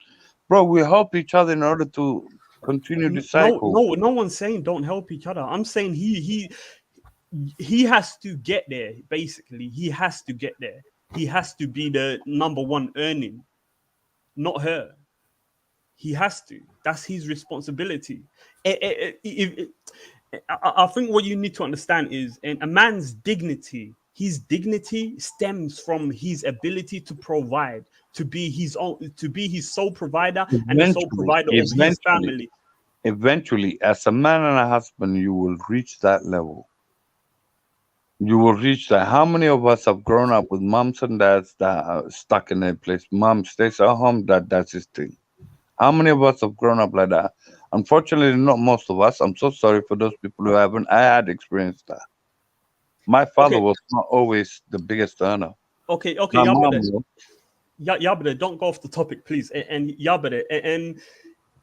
B: bro, we help each other in order to continue the cycle.
N: No one's saying don't help each other. I'm saying he has to get there. Basically, he has to get there. He has to be the number one earning, not her. He has to. That's his responsibility. I think what you need to understand is a man's dignity. His dignity stems from his ability to provide, to be his sole provider and the sole provider of his family.
B: Eventually, as a man and a husband, you will reach that level. You will reach that. How many of us have grown up with moms and dads that are stuck in their place? Mom stays at home, dad does his thing. How many of us have grown up like that? Unfortunately, not most of us. I'm so sorry for those people who haven't. I had experienced that. My father was not always the biggest earner.
N: Okay,
B: My mom
N: Yabade, don't go off the topic, please. And Yabade, and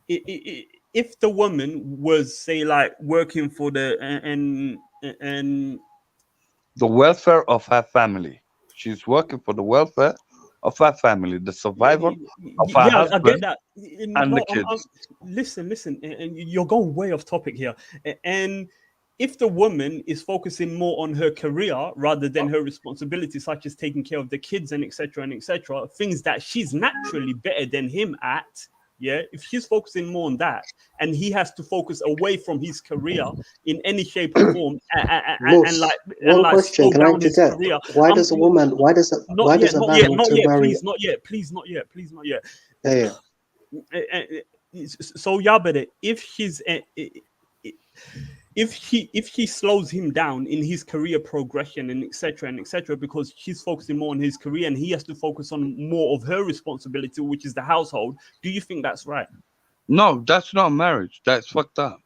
N: if the woman was, say, like working for the
B: welfare of her family, she's working for the welfare of her family, the survival of her husband.
N: I get that.
B: And the kids.
N: Listen, and you're going way off topic here. And if the woman is focusing more on her career rather than her responsibilities, such as taking care of the kids and etc., things that she's naturally better than him at, yeah, if she's focusing more on that and he has to focus away from his career in any shape or form
H: one question, can I interject? Why does a man want to marry?
N: Please not yet.
H: Yeah.
N: So Yabede, if he slows him down in his career progression and etc., because she's focusing more on his career and he has to focus on more of her responsibility, which is the household, do you think that's right?
B: No, that's not marriage. That's fucked up.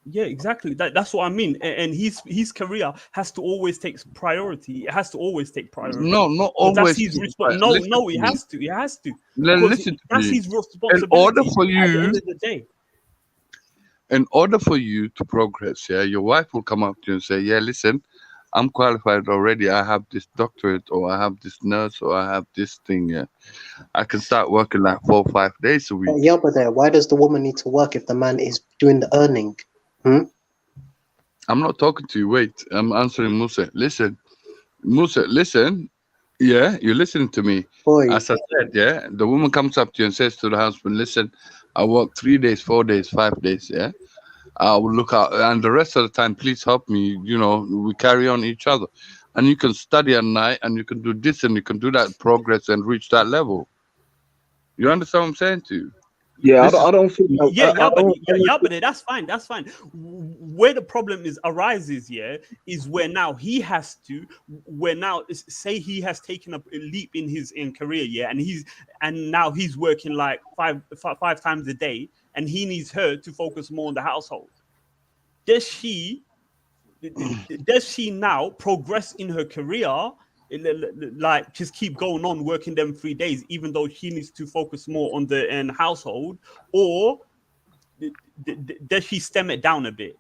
N: Yeah, exactly. That's what I mean. And his career has to always take priority. It has to always take priority.
B: No, not always.
N: That's his responsibility. No, it has to. It has to.
B: Listen to
N: that's
B: me.
N: his responsibility.
B: In order for you,
N: at the end of the day.
B: In order for you to progress, yeah, your wife will come up to you and say, yeah, listen, I'm qualified already. I have this doctorate, or I have this nurse, or I have this thing. Yeah, I can start working like 4 or 5 days a week.
H: Yeah, but why does the woman need to work if the man is doing the earning?
B: I'm not talking to you. Wait, I'm answering Musa. Listen, Musa, listen. Yeah, you're listening to me.
H: Boy.
B: As I said, yeah, the woman comes up to you and says to the husband, listen, I work 3 days, 4 days, 5 days, yeah. I will look out, and the rest of the time, please help me. You know, we carry on each other, and you can study at night, and you can do this, and you can do that, progress, and reach that level. You understand what I'm saying to you?
M: Yeah, I don't think.
N: But that's fine. That's fine. Where the problem arises, yeah, is where now he has to. Where now, say he has taken a leap in his career, yeah, and now he's working like five times a day, and he needs her to focus more on the household. Does she now progress in her career? Like just keep going on working them 3 days, even though she needs to focus more on the household, or does she stem it down a bit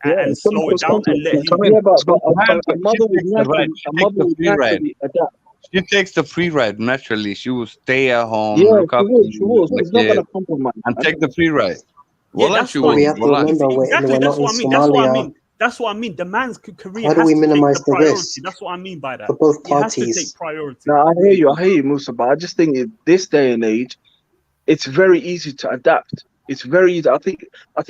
N: and slow it down and let him.
B: Yeah,
M: but
B: a
M: mother would naturally adapt.
B: She takes the free ride naturally. She will stay at home,
M: Yeah,
B: look after
M: she will.
B: the
M: She's not gonna
B: kids,
M: compromise,
B: and
M: man.
B: take the free ride.
N: Yeah,
B: Wallah,
N: that's
B: she
N: fine.
B: will.
H: We have to
B: Wallah.
H: remember
N: Exactly,
H: we're
N: that's
H: not in
N: what I mean. That's what I
H: Somalia.
N: mean. That's what I mean. The man's career
H: How do
N: has
H: we
N: to take
H: minimize
N: the
H: the
N: priority.
H: risk
N: That's what I mean by that.
H: for both
N: It has to take
H: parties?
N: priority.
M: No, I hear you, Musa, but I just think in this day and age, it's very easy to adapt. It's very easy. I think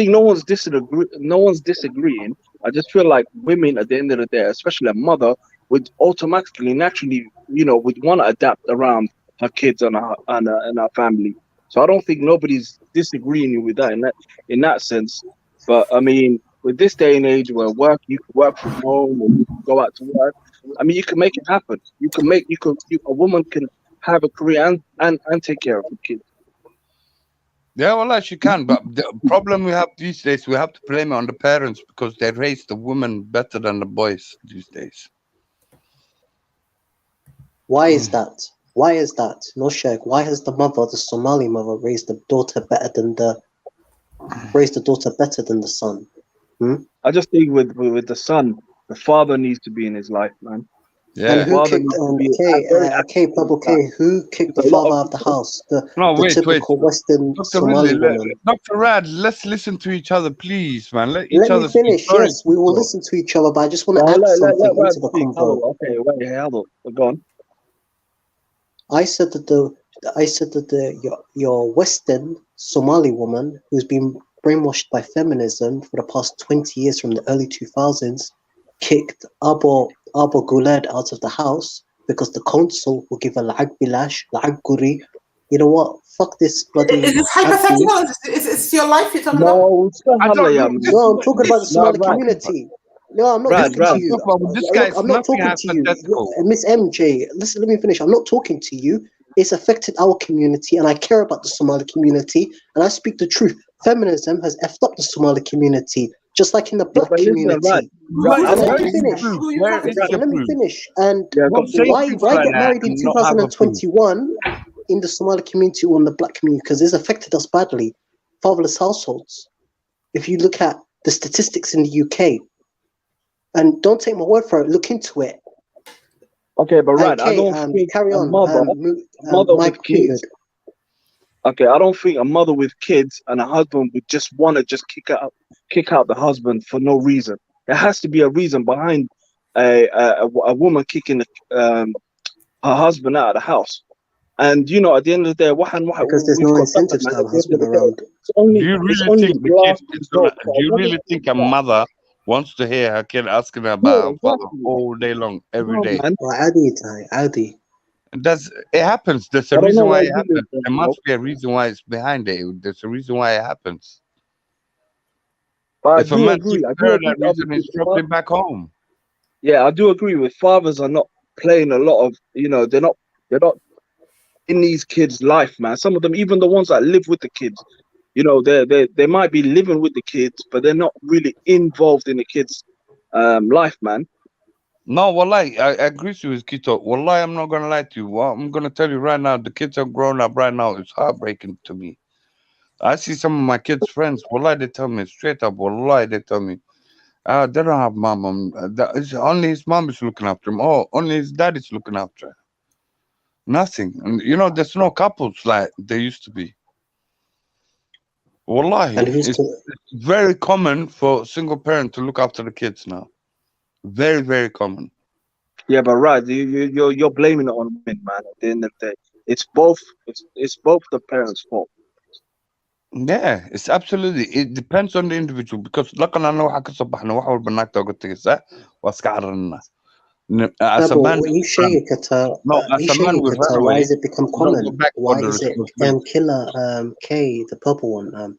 M: no one's disagreeing. I just feel like women at the end of the day, especially a mother, would automatically, naturally, would want to adapt around her kids and her family. So I don't think nobody's disagreeing with that in that sense. But I mean, with this day and age where you can work from home or you can go out to work, I mean, you can make it happen. A woman can have a career and take care of her kids.
B: Yeah, well, she can. But the problem we have these days, we have to blame it on the parents because they raise the women better than the boys these days.
H: Why is that? Why is that? No shake. Why has the Somali mother, raised the daughter better than the son?
M: I just think with the son, the father needs to be in his life, man.
B: Yeah.
H: And who kicked Pablo K? Who kicked the father out of the house? The typical Western Somali woman.
B: Dr. Rad, let's listen to each other, please, man. Let
H: me finish. Yes, we will listen to each other, but I just want to add something into the convo.
M: Okay, wait, Hello, go on.
H: I said that your Western Somali woman who's been brainwashed by feminism for the past 20 years from the early 2000s kicked Abo Guled out of the house because the council will give a la'ag bilash, la'ag guri. You know what? Fuck this bloody.
F: Is this hypothetical? It's your life you're talking about?
H: No, I'm talking about the Somali community. No, I'm not talking to you. Look, I'm not talking to you. Miss MJ, listen, let me finish. I'm not talking to you. It's affected our community, and I care about the Somali community, and I speak the truth. Feminism has effed up the Somali community, just like in the black community. Let me finish. And why get married in 2021 in the Somali community or in the black community? Because it's affected us badly. Fatherless households. If you look at the statistics in the UK, and don't take my word for it, look into it.
M: Okay, but right, I don't think
H: carry on.
M: Mother with kids. Okay, I don't think a mother with kids and a husband would just want to kick out the husband for no reason. There has to be a reason behind a woman kicking her husband out of the house. And at the end of the day,
H: because there's no incentives to have a husband around.
B: Do you really think a mother wants to hear her kid asking her about her father all day long, every day?
H: Adi.
B: It happens. There's a reason why it happens. There must be a reason why it's behind it. There's a reason why it happens.
M: But
B: if a man takes care of that reason, he's probably back home.
M: Yeah, I do agree with fathers are not playing a lot of, they're not in these kids' life, man. Some of them, even the ones that live with the kids, they might be living with the kids, but they're not really involved in the kids' life, man.
B: No, wallahi, I agree with you, Kito. Wallahi, I'm not gonna lie to you. Well, I'm gonna tell you right now, the kids are grown up right now. It's heartbreaking to me. I see some of my kids' friends. Wallahi, they tell me straight up. Wallahi, they tell me, they don't have mom. It's only his mom is looking after him. Oh, only his dad is looking after him. Nothing. And there's no couples like there used to be. Wallahi, it's very common for a single parent to look after the kids now. Very, very common.
M: Yeah, but right, you're blaming it on women, man. At the end of the day, it's both the parents' fault.
B: Yeah, it's absolutely. It depends on the individual because لكن أنا واحد كصبح أنا واحد بالبنات تقول تجلس واسكعرنا. As a man,
H: why is it become common? Why is it Killer K, the purple one?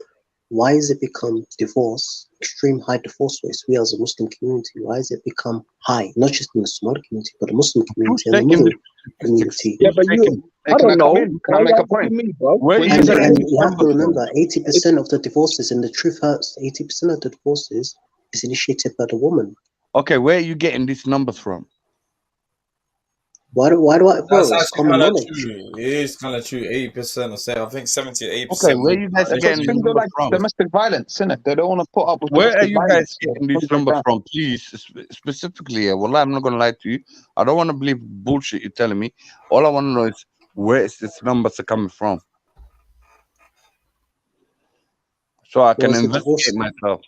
H: Why is it become divorce, extreme high divorce rates? We as a Muslim community, why has it become high? Not just in the Somali community, but the Muslim community and the Muslim community.
M: Yeah, but I don't know.
B: Can I make a point?
H: And you have to remember, 80% of the divorces, and the truth hurts, 80% of the divorces is initiated by the woman.
B: Okay, where are you getting these numbers from?
H: Why do I, bro?
A: That's
H: It's
A: actually
H: common
A: kind of
H: knowledge.
A: true. It is kind of true. 80% or say, I think 70 or 80%.
B: Okay, where you guys
J: Because
B: getting these
J: things are
B: numbers
J: like
B: from?
J: domestic violence, innit? They don't want to put up with
B: Where are
J: domestic
B: you guys
J: violence.
B: getting these numbers from? Please, specifically. Well, I'm not gonna lie to you. I don't want to believe bullshit you're telling me. All I want to know is where is this numbers are coming from, so I can
H: Was it
B: investigate myself.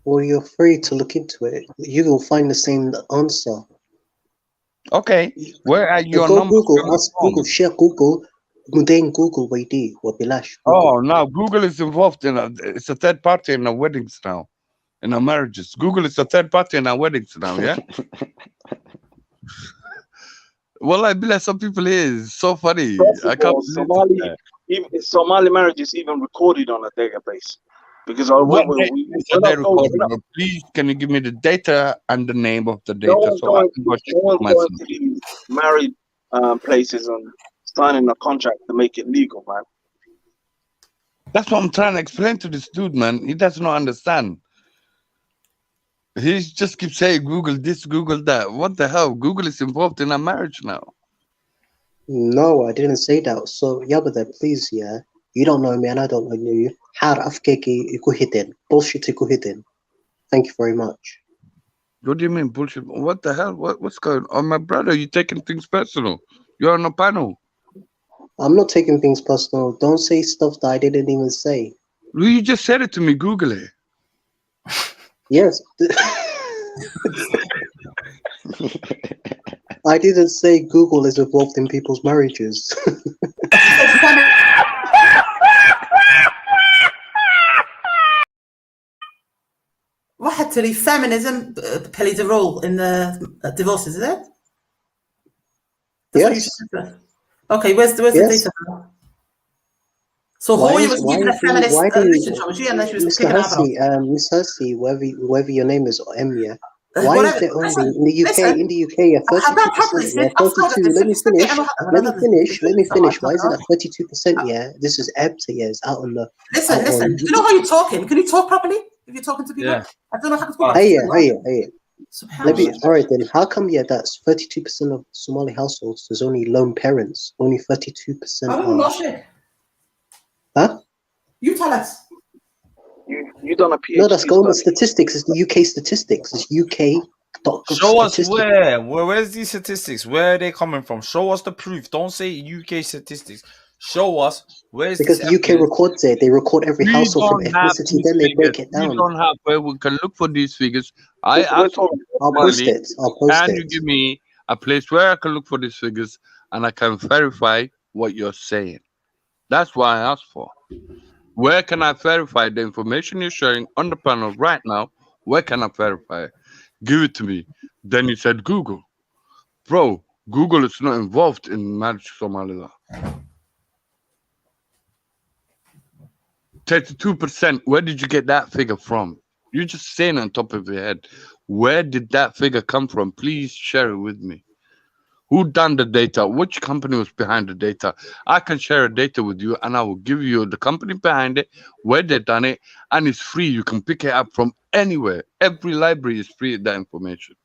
H: Well, you're free to look into it. You will find the same answer.
B: Okay, where are your
H: Go
B: numbers
H: Google,
B: coming
H: ask
B: from?
H: Google, share Google, Mudain Google Waidi or Bilash.
B: Oh, now Google is involved in it's a third party in our weddings now, in our marriages. Google is a third party in our weddings now, yeah. Well, I believe some people here is so funny.
M: First
B: I
M: of
B: can't
M: all,
B: believe that.
M: Somali marriage is even recorded on a database. Because
B: What
M: we're
B: database
M: not
B: are they
M: told,
B: recording? But please, can you give me the data and the name of the
M: no
B: data
M: one's
B: so I
M: going
B: can go check
M: no one's
B: it
M: going
B: myself?
M: to these married places and signing a contract to make it legal, man.
B: That's what I'm trying to explain to this dude, man. He does not understand. He just keeps saying Google this, Google that. What the hell? Google is involved in our marriage now.
H: No, I didn't say that. So, Yabada, please, yeah. You don't know me and I don't know you. Har afkeki iku hidden. Bullshit iku hidden. Thank you very much.
B: What do you mean bullshit? What the hell? What's going on, my brother? You're taking things personal. You're on a panel.
H: I'm not taking things personal. Don't say stuff that I didn't even say.
B: You just said it to me. Google it.
H: Yes. I didn't say Google is involved in people's marriages.
O: Actually, feminism plays a role in the divorces, is it? That's what you just said. Okay, where's the data? So Hoya was reading a feminist literature, was she? And then she was
H: Mr.
O: picking up.
H: Miss Hussey, whoever your name is, or Emia, why is there only in the UK? In the UK, 32%. Yeah, 32. Let me finish. Why is it at 32%? Yeah, this is EBTA. Yeah, it's out on the.
O: Listen. Do you know how you're talking? Can you talk properly if you're talking to people? Yeah. I don't know how to talk.
H: Hey. All right then. How come that's 32% of Somali households? There's only lone parents. Only 32%.
O: I'm not sure.
H: Huh?
O: You tell us.
M: You done a PhD.
H: No, that's government statistics. It's the UK statistics. It's UK.
A: Show us where's these statistics? Where are they coming from? Show us the proof. Don't say UK statistics. Show us where's
H: because the UK records it. They record every household from ethnicity. Then they break it down.
B: We don't have where we can look for these figures. I'll
H: post it.
B: And you give me a place where I can look for these figures and I can verify what you're saying. That's why I asked for. Where can I verify the information you're sharing on the panel right now? Where can I verify it? Give it to me. Then you said Google. Bro, Google is not involved in marriage Somali law. 32%. Where did you get that figure from? You're just saying on top of your head. Where did that figure come from? Please share it with me. Who done the data? Which company was behind the data? I can share a data with you and I will give you the company behind it, where they done it, and it's free. You can pick it up from anywhere. Every library is free with that information.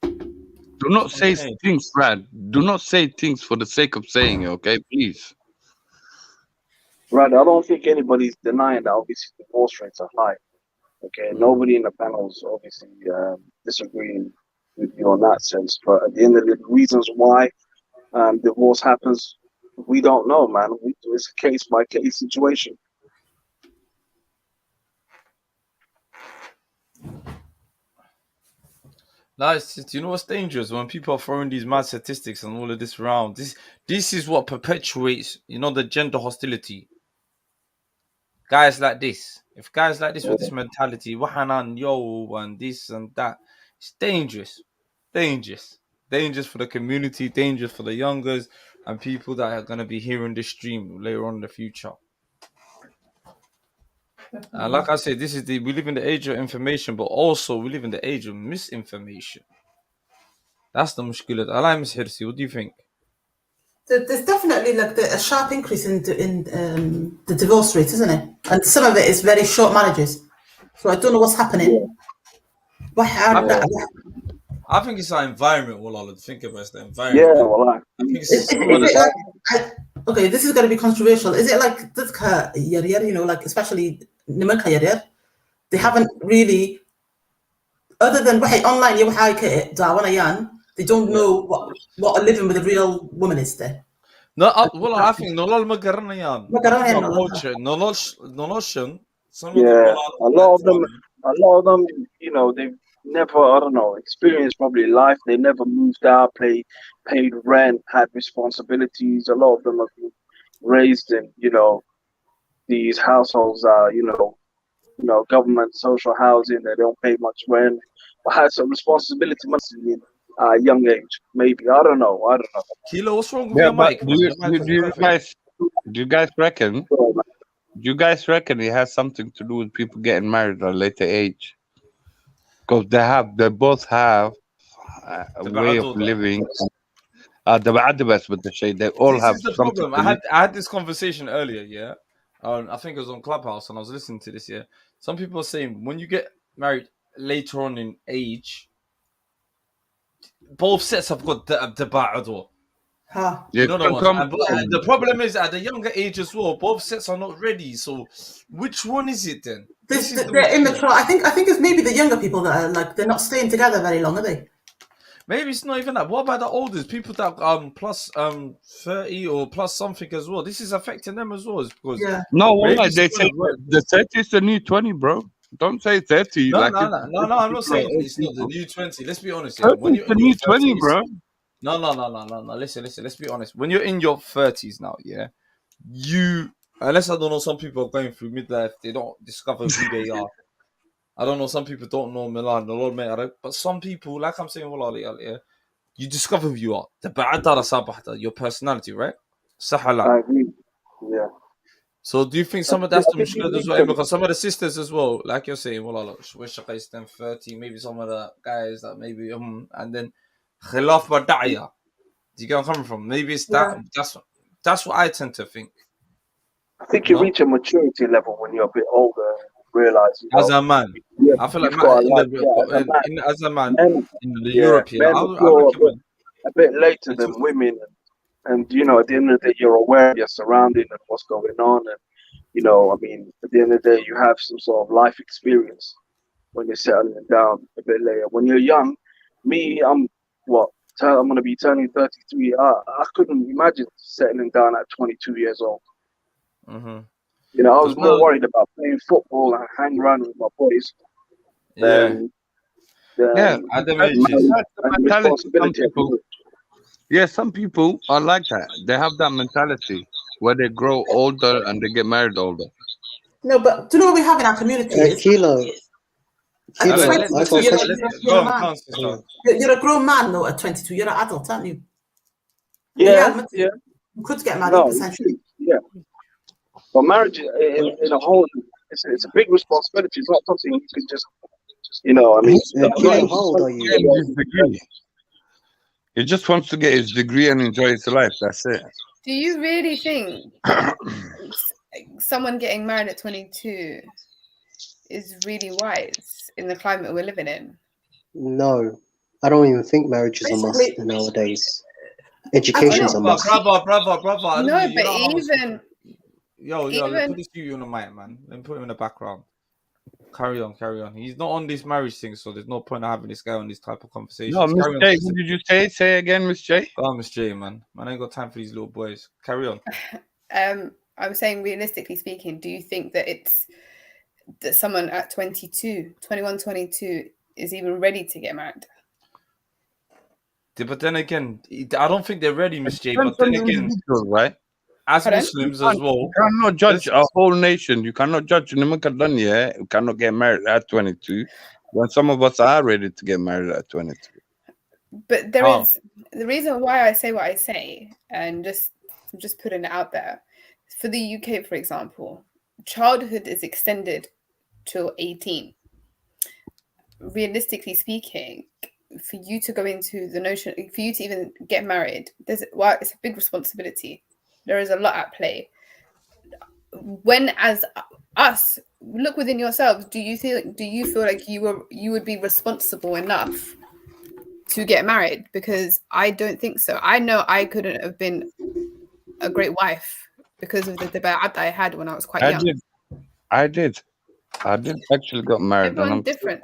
B: Do not say things, Brad. Do not say things for the sake of saying it, okay? Please.
M: Right, I don't think anybody's denying that obviously divorce rates are high. Okay, nobody in the panel is obviously disagreeing with you on that sense. But at the end of the reasons why divorce happens, we don't know, man. It's a case by case situation.
A: Nice. You know what's dangerous when people are throwing these mad statistics and all of this around. This is what perpetuates, the gender hostility. Guys like this. If guys like this with this mentality, wahanan yo and this and that, it's dangerous. Dangerous for the community, dangerous for the youngers and people that are gonna be hearing this stream later on in the future. And like I said, we live in the age of information, but also we live in the age of misinformation. That's the mushkilat. Allah Miss Hirsi, what do you think?
O: There's definitely a sharp increase in the divorce rate, isn't it? And some of it is very short marriages. So I don't know what's happening.
A: I think it's our environment. Well, I'll think about it's the
M: Yeah,
A: environment.
M: well,
A: I think it's
O: Is it like, okay, this is going to be controversial. Is it like this you know, like especially nimanka yaryar, they haven't really, other than online they don't know what living with a real woman is there.
A: No, well, I think nolol ma garanayaan.
O: Ma garanayaan
A: Culture, noloshan. Some of them
M: yeah,
A: are
M: a lot of them, you know, they've never, I don't know, experienced probably life. They never moved out, paid rent, had responsibilities. A lot of them have been raised in, you know, these households are, you know, government social housing. They don't pay much rent, but had some responsibility must in a young age. Maybe I don't know.
A: Kilo, what's wrong with
B: Yeah,
A: your
B: but
A: mic?
B: do
A: Man?
B: you,
A: Your mic is
B: do you
A: perfect.
B: guys do you guys reckon? Do you guys reckon it has something to do with people getting married at a later age? Because they both have a way of living. They all
A: This
B: have
A: is the
B: something
A: problem.
B: to live.
A: I had this conversation earlier, yeah. I think it was on Clubhouse, and I was listening to this. Yeah, some people are saying when you get married later on in age, both sets have got the ba'adwa.
O: Huh.
A: You know the ones. And, the problem is at the younger age as well, both sets are not ready. So, which one is it then?
O: They're immature. I think it's maybe the younger people that are like they're not staying together very long, are they?
A: Maybe it's not even that. What about the oldest people that plus 30 or plus something as well? This is affecting them as well. Because
B: No,
A: maybe
B: they say the 30 is the new 20, bro. Don't say 30.
A: No,
B: like
A: no,
B: it's,
A: no, no, no. I'm not saying it's not the new 20. Let's be honest. Yeah,
B: 30
A: when
B: is
A: you're
B: the
A: in your
B: new 20,
A: 30s,
B: bro.
A: no. Listen. Let's be honest. When you're in your 30s now, yeah, unless I don't know, some people are going through midlife, they don't discover who they are. I don't know. Some people don't know Milan, but some people, like I'm saying, yeah, you discover who you are. Your personality, right?
M: I agree. Yeah.
A: So do you think some of
M: I
A: that's the
M: think you
A: mushkila as
M: need
A: well?
M: them.
A: Because some of the sisters as well, like you're saying, well, wish 30, maybe some of the guys that maybe and then khilaf bada'ya. Do you get where I'm coming from? Maybe it's that. That's what I tend to think.
M: I think you
A: No,
M: reach a maturity level when you're a bit older and realize, you
A: as
M: know,
A: a man, I feel like
M: you've got a
A: in
M: life. Yeah, as a man,
A: as a man
M: men,
A: in the
M: yeah,
A: Europe here,
M: men
A: I
M: mature
A: recommend.
M: a bit later than women, and you know, at the end of the day, you're aware of your surrounding and what's going on, and you know, I mean, at the end of the day, you have some sort of life experience when you're settling down a bit later. When you're young, I'm I'm gonna be turning 33. I couldn't imagine settling down at 22 years old.
A: Mm-hmm.
M: You know, I was more worried about playing football and hang around with my boys than
A: at them ages.
M: and responsibility.
B: Some people are like that. They have that mentality where they grow older and they get married older.
O: No, but do you know what we have in our community?
H: Kilo,
O: You're a grown man though at 22. You're an adult, aren't you?
M: Yeah.
O: You could get married
M: No,
O: potentially.
M: yeah. But marriage in a whole, it's a big responsibility. It's not something you can just, you know, I mean.
H: Kilo, how old are you?
B: He just wants to get his degree and enjoy his life. That's it.
F: Do you really think someone getting married at 22 is really wise in the climate we're living in?
H: No, I don't even think marriage is a must nowadays. Education's a must.
A: Brother.
F: No, but even
A: Let put this you on the mic, man. Let me put him in the background. Carry on. He's not on this marriage thing, so there's no point in having this guy on this type of conversation.
B: No, Miss J, what did you say? Say again, Miss J.
A: Oh, Miss J, man. I ain't got time for these little boys. Carry on.
F: I'm saying, realistically speaking, do you think that that someone at 22 is even ready to get married?
A: But then again, I don't think they're ready, Miss J. But then again,
B: right?
A: As Muslims as well,
B: you cannot judge a whole nation. You cannot judge Nimakadan, yeah. You cannot get married at 22 when some of us are ready to get married at 22.
F: But there is the reason why I say what I say, and just putting it out there. For the UK, for example, childhood is extended till 18. Realistically speaking, for you to go into the notion, for you to even get married, it's a big responsibility. There is a lot at play. When, as us, look within yourselves. Do you feel like you would be responsible enough to get married? Because I don't think so. I know I couldn't have been a great wife because of the debate I had when I was quite young.
B: I did actually got married.
F: Everyone's different.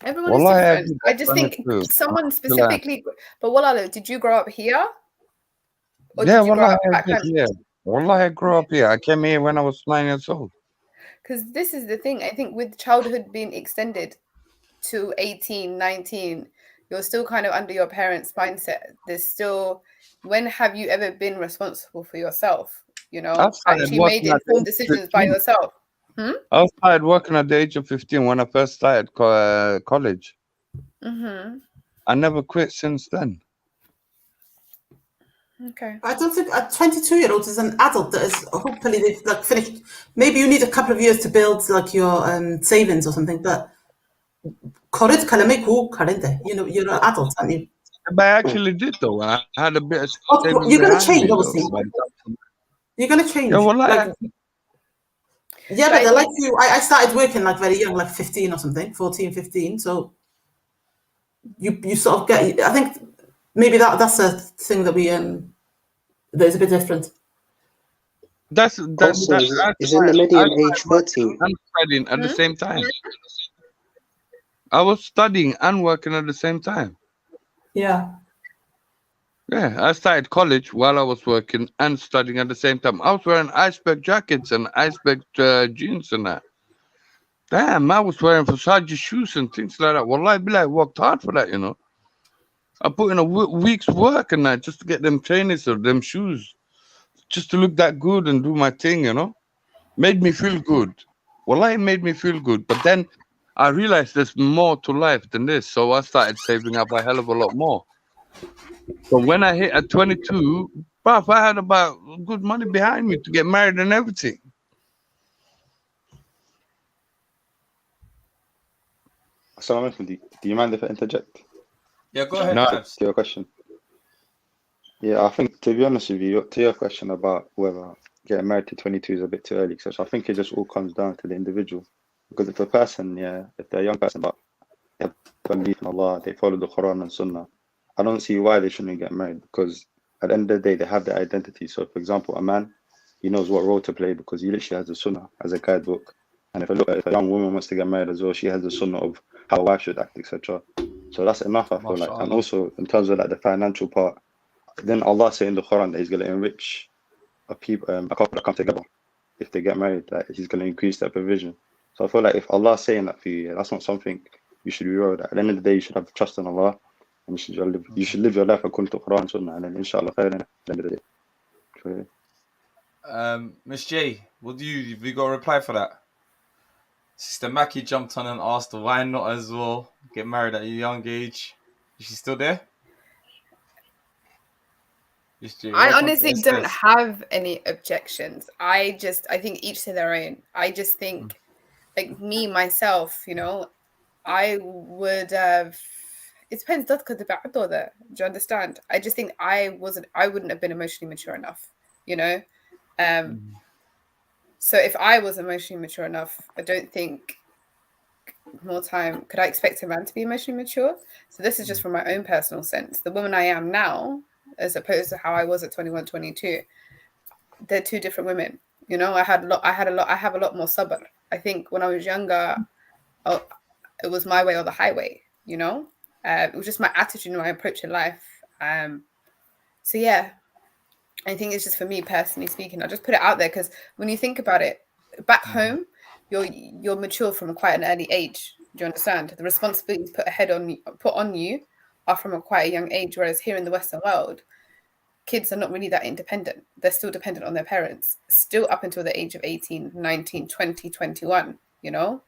F: Everyone
B: Well,
F: is different. I just think someone specifically. But Walalo, did you grow up here? Or
B: Yeah,
F: did you grow up
B: I
F: back
B: did.
F: home?
B: Yeah, I grew up here. I came here when I was 9 years old.
F: Because this is the thing. I think with childhood being extended to 18, 19, you're still kind of under your parents' mindset. There's still, when have you ever been responsible for yourself? You know, actually made informed decisions by yourself.
B: I started working at the age of 15 when I first started college.
F: Mm-hmm.
B: I never quit since then.
F: Okay.
O: I don't think a 22-year-old is an adult that is hopefully they've like finished. Maybe you need a couple of years to build like your savings or something, but you know, you're an adult, aren't you?
B: But I actually did though. I had a bit of savings
O: You're gonna
B: behind
O: change,
B: me,
O: obviously. You're gonna change.
B: Yeah, well,
O: yeah, but like you, I started working like very young, like 15 or something, 14, 15. So you sort of get. I think maybe that's a thing that we that is a bit different.
H: Also, isn't the median age 13?
B: I'm studying at the same time. I was studying and working at the same time.
O: Yeah.
B: Yeah, I started college while I was working and studying at the same time. I was wearing iceberg jackets and iceberg jeans and that. Damn, I was wearing Versace shoes and things like that. Wallahi billah, I worked hard for that, you know. I put in a week's work and that just to get them trainers or them shoes. Just to look that good and do my thing, you know. Made me feel good. Wallahi, it made me feel good. But then I realized there's more to life than this. So I started saving up a hell of a lot more. So when I hit at 22, bruv, I had about good money behind me to get married and everything.
K: Assalamu alaikum. Do you mind if I interject?
A: Yeah, go ahead.
B: No.
K: To your question. Yeah, I think to be honest with you, to your question about whether getting married to 22 is a bit too early, so I think it just all comes down to the individual. Because if a person, if they're a young person, but they have belief in Allah, they follow the Quran and Sunnah, I don't see why they shouldn't get married, because at the end of the day, they have their identity. So, for example, a man, he knows what role to play because he literally has the Sunnah as a guidebook. And if a young woman wants to get married as well, she has the Sunnah of how a wife should act, etc. So that's enough, I feel like. And also, in terms of like the financial part, then Allah say in the Quran that He's going to enrich a couple that come together if they get married. That He's going to increase their provision. So I feel like if Allah's saying that for you, that's not something you should be worried at. At the end of the day, you should have trust in Allah, and you should live your life according to Quran and Sunnah, and then inshallah, at the end of the day.
A: Miss J, have you got a reply for that? Sister Mackie jumped on and asked why not as well get married at a young age. Is she still there?
F: I honestly don't have any objections. I think each to their own. I just think, like me, myself, you know, I would have. It depends. Do you understand? I just think I wouldn't have been emotionally mature enough, you know. So if I was emotionally mature enough, I don't think more time. Could I expect a man to be emotionally mature? So this is just from my own personal sense. The woman I am now, as opposed to how I was at 21, 22, they're two different women. You know, I have a lot more sabr. I think when I was younger, it was my way or the highway, you know? It was just my attitude and my approach in life. So yeah, I think it's just for me personally speaking. I'll just put it out there because when you think about it, back home, you're mature from quite an early age. Do you understand? The responsibilities put on you are from quite a young age, whereas here in the Western world, kids are not really that independent. They're still dependent on their parents, still up until the age of 18, 19, 20, 21, you know?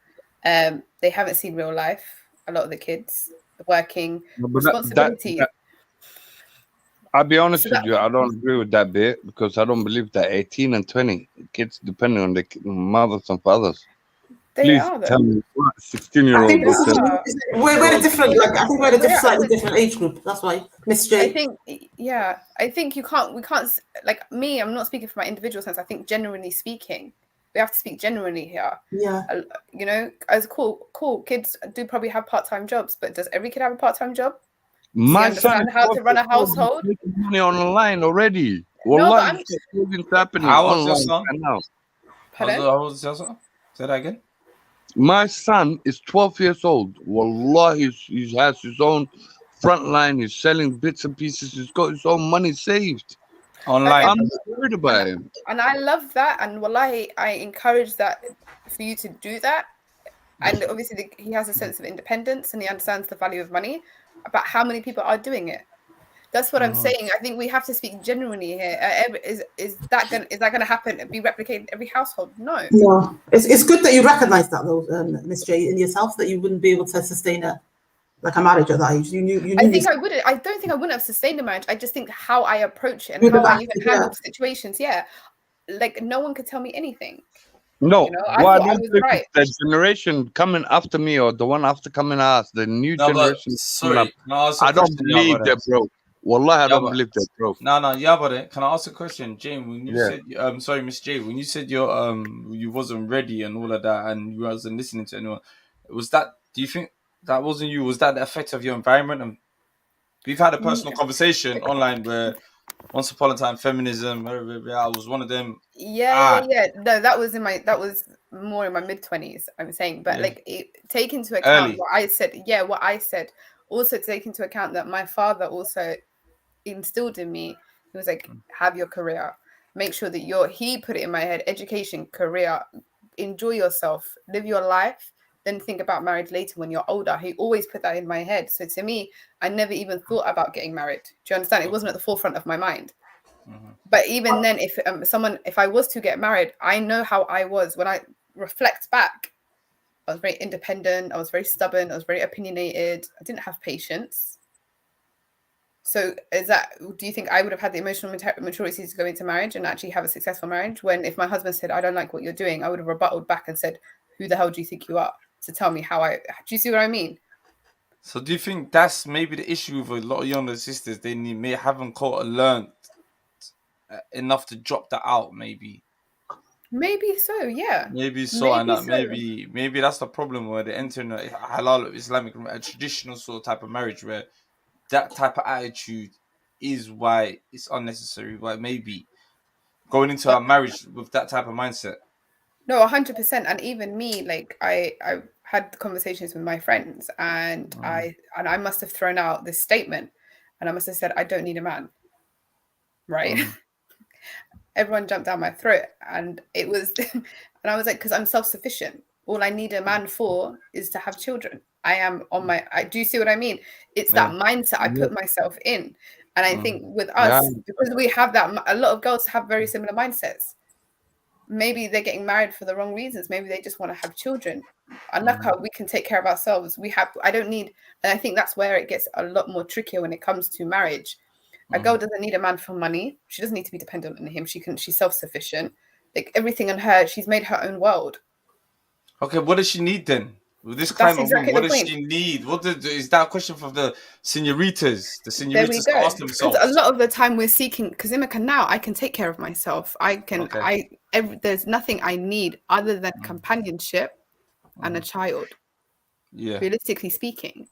F: They haven't seen real life, a lot of the kids, working, responsibilities.
B: I'll be honest with you, I don't agree with that bit because I don't believe that 18 and 20 kids depending on their mothers and fathers. Please tell me what 16-year-old.
O: I think we're a different. Like I think we're a slightly different age group. That's why, Miss J.
F: I think we can't. Like me, I'm not speaking from my individual sense. I think generally speaking, We have to speak genuinely here.
O: Yeah.
F: You know, as cool. Kids do probably have part-time jobs, but does every kid have a part-time job?
B: My son
F: understand how to run a household?
B: making money online already.
F: No, but
B: Wallahi, it's happening
A: How old's your
B: online
A: son?
B: right now.
A: How old is your son? Say that again.
B: My son is 12 years old. Wallahi, he has his own front line. He's selling bits and pieces. He's got his own money saved.
A: Online.
B: I'm not worried about him.
F: And I love that. And wallahi, I encourage that for you to do that. And obviously, he has a sense of independence and he understands the value of money. But how many people are doing it? That's what I'm saying. I think we have to speak genuinely here. Is that gonna happen? Be replicated in every household? No.
O: No, it's good that you recognise that though, Miss J, in yourself, that you wouldn't be able to sustain a marriage at that age. You knew.
F: I think I wouldn't. I don't think I wouldn't have sustained a marriage. I just think how I approach it and how I even handle situations. Yeah, like no one could tell me anything.
B: No,
F: you know, I thought I was right.
B: The generation coming after me or the one after coming us, the new generation.
A: Sorry,
B: I don't believe that, bro. Wallah, I don't believe that, bro.
A: No, yeah, but can I ask a question, Jane? When you said, sorry, Miss J, when you said you wasn't ready and all of that, and you wasn't listening to anyone, was that? Do you think that wasn't you? Was that the effect of your environment? And we've had a personal conversation online where once upon a time feminism, I was one of them.
F: Yeah. No, that was more in my mid-20s. I'm saying, but take into account what I said. Yeah, what I said. Also take into account that my father also instilled in me. He was like, have your career, make sure that he put it in my head, education, career, enjoy yourself, live your life, then think about marriage later when you're older. He always put that in my head. So to me, I never even thought about getting married. Do you understand? It wasn't at the forefront of my mind. But even then, if I was to get married, I know how I was. When I reflect back, I was very independent, I was very stubborn, I was very opinionated, I didn't have patience. So do you think I would have had the emotional maturity to go into marriage and actually have a successful marriage? When if my husband said, I don't like what you're doing, I would have rebutted back and said, who the hell do you think you are to tell me how do you see what I mean?
A: So do you think that's maybe the issue with a lot of younger sisters? They haven't learned enough to drop that out, maybe.
F: Maybe so, yeah.
A: Maybe so, and maybe that's the problem where they enter in a halal Islamic, a traditional sort of type of marriage where that type of attitude is why it's unnecessary. Why maybe going into a marriage with that type of mindset.
F: No, 100%. And even me, like I had conversations with my friends, and I must have thrown out this statement, and I must have said, I don't need a man. Right? Everyone jumped down my throat, and it was, and I was like, because I'm self-sufficient. All I need a man for is to have children. I am on my. Do you see what I mean? It's that mindset I put myself in, and I think with us, because we have that, a lot of girls have very similar mindsets. Maybe they're getting married for the wrong reasons. Maybe they just want to have children. Anaka, we can take care of ourselves. I don't need, and I think that's where it gets a lot more trickier when it comes to marriage. A girl doesn't need a man for money. She doesn't need to be dependent on him. She's self-sufficient. Like everything on her, she's made her own world.
A: Okay, what does she need then? With this kind of woman, what does she need? Is that a question for the senoritas? The senoritas ask themselves.
F: Because a lot of the time we're seeking, because now I can take care of myself. There's nothing I need other than companionship and a child.
A: Yeah.
F: Realistically speaking,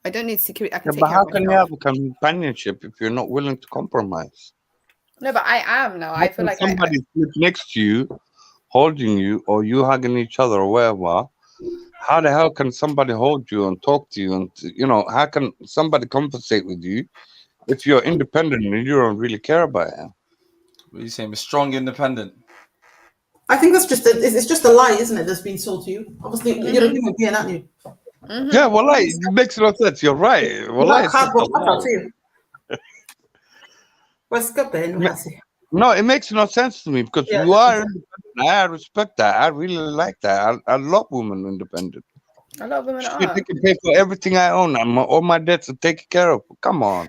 F: I don't need security. I can take
B: but
F: care
B: how
F: of
B: can you have a companionship if you're not willing to compromise?
F: No, but I am now. I feel like
B: somebody sits next to you, holding you, or you hugging each other or wherever. How the hell can somebody hold you and talk to you? And how can somebody compensate with you if you're independent and you don't really care about him?
A: What are you saying? We're strong, independent.
O: I think that's it's just a lie, isn't it? That's been sold to you. Obviously, you're a human being, aren't you?
B: Yeah, well, it makes no sense. You're right. Well, no, it makes no sense to me because you are independent. I respect that. I really like that. I love women independent.
F: A lot of women are.
B: They can pay for everything I own. All my debts are taken care of. Come on.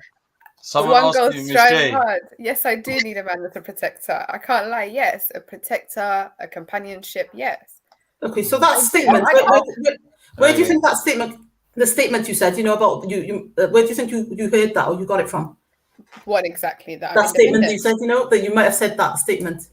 F: One girl striving hard. Yes, I do need a man with a protector. I can't lie. Yes, a protector, a companionship. Yes.
O: Okay, so that statement. Where do you think that statement? The statement you said, about you. Where do you think you heard that, or you got it from?
F: What exactly?
O: That statement you said, that you might have said that statement.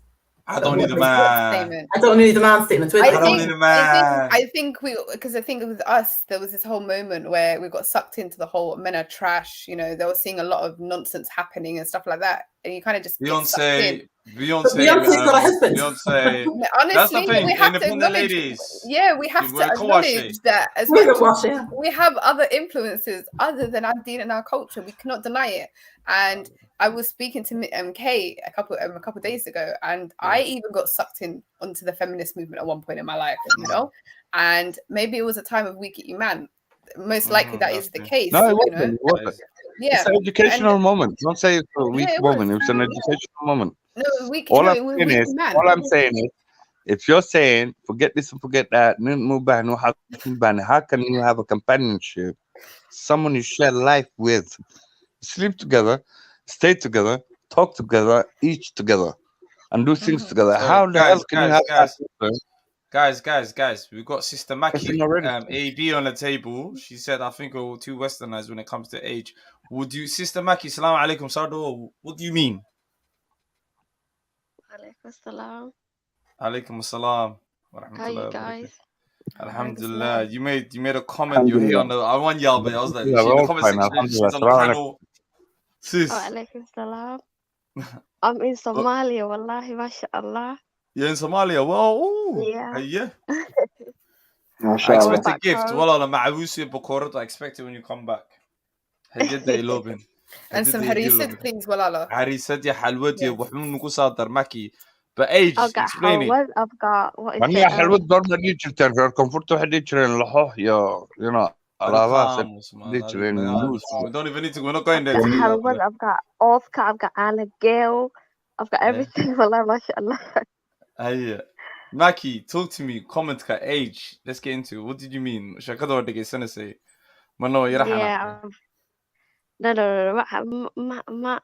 A: I don't need a man.
F: Statement.
O: I don't need a man statement.
A: I don't need a man.
F: I think with us, there was this whole moment where we got sucked into the whole men are trash. You know, they were seeing a lot of nonsense happening and stuff like that, and you kind of just get sucked in.
O: Beyonce's got a husband.
A: Beyonce.
F: Honestly,
A: That's the thing.
F: we have to
A: Independent
F: acknowledge.
A: ladies.
F: Yeah, we have to acknowledge that as
O: We're
F: much
O: gonna watch
F: as
O: it.
F: we have other influences other than our deen and our culture. We cannot deny it. And I was speaking to Kay a couple days ago, and I even got sucked in onto the feminist movement at one point in my life, you know. And maybe it was a time of weak man. Most likely that is the case.
B: No, it
F: you
B: wasn't.
F: know?
B: It wasn't.
F: Yeah,
B: It's an educational moment. Don't say it's a weak
F: it
B: woman.
F: was.
B: It was an educational moment.
F: No,
B: All
F: it was
B: I'm saying is,
F: man.
B: all I'm saying is, if you're saying forget this and forget that, how can you have a companionship, someone you share life with, sleep together, stay together, talk together, eat together, and do things together?
A: So,
B: How the hell can you have that?
A: Guys, we've got Sister Maki, AB on the table. She said, I think we're too westernized when it comes to age. Would you, Sister Maki, salam alaikum, Sardo, what do you mean?
P: Alaikum salam.
A: Alaikum assalam.
P: How you guys?
A: Alhamdulillah. You made a comment. You're here on the one yard, but I was like, she's in the comment section. She's on the panel. Sis.
P: Oh, alaikum salam. I'm in Somalia, wallahi, mashallah.
A: You're in Somalia? Well, ooh.
P: Yeah.
A: Yeah.
M: ما
A: I
M: شاء الله.
A: expect a gift. والله لما عروسي بكورة I expect it when you come back. هجد يلوبن.
F: And some harisat, please, walala.
A: Harisat يا حلوتي وحمون نقول صادر ماكي. But age,
P: I've got
A: explain it.
P: Howard, I've got what is
B: Man,
P: it?
B: jag helvete dormar dit till för komfort och hade inte en laho jag you know alla var dit till en lus.
A: We don't even need to. We're not going there
P: I've got
A: today.
P: Howard, I've got Oscar, I've got Anna Gale, I've got everything. Wallah, mashallah.
A: Hey, Maki, talk to me. Comment ka age. Let's get into it. What did you mean? شكله ودك السنة say. منو يرحنا.
P: Yeah. No. I'm
A: you
P: not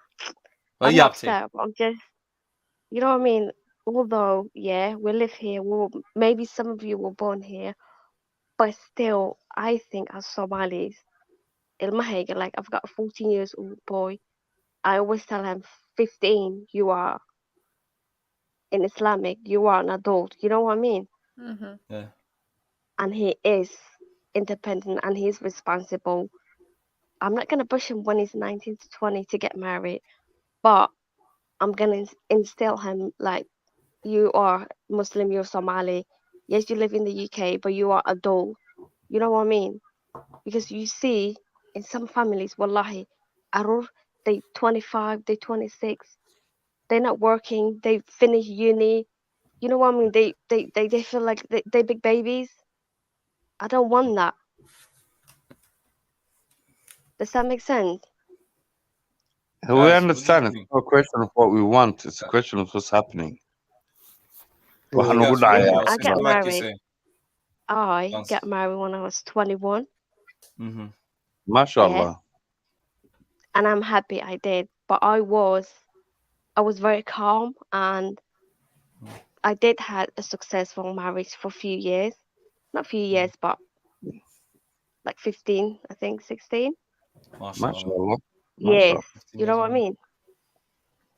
A: up to?
P: upset. I'm just, you know what I mean? Although, yeah, we live here. Maybe some of you were born here, but still, I think as Somalis, like I've got a 14 years old boy. I always tell him, 15, you are in Islamic, you are an adult. You know what I mean?
F: Mm-hmm.
A: Yeah.
P: And he is independent and he's responsible. I'm not gonna push him when he's 19 to 20 to get married, but I'm gonna instill him like, you are Muslim, you're Somali. Yes, you live in the UK, but you are adult. You know what I mean? Because you see, in some families, wallahi, arur, they 25, they 26, they're not working, they finish uni. You know what I mean? They feel like they big babies. I don't want that. Does that make sense?
B: We understand. It's not a question of what we want. It's a question of what's happening.
P: I get married. I got married when I was 21.
A: Mm-hmm.
B: MashaAllah.
P: And I'm happy I did. But I was very calm, and I did have a successful marriage for a few years. Not a few years, but like 15, I think 16.
B: MashaAllah.
P: Yes, you know what I mean?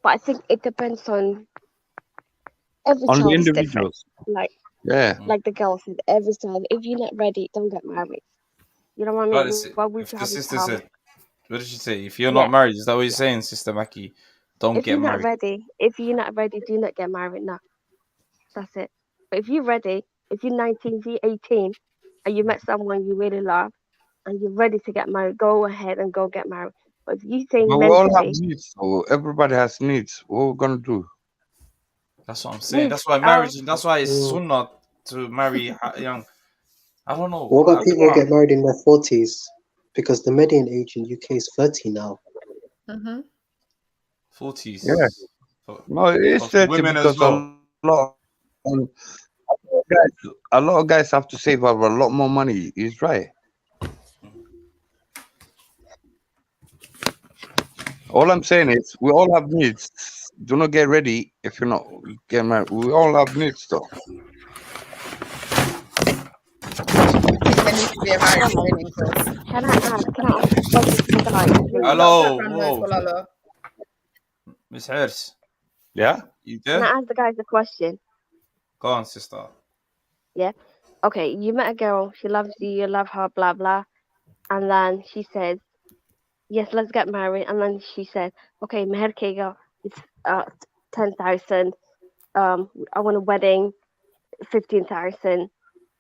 P: But I think it depends on every
B: on
P: child
B: the
P: is
B: individuals.
P: different.
B: Like
P: the girl said, every child. If you're not ready, don't get married. You know what I mean? Why would you
A: The
P: have a
A: sister
P: child?
A: said, what did she say? If you're not married, is that what you're saying, Sister Maki? Don't
P: If
A: get
P: you're
A: married.
P: if you're not ready, do not get married. No, that's it. But if you're ready, if you're 19, if you're 18, and you met someone you really love, and you're ready to get married, go ahead and go get married. But if you think
B: But we all have
P: mentally,
B: needs. So everybody has needs. What we're gonna do?
A: That's what I'm saying. That's why marriage. That's why it's sunnah to marry young. I don't know.
H: What about people who get married in their 40s? Because the median age in UK is 30 now.
F: Mm-hmm.
A: 40s.
B: Yeah. No, it is 30
A: women
B: because
A: as well.
B: A lot of guys have to save up a lot more money. He's right. All I'm saying is we all have needs. Do not get ready if you're not getting married. We all have needs though.
F: There needs to be a marriage training course.
P: can I ask something to guys?
A: Hello. Miss Hirs.
B: Yeah?
A: You
P: Can I
A: there?
P: ask the guys a question?
A: Go on, sister.
P: Yeah. Okay, you met a girl, she loves you, you love her, blah blah, and then she says, "Yes, let's get married." And then she said, "Okay, meher kega is 10,000. I want a wedding, 15,000."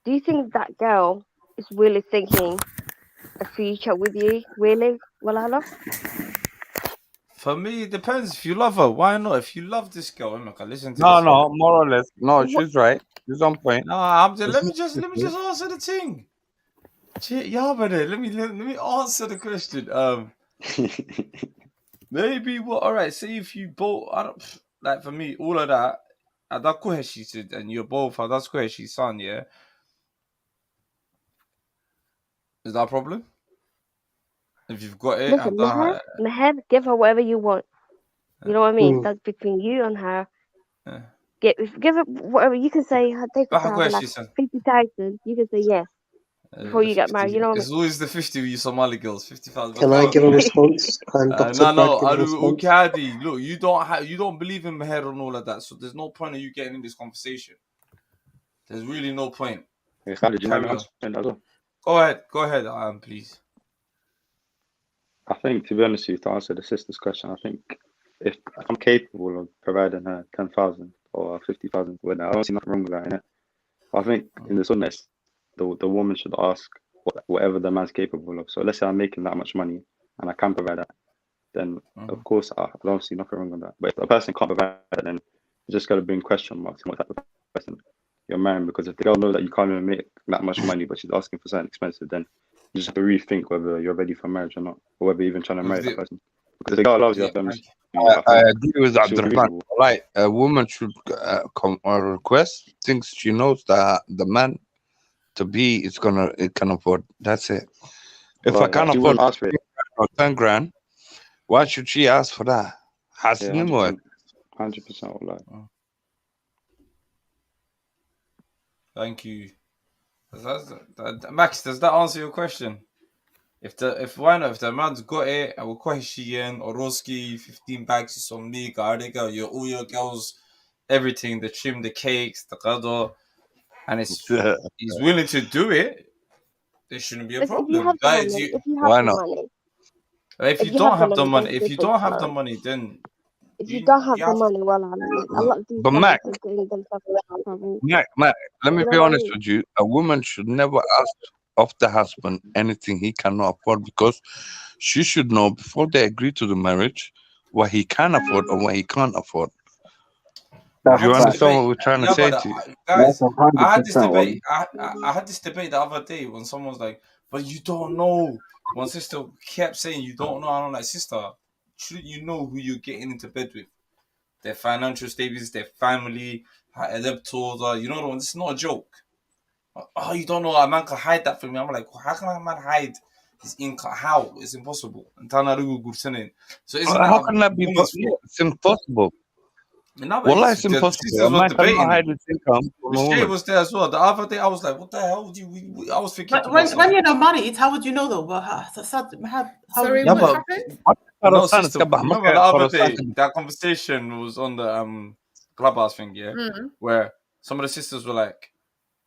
P: Do you think that girl is really thinking a future with you? Really, Walala?
A: For me, it depends. If you love her, why not? If you love this girl, listen to
B: No,
A: this.
B: no, more or less. No, she's right. She's on point.
A: No, I'm just, let me just answer the thing. Yeah, brother. Let me answer the question. Maybe what? All right. Say if you both, I don't like for me, all of that. That's what she said, and you're both. That's what she son. Yeah. Is that a problem? If you've got it,
P: Listen, meher, give her whatever you want. You know what I mean? That's between you and her. Give her whatever. You can say, take for example, like 50,000. You can say yes before you get married. You know what I
A: it's always the 50 with you Somali girls, 50,000.
H: Can I give a response? Can Dr.
A: No,
H: give a response?
A: Ukadi, look, you don't believe in meher and all of that, so there's no point of you getting in this conversation. There's really no point. Go ahead, please.
K: I think, to be honest with you, to answer the sister's question, I think if I'm capable of providing her 10,000 or 50,000, I don't see nothing wrong with that, innit? I think in the sunnah, the woman should ask whatever the man's capable of. So let's say I'm making that much money and I can provide that, then of course I don't see nothing wrong with that. But if a person can't provide that, then you just got to bring question marks on what type of person you're marrying. Because if the girl knows that you can't even make that much money, but she's asking for something expensive, then you just have to rethink whether you're ready for marriage or not, or whether you're even trying to marry that person. Because if the girl loves you,
B: I agree with Abdurrahman. Like a woman should come or request things she knows that the man to be it can afford. That's it. If I can't afford 10 grand, why should she ask for that?
K: Yeah, 100% wallahi.
A: Thank you. Max, does that answer your question? If the man's got it, I will question Oroski, 15 bags is on me, Gardiga, all your girls, everything, the trim, the cakes, the qadar, and he's willing to do it, there shouldn't be a problem.
P: If you have the money,
A: if you don't have the money, then
P: if you don't have the money, well, a lot of these guys are getting themselves in trouble.
B: Mac, let me be honest with you. A woman should never ask of the husband anything he cannot afford, because she should know before they agree to the marriage what he can afford or what he can't afford. Do you understand what we're trying to say to you?
A: Guys, I had this debate. I had this debate the other day when someone was like, "But you don't know." One sister kept saying, "You don't know." I'm like, "Sister, shouldn't you know who you're getting into bed with? Their financial status, their family, how electors are. You know, this is not a joke." Oh, you don't know? A man can hide that from me. I'm like, how can a man hide his income? How? It's impossible. So isn't
B: how can that be possible? It's impossible.
A: No,
B: well, it's impossible. A man cannot hide his income from a woman.
A: Was there as well. The other day, I was like, "What the hell do you?" I was thinking.
O: When you're not married, how would you know though?
F: Sorry, what happened?
A: No, sister, remember the other day that conversation was on the clubhouse thing, yeah, where some of the sisters were like,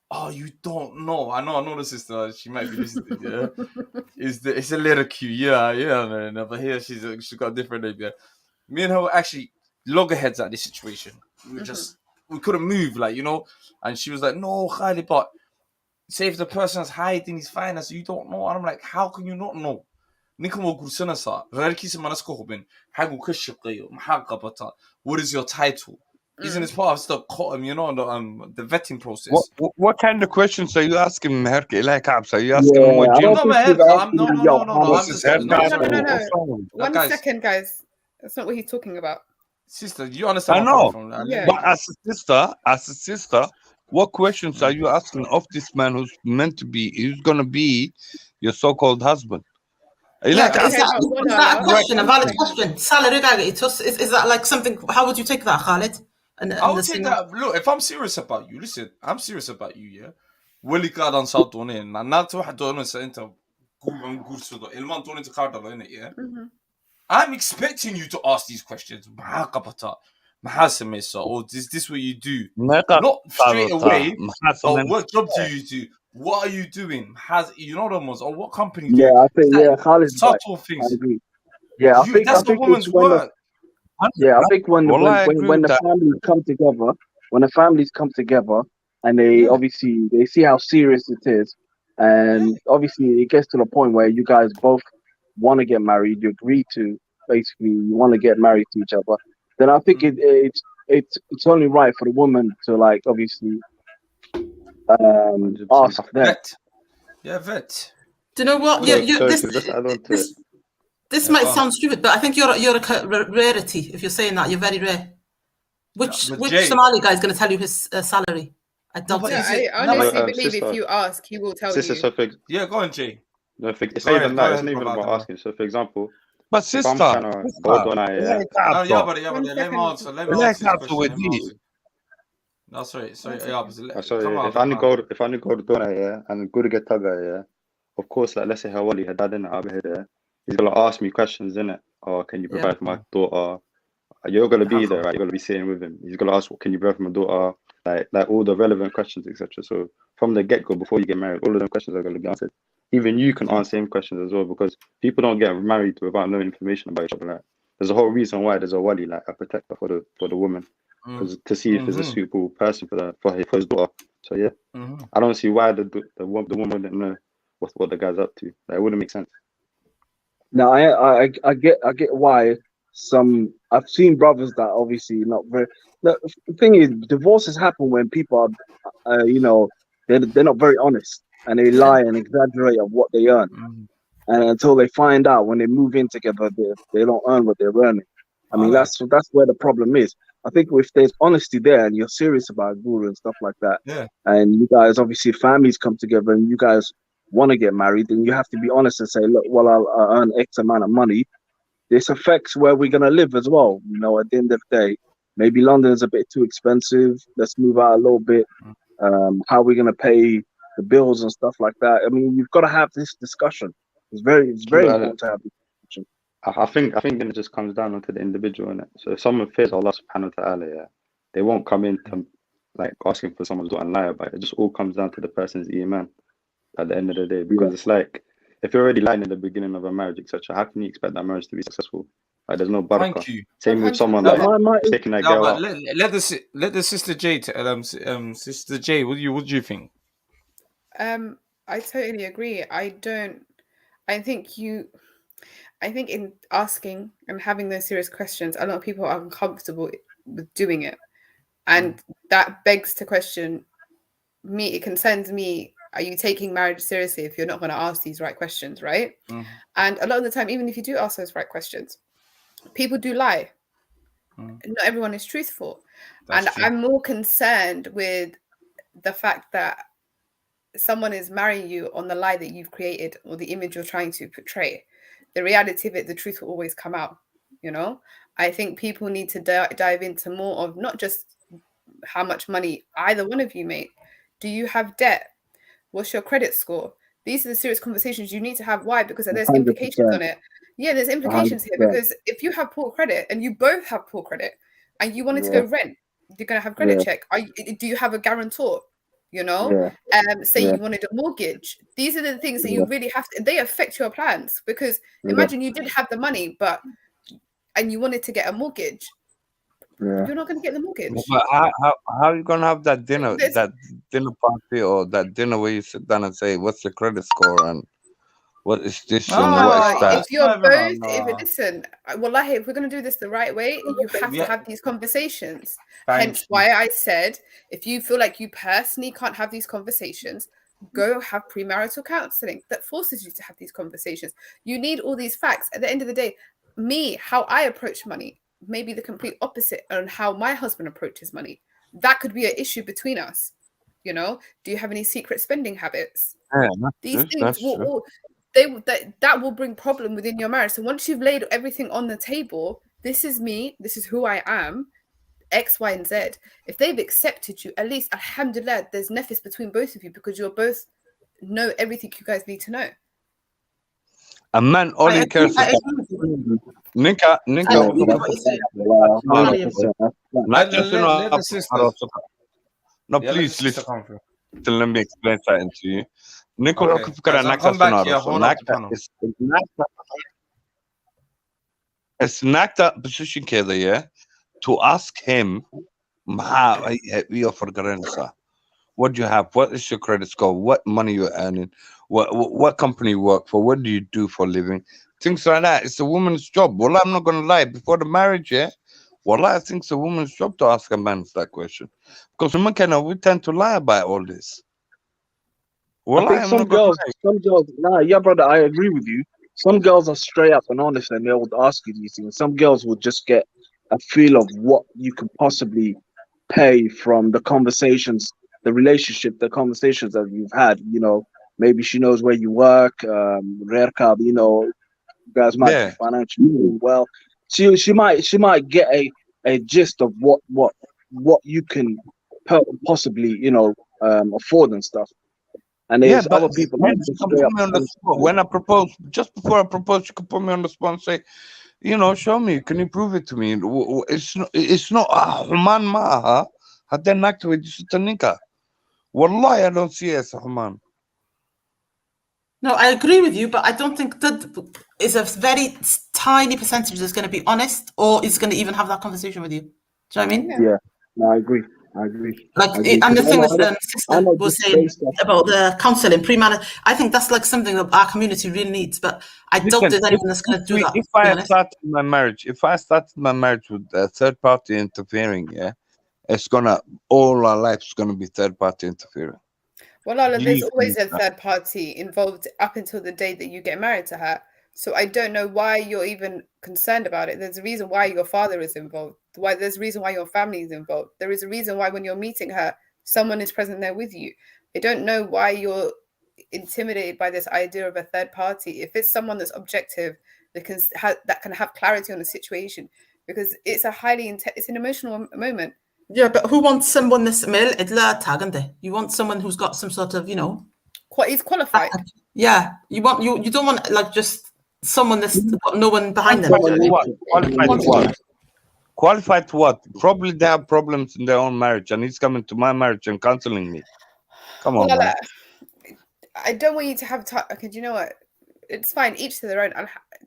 A: "Oh, you don't know." I know the sister. She might be listening. Yeah, it's a little cute. Yeah. No, but here she's got a different name. Yeah, me and her were actually loggerheads at this situation. We couldn't move, and she was like, "No, Khalid, but say if the person's hiding his finance, you don't know." And I'm like, "How can you not know?" What is your title? Isn't it part of the vetting process?
B: What kind of questions are you asking, Meherke? Like, are you asking him what gym?
F: No. 1 second, guys. That's not what he's talking about.
A: Sister, you understand?
B: I know, but as a sister, what questions are you asking of this man who's gonna be your so-called husband?
O: Is that a question, a valid question? Salary, is that like something? How would you take that, Khalid?
A: I would take that. Look, if I'm serious about you, listen, I'm serious about you, yeah. Willie Gardan South on in, and not to have done into yeah. I'm expecting you to ask these questions. or is this what you do? Not straight away. Or what job do you do? What are you doing? You know the ones, or what company do you?
M: I think Khalid's right.
A: Subtle
M: I
A: things.
M: agree. Yeah, I think
A: That's the
M: it's
A: woman's
M: when
A: work.
M: I think when the families come together, and they obviously they see how serious it is, and obviously it gets to the point where you guys both want to get married, you agree to basically you want to get married to each other, then I think it's only right for the woman to like obviously ask them.
A: Vet.
O: Do you know what? This might sound stupid, but I think you're a rarity if you're saying that. You're very rare. Which Somali guy is going to tell you his salary? I doubt it.
F: I honestly believe if you ask, he will tell you.
A: Yeah, go on, Jay.
K: No, it's not even that. It's not even about asking. So, for example,
B: but sister,
K: if I'm trying to hold on,
A: let me answer. Let me answer this question. No, sorry.
K: Sorry, if I go to Dona, and go to get Taga, of course, like let's say her wali, her dad in it, he's gonna ask me questions, innit? Or can you provide for my daughter? You're gonna be there, right? You're gonna be sitting with him. He's gonna ask, can you provide for my daughter? Like all the relevant questions, etc. So from the get go, before you get married, all of them questions are gonna be answered. Even you can answer him questions as well, because people don't get married without knowing information about each other. Like, there's a whole reason why there's a wali, like a protector for the woman, because to see if there's a suitable person for his daughter. So yeah, I don't see why the woman wouldn't know what the guy's up to. Like, it wouldn't make sense.
M: Now I get why some I've seen brothers that obviously not very. The thing is, divorces happen when people are, they're not very honest and they lie and exaggerate of what they earn, and until they find out when they move in together, they don't earn what they're earning. I mean, that's where the problem is. I think if there's honesty there and you're serious about guru and stuff like that, and you guys obviously families come together and you guys want to get married, then you have to be honest and say, look, well, I'll earn X amount of money. This affects where we're gonna live as well. At the end of the day, maybe London is a bit too expensive. Let's move out a little bit. How are we gonna pay the bills and stuff like that? I mean, you've got to have this discussion. It's very important to have this discussion.
K: I think it just comes down to the individual, innit? So if someone fears Allah subhanahu wa ta'ala, they won't come in to like asking for someone's daughter and lie about it. It just all comes down to the person's iman at the end of the day, because it's like, if you're already lying in the beginning of a marriage, etc., how can you expect that marriage to be successful? Like, there's no barakah.
A: Thank you.
K: Same with someone like taking that girl out.
A: Let the sister Jay Sister Jay, what do you think?
F: I totally agree. I think in asking and having those serious questions, a lot of people are uncomfortable with doing it, and that begs to question me. It concerns me. Are you taking marriage seriously if you're not going to ask these right questions, right? And a lot of the time, even if you do ask those right questions, people do lie. Not everyone is truthful. That's true. I'm more concerned with the fact that someone is marrying you on the lie that you've created or the image you're trying to portray. The reality of it, the truth will always come out. I think people need to dive into more of not just how much money either one of you make. Do you have debt? What's your credit score? These are the serious conversations you need to have. Why? Because there's 100%. Implications on it. Yeah, there's implications 100%. Here, because if you have poor credit and you both have poor credit and you wanted to go rent, you're going to have credit check. Do you have a guarantor? Say you wanted a mortgage. These are the things that you really have to, they affect your plans, because imagine you did have the money, and you wanted to get a mortgage. You're not going to get the mortgage.
B: But how are you going to have that dinner party, or that dinner where you sit down and say, what's the credit score and what is this and what is that?
F: If you're both, listen, wallahi, if we're going to do this the right way, you have to have these conversations. Hence why I said, if you feel like you personally can't have these conversations, go have premarital counseling that forces you to have these conversations. You need all these facts. At the end of the day, how I approach money may be the complete opposite on how my husband approaches money. That could be an issue between us. Do you have any secret spending habits? These things will that will bring problem within your marriage. So once you've laid everything on the table, this is me, this is who I am, X, Y, and Z. If they've accepted you, at least alhamdulillah, there's nefis between both of you, because you're both know everything you guys need to know.
B: A man only cares about Ninka,
A: let the sisters.
B: No,
A: Yeah, let the
B: please
A: sister
B: listen.
A: come through.
B: Let me explain something to you. Ninka
A: Okay,
B: wuxuu ku fikiraa
A: guys, I'll
B: naagtaas
A: come back
B: inuu
A: here.
B: arooso.
A: Hold up the
B: Naagta
A: panel.
B: is naagta positionkeeda, yeah, to ask him maxaa ay offer garanaysaa. What do you have? What is your credit score? What money you're earning? What company you work for? What do you do for a living? Things like that. It's a woman's job. Well, I'm not gonna lie. Before the marriage, yeah, well, I think it's a woman's job to ask a man that question. Because women we tend to lie about all this. Well,
M: I think
B: I'm not gonna lie.
M: nah, yeah, brother, I agree with you. Some girls are straight up and honest, and they would ask you these things. Some girls would just get a feel of what you could possibly pay from the conversations, the relationship, the conversations that you've had. You know, maybe she knows where you work, rare card. You know, you guys might be financially doing well. She might get a gist of what you can possibly afford and stuff. And
B: Yeah,
M: there's
B: but
M: other people
B: you
M: that
B: just
M: just
B: can
M: straight
B: put
M: up
B: me on the
M: honest.
B: spot. When I propose, just before I propose, you can put me on the spot and say, show me. Can you prove it to me? It's not human maaha. Haddii naagta weydiisato ninka. Wallahi, I don't see it as a human.
O: No, I agree with you, but I don't think that is a very tiny percentage that's going to be honest or is going to even have that conversation with you. Do you know what I mean?
M: Yeah, no, I agree.
O: Like,
M: I agree.
O: and the
M: 'Cause
O: thing
M: I
O: that
M: know
O: sister was
M: just
O: saying
M: based off.
O: about the counselling, pre-marriage, I think that's like something that our community really needs. But I doubt
B: Listen,
O: there's anyone that's going to do that.
B: if
O: To be
B: I
O: honest.
B: started my marriage with a third party interfering, yeah, it's gonna all our life's gonna be third party interfering.
F: Well, Lala, there's
B: Believe me,
F: always a third party involved up until the day that you get married to her. So I don't know why you're even concerned about it. There's a reason why your father is involved. There's a reason why your family is involved. There is a reason why when you're meeting her, someone is present there with you. I don't know why you're intimidated by this idea of a third party. If it's someone that's objective, that can have clarity on the situation, because it's it's an emotional moment.
O: Yeah, but who wants someone this you want someone who's got some sort of,
F: he's qualified.
O: Yeah, you don't want like just someone that's got no one behind them.
B: Qualified to what? Qualified to what? Probably they have problems in their own marriage, and he's coming to my marriage and counseling me. Come on, man.
F: I don't want you to have time. Okay, do you know what? It's fine. Each to their own.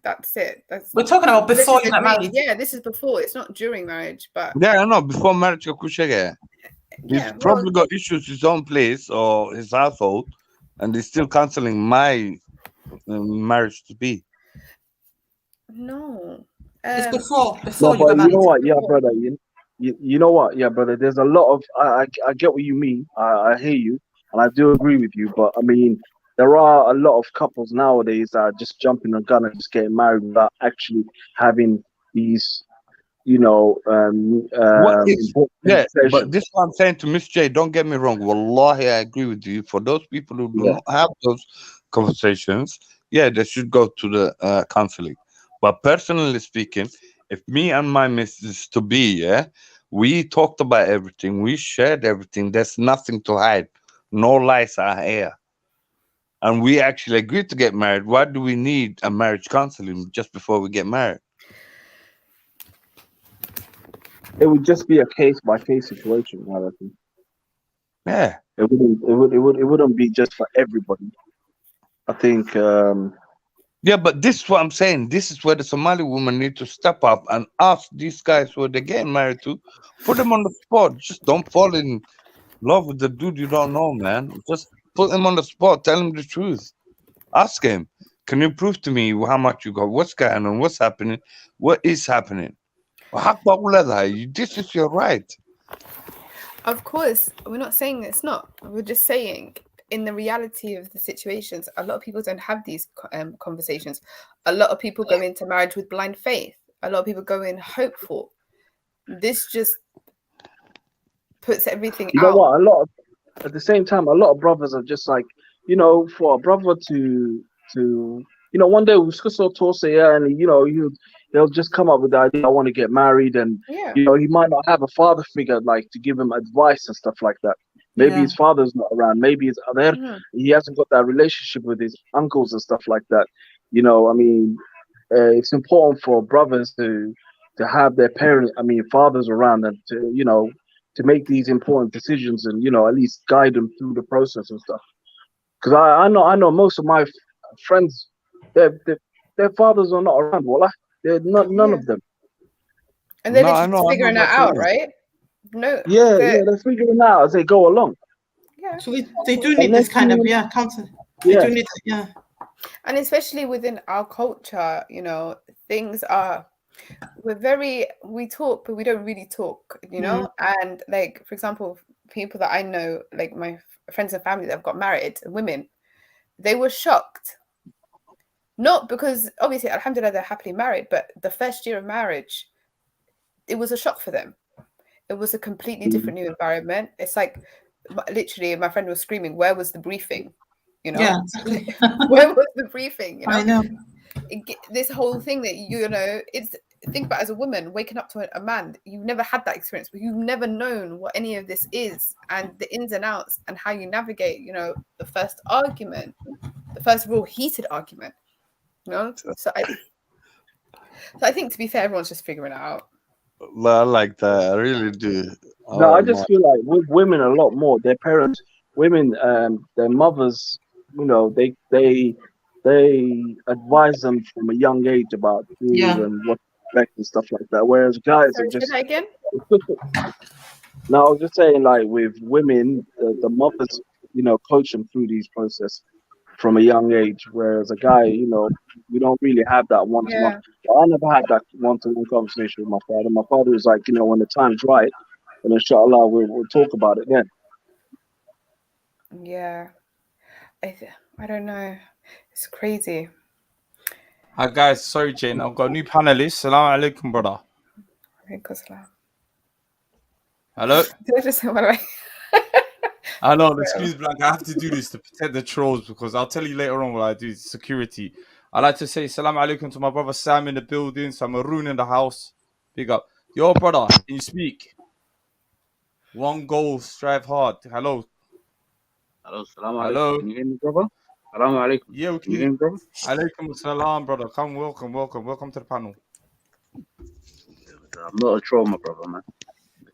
F: That's it.
O: We're talking about before you get married.
F: Yeah, this is before. It's not during marriage, but
B: yeah, I know. Before marriage, he's probably got issues his own place or his household, and he's still counseling my marriage to be.
F: No,
O: it's before
M: No,
O: you
M: but
O: get married.
M: you know what, yeah, brother. You know what, yeah, brother. There's a lot of I get what you mean. I hear you, and I do agree with you. But I mean, there are a lot of couples nowadays that are just jumping the gun and just getting married without actually having these,
B: yeah, but this is what I'm saying to Miss J. Don't get me wrong. Wallahi, I agree with you. For those people who do not have those conversations, yeah, they should go to the counseling. But personally speaking, if me and my missus to be, yeah, we talked about everything, we shared everything. There's nothing to hide. No lies are here. And we actually agreed to get married. Why do we need a marriage counseling just before we get married?
M: It would just be a case by case situation, I reckon.
B: Yeah.
M: It wouldn't be just for everybody. I think
B: yeah, but this is what I'm saying. This is where the Somali women need to step up and ask these guys who they're getting married to, put them on the spot. Just don't fall in love with the dude you don't know, man. Just put him on the spot. Tell him the truth. Ask him, can you prove to me how much you got? What's going on? What's happening? What is happening? This is your right.
F: Of course, we're not saying it's not. We're just saying in the reality of the situations, a lot of people don't have these conversations. A lot of people go into marriage with blind faith. A lot of people go in hopeful. This just puts everything out.
M: You know what? At the same time, a lot of brothers are just like, for a brother to one day we'll just and he'll just come up with the idea, I want to get married, and he might not have a father figure like to give him advice and stuff like that. Maybe his father's not around. Maybe his he hasn't got that relationship with his uncles and stuff like that. I mean, it's important for brothers to have their parents, I mean fathers around them to to make these important decisions and at least guide them through the process and stuff. Because I know most of my friends, their fathers are not around. Wallah, they're not none of them.
F: And they're
B: No, I
F: literally just
B: know
F: figuring
B: my
F: that out,
B: friends.
F: right? No.
M: Yeah, they're figuring it out as they go along.
F: Yeah.
O: So they do need this kind of counter. They do need
F: And especially within our culture, things are we talk, but we don't really talk, and like, for example, people that I know, like my friends and family that have got married, women, they were shocked. Not because obviously, alhamdulillah, they're happily married, but the first year of marriage, it was a shock for them. It was a completely different new environment. It's like literally my friend was screaming, where was the briefing?
O: Yeah, exactly.
F: Where was the briefing?
O: I know.
F: This whole thing that it's, think about, as a woman waking up to a man, you've never had that experience, but you've never known what any of this is and the ins and outs and how you navigate the first argument, the first real heated argument. So I think, to be fair, everyone's just figuring it out.
B: I like that. I really do.
M: No, I just feel like with women a lot more. Their parents, women, their mothers, they advise them from a young age about food and what to expect and stuff like that. Whereas guys
F: Sorry,
M: are just.
F: say that again?
M: No, I was just saying, like with women, the mothers, coach them through these process from a young age. Whereas a guy, we don't really have that one-to-one. I never had that one-to-one conversation with my father. My father was like, when the time's right, and inshallah, we'll talk about it then.
F: Yeah, I don't know. It's crazy.
A: Hi guys, sorry Jane, I've got a new panelist. Salam alaikum, brother. Hello.
F: Did I just say by the way?
A: I know, excuse me, like I have to do this to protect the trolls because I'll tell you later on what I do. Security. I like to say salam alaikum to my brother Sam in the building, Samaroon in the house. Big up. Yo, brother, can you speak? One goal, strive hard. Hello.
Q: Hello, salam alaikum.
A: Hello.
Q: Can you hear me, brother? Salam alaikum.
A: Yeah,
Q: can you hear me, brother?
A: Alaikum salam, brother. Come, welcome to the panel.
Q: I'm not a troll, my brother, man.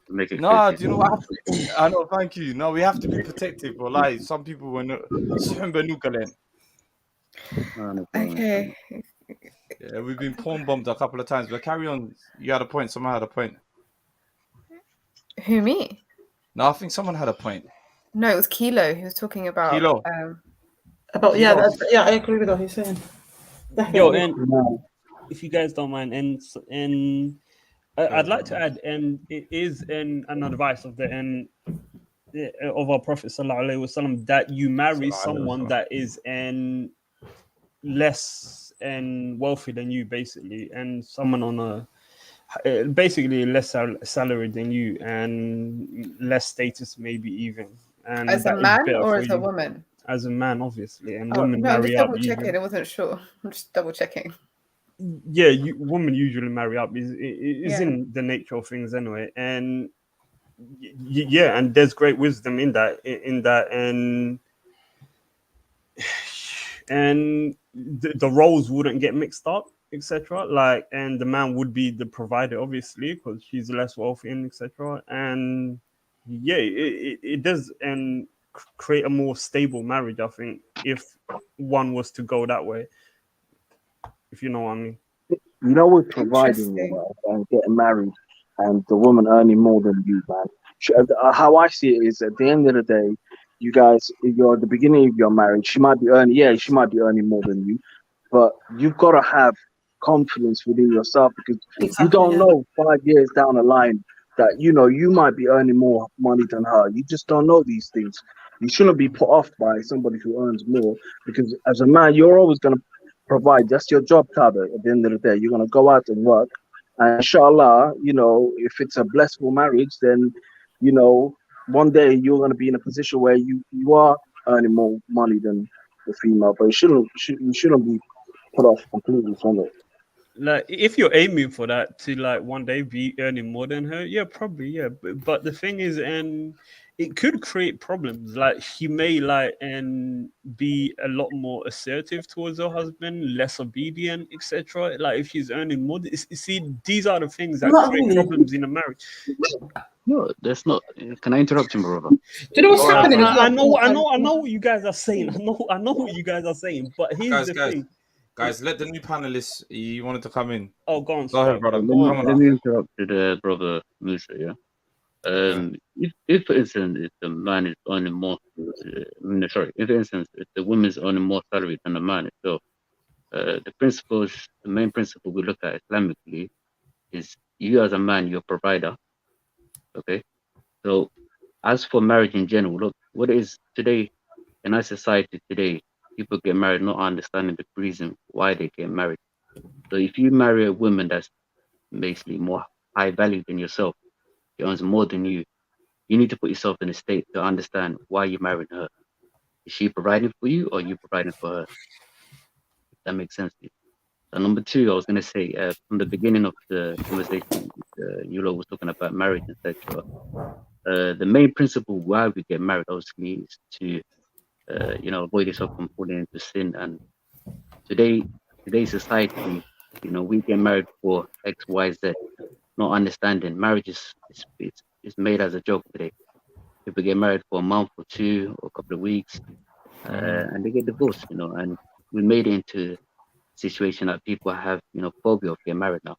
Q: Make it
A: No,
Q: clear.
A: do you know what? I know, thank you. No, we have to be protective, but like some people were not.
F: Okay.
A: Yeah, we've been porn bombed a couple of times, but carry on. You had a point. Someone had a point.
F: Who, me?
A: No, I think someone had a point.
F: No, it was Kilo. He was talking about
A: Kilo.
O: About I agree with what he's saying.
N: Yo,
O: Definitely.
N: and if you guys don't mind, and I'd like to add, and it is an advice of of our Prophet Sallallahu Alaihi Wasallam, that you marry someone that is less wealthy than you, basically, and someone on basically less salary than you and less status, maybe even. And
F: as a man or as a woman?
N: As a man, obviously, and
F: women
N: women
F: no,
N: marry
F: I'm
N: up.
F: just double checking. I wasn't sure. I'm just double checking.
N: Yeah, women usually marry up. Is in the nature of things anyway, and yeah, and there's great wisdom in that, and the roles wouldn't get mixed up, etc. Like, and the man would be the provider, obviously, because she's less wealthy, and etc. And yeah, it does and create a more stable marriage, I think, if one was to go that way. If you know what I mean.
M: With providing and getting married, and the woman earning more than you, man. How I see it is, at the end of the day, you guys, if you're at the beginning of your marriage, she might be earning more than you, but you've got to have confidence within yourself, because you don't know 5 years down the line that you might be earning more money than her. You just don't know these things. You shouldn't be put off by somebody who earns more, because as a man, you're always going to provide. That's your job, Taber. At the end of the day, you're going to go out and work, and inshallah, if it's a blissful marriage, then one day you're going to be in a position where you are earning more money than the female, but you shouldn't be put off completely from it.
N: Like, if you're aiming for that, to like one day be earning more than her, yeah, probably, yeah. But the thing is, and it could create problems. Like she may and be a lot more assertive towards her husband, less obedient, etc. Like if she's earning more. See, these are the things that
O: Not
N: create
O: really.
N: problems in a marriage.
Q: No, that's not. Can I interrupt him, brother?
O: Do you know what's happening as well?
N: I know what you guys are saying. I know what you guys are saying. But here's the thing.
A: Guys, let the new panelists. You wanted to come in.
N: Oh, go on.
A: Go ahead, brother.
Q: Let me interrupt the brother Musa. Yeah. If for instance, if the man is earning more, if for instance, if the woman is earning more salary than the man itself, the main principle we look at Islamically is you as a man, you're a provider. Okay. So as for marriage in general, look, what it is today in our society today, people get married not understanding the reason why they get married. So if you marry a woman that's basically more high value than yourself, she earns more than you need to put yourself in a state to understand why you're marrying her. Is she providing for you or are you providing for her? If that makes sense to you. And number two, I was going to say from the beginning of the conversation, you lot was talking about marriage, etc. The main principle why we get married, obviously, is to avoid yourself from falling into sin. And today's society, we get married for X, Y, Z, not understanding marriage is made as a joke today. People get married for a month or two or a couple of weeks, and they get divorced, and we made it into a situation that people have, phobia of getting married now,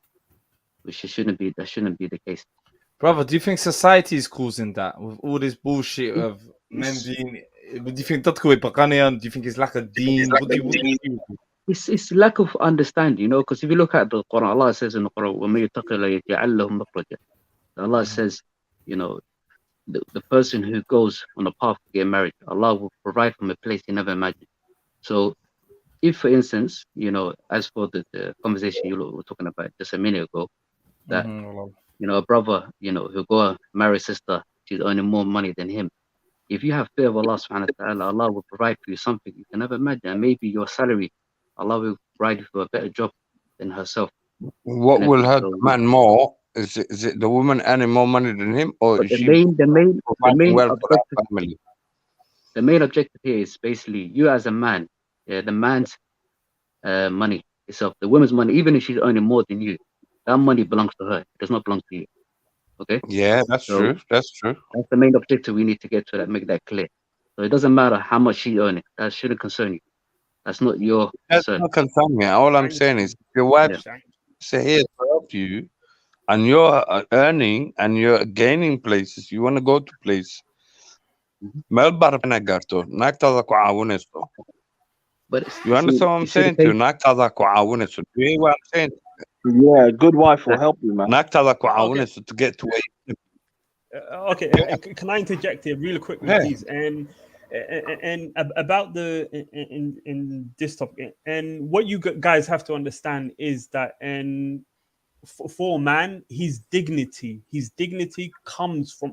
Q: which shouldn't be the case.
A: Brother, do you think society is causing that with all this bullshit of men being? Do you think that's good? Do you think it's lack of deen? What do you
Q: It's lack of understanding, because if you look at the Quran, Allah says in the Quran, وَمَن يَتَّقِ اللَّهَ يَجْعَل لَهُ مَخْرَجًا. Allah says, the person who goes on a path to get married, Allah will provide from a place you never imagined. So if, for instance, as for the conversation you were talking about just a minute ago, that, a brother, who'll go marry a sister, she's earning more money than him. If you have fear of Allah subhanahu wa ta'ala, Allah will provide for you something you can never imagine. And maybe your salary, Allah will provide you for a better job than herself.
B: What will hurt the man more? Is it the woman earning more money than him, or is she providing well for that family?
Q: The main objective here is basically you as a man, the man's money itself, the woman's money, even if she's earning more than you, that money belongs to her. It does not belong to you. Okay?
B: Yeah, that's true. That's true.
Q: That's the main objective we need to get to, that make that clear. So it doesn't matter how much she's earning. That shouldn't concern you. That's not your concern.
B: That's not concern me. All I'm saying is, if your wife say here to help you, and you're earning and you're gaining places, you want to go to place. But you understand what I'm saying to you? Do you hear what I'm saying?
M: Yeah, a good wife will help you, man.
B: To get to where you
N: Okay, can I interject here really quickly, please? And about in this topic, and what you guys have to understand is that, and for a man, his dignity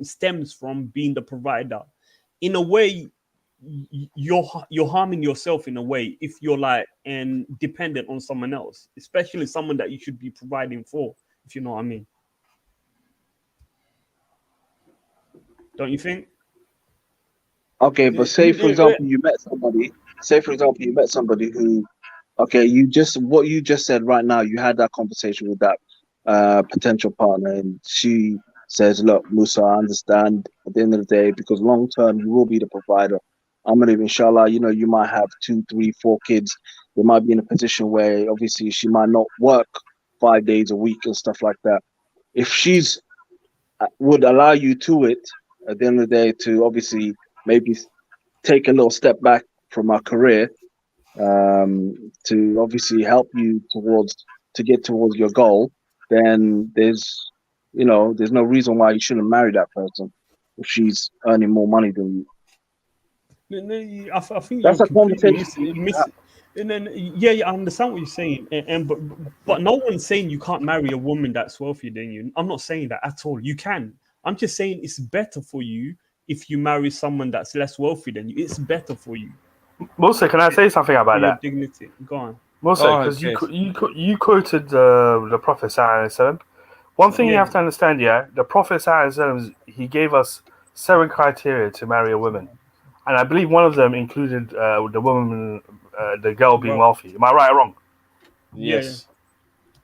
N: stems from being the provider. In a way, you're harming yourself in a way if you're and dependent on someone else, especially someone that you should be providing for, if you know what I mean. Don't you think?
M: Okay, but say for example you met somebody who, okay, what you just said right now, you had that conversation with that potential partner, and she says, look, Musa, I understand at the end of the day, because long term you will be the provider. I'm gonna, inshallah, you might have 2, 3, 4 kids. They might be in a position where obviously she might not work 5 days a week and stuff like that. If she's would allow you to it at the end of the day, to obviously maybe take a little step back from our career, to obviously help you to get towards your goal, then there's no reason why you shouldn't marry that person if she's earning more money than you.
N: I think
M: that's
N: you're
M: a conversation.
N: And then I understand what you're saying, but no one's saying you can't marry a woman that's wealthier than you. I'm not saying that at all. You can. I'm just saying it's better for you if you marry someone that's less wealthy than you. It's better for you.
R: Musa, can I say something about that?
N: Dignity. Go on.
R: Musa, because you quoted the Prophet ﷺ. One thing you have to understand, the Prophet ﷺ, he gave us 7 criteria to marry a woman, and I believe one of them included the woman, the girl being wealthy. Am I right or wrong?
A: Yes.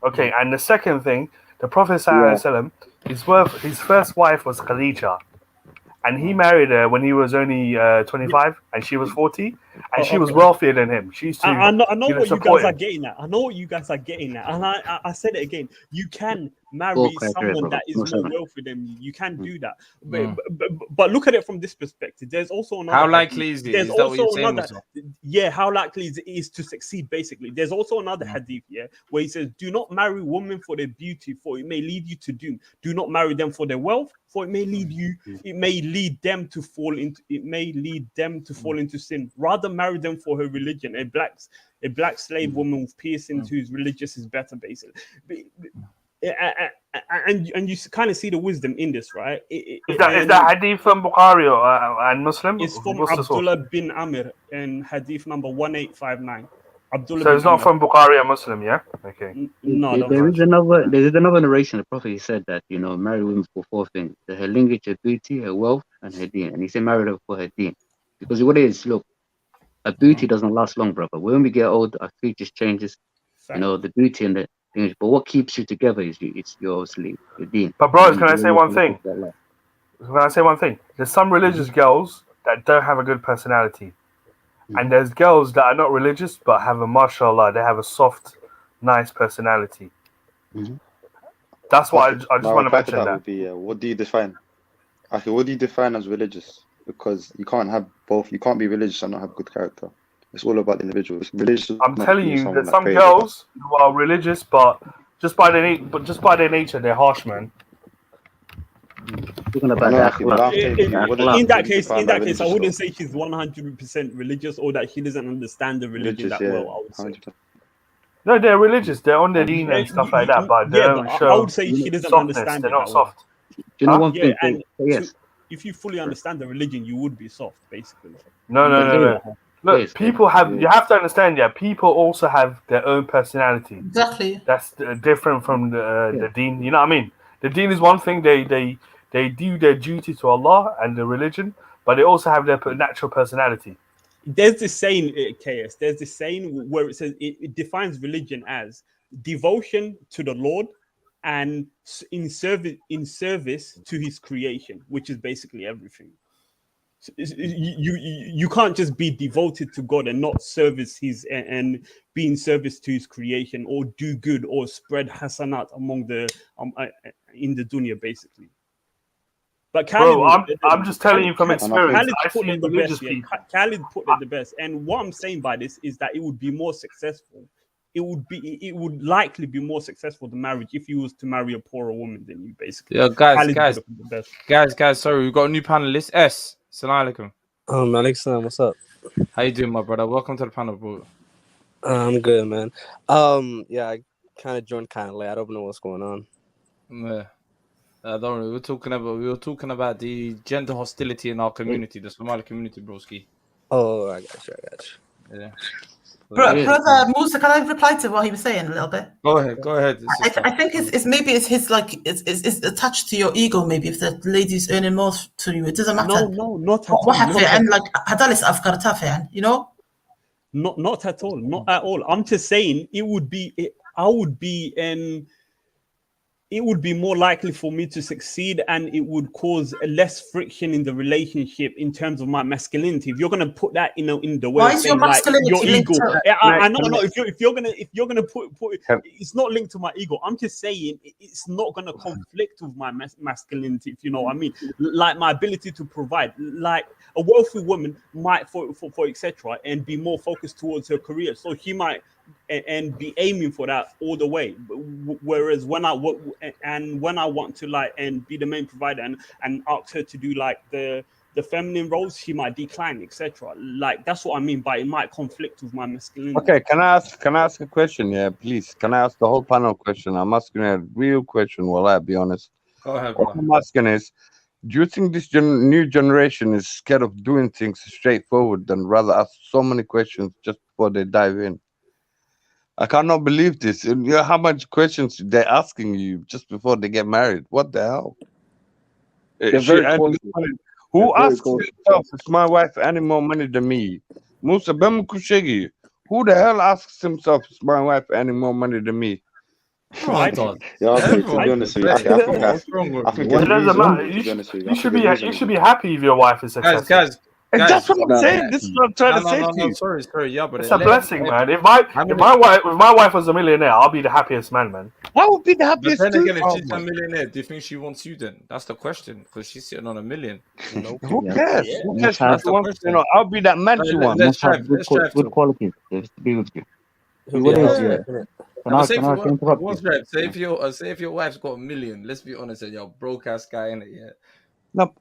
R: Okay, and the second thing, the Prophet
J: Yeah.
R: ﷺ, his first wife was Khadija, and he married her when he was only 25, and she was 40, and she was
N: Okay.
R: wealthier than him. She used to,
N: I know what you
R: support
N: guys are
R: him.
N: getting at. I know what you guys are getting at, and I said it again. You can
Q: 4
N: marry
Q: criteria,
N: someone
Q: brother.
N: that is
Q: No,
N: more
Q: 7.
N: wealthy than you. You can do that, but look at it from this perspective. There's also another.
A: How
N: hadith.
A: likely is it?
N: There's
A: Is that what
N: also
A: you're saying,
N: another.
A: Musa?
N: Yeah, how likely is it is to succeed? Basically, there's also another hadith. Yeah, where he says, "Do not marry women for their beauty, for it may lead you to doom. Do not marry them for their wealth, for it may lead you. It may lead them to fall into. It may lead them to fall into sin. Rather, marry them for her religion. A black slave woman with piercings whose religious is better, basically." And you kind of see the wisdom in this, right?
R: Is that hadith from Bukhari and Muslim?
N: It's from
R: What's the source?
N: Abdullah bin Amr in hadith number 1859. Abdullah
R: So
N: bin
R: it's not
N: Amr.
R: from Bukhari and Muslim, yeah? Okay.
N: No,
Q: There is another narration. The Prophet, he said that, marry women for 4 things: her lineage, her beauty, her wealth, and her deen. And he said marry her for her deen, because what it is, look, a beauty doesn't last long, brother. When we get old, our features changes. The beauty and the things. But what keeps you together is your obviously your deen.
R: But bros, can I say one thing? There's some religious girls that don't have a good personality. And there's girls that are not religious but have a mashallah, they have a soft, nice personality. That's why I just want to mention that.
K: Would be, what do you define? Okay, what do you define as religious? Because you can't have both. You can't be religious and not have good character. It's all about the individual.
R: I'm telling you, there's some girls who are religious, but just by their nature, they're harsh, man.
N: In that case, I wouldn't say she's 100% religious or that she doesn't understand the religion that well. I would say.
R: No, they're religious. They're on their deen and stuff like that, but they don't show.
N: I would say she doesn't understand
R: They're
N: it
R: not
N: that well.
R: soft.
Q: Do you know one thing?
N: Yes. If you fully understand the religion, you would be soft, basically.
R: No. Look, people have. You have to understand. Yeah, people also have their own personality.
O: Exactly.
R: That's different from the deen. You know what I mean? The deen is one thing. They do their duty to Allah and the religion, but they also have their natural personality.
N: There's this saying, KS. There's this saying where it says it defines religion as devotion to the Lord and in service to His creation, which is basically everything. So you can't just be devoted to God and not service His and be in service to His creation or do good or spread hasanat among the in the dunya, basically. But Khalid,
R: I'm just telling you from experience. I've
N: put
R: seen
N: it the
R: religious
N: best.
R: people.
N: Khalid put it the best. And what I'm saying by this is that it would be more successful. It would likely be more successful the marriage if you was to marry a poorer woman than you, basically.
A: Yeah,
N: Khalid
A: guys,
N: put it the best.
A: sorry, we've got a new panelist. S. Assalamu alaikum.
S: Alaikum, what's up?
A: How you doing, my brother? Welcome to the panel, bro.
S: I'm good, man. Yeah, I kind of joined kind of late. I don't know what's going on.
A: Yeah. Don't worry. We were talking about the gender hostility in our community, the Somali community, broski.
S: Oh, I got you.
A: Yeah.
O: Brother Musa, can I reply to what he was saying a little bit?
A: Go ahead.
O: I think it's maybe it's his it's attached to your ego. Maybe if the lady's earning more to you, it doesn't matter.
N: No, not at all.
O: And like hadalis afkar you know.
N: Not at all. Not at all. I'm just saying it would be more likely for me to succeed, and it would cause less friction in the relationship in terms of my masculinity. If you're gonna put that in the way
O: Why
N: of
O: is your
N: saying, like,
O: masculinity
N: your
O: linked
N: ego,
O: to
N: I know. If you're gonna put it, it's not linked to my ego. I'm just saying it's not gonna conflict with my masculinity. If you know what I mean, like my ability to provide. Like a wealthy woman might, for etc., and be more focused towards her career, so she might and be aiming for that all the way. Whereas when I want to like and be the main provider and ask her to do like the feminine roles, she might decline, etc. Like that's what I mean by it might conflict with my masculinity.
B: Okay, can I ask a question? Yeah, please. Can I ask the whole panel question? I'm asking a real question. Well, I'll be honest.
A: Go ahead,
B: What I'm asking is, do you think this new generation is scared of doing things straightforward and rather ask so many questions just before they dive in? I cannot believe this. And you know how much questions they're asking you just before they get married. What the hell?
J: They're very cautious.
B: Who asks himself, is my wife earning more money than me? Musa Bem Kushegi. Who the hell asks himself, is my wife earning more money than me?
A: Everyone does.
K: Yeah, to be
A: Everyone
K: honest with you,
A: does.
K: I think
A: What's wrong with
K: I
A: you?
K: think
R: It
K: it's
R: doesn't matter.
K: reasonable. To be honest with you, I
R: You
K: think
R: should
K: it's
R: be
K: reasonable.
R: happy if your wife is
A: Guys,
R: successful.
B: And that's what I'm
A: guys,
B: saying. This is what I'm trying to say
A: no,
B: to you.
A: sorry, yeah, but
R: It's a blessing, man. If my wife was a millionaire, I'll be the happiest man.
B: I would be the
A: But
B: happiest
A: then
B: too.
A: again, if
B: Oh,
A: she's a millionaire, do you think she wants you then? That's the question, because she's sitting on $1 million.
S: Nope.
B: who cares?
S: Yeah.
B: Who
T: You
B: cares
T: must have
B: what
A: That's
B: she
A: the
B: wants?
A: question.
B: I'll be that man she wants.
A: Let's
T: have
A: drive
T: good
A: talk.
T: qualities to be with you.
S: He'll
T: What
S: be a
T: is
S: house
A: Yeah.
S: wife, innit?
T: Can
A: No,
T: I
A: but say
T: can
A: if
T: I
A: your
T: interrupt
A: one
T: you?
A: drive, say if your wife's got $1 million, let's be honest, and you're a broke ass guy in it, yeah.
B: No,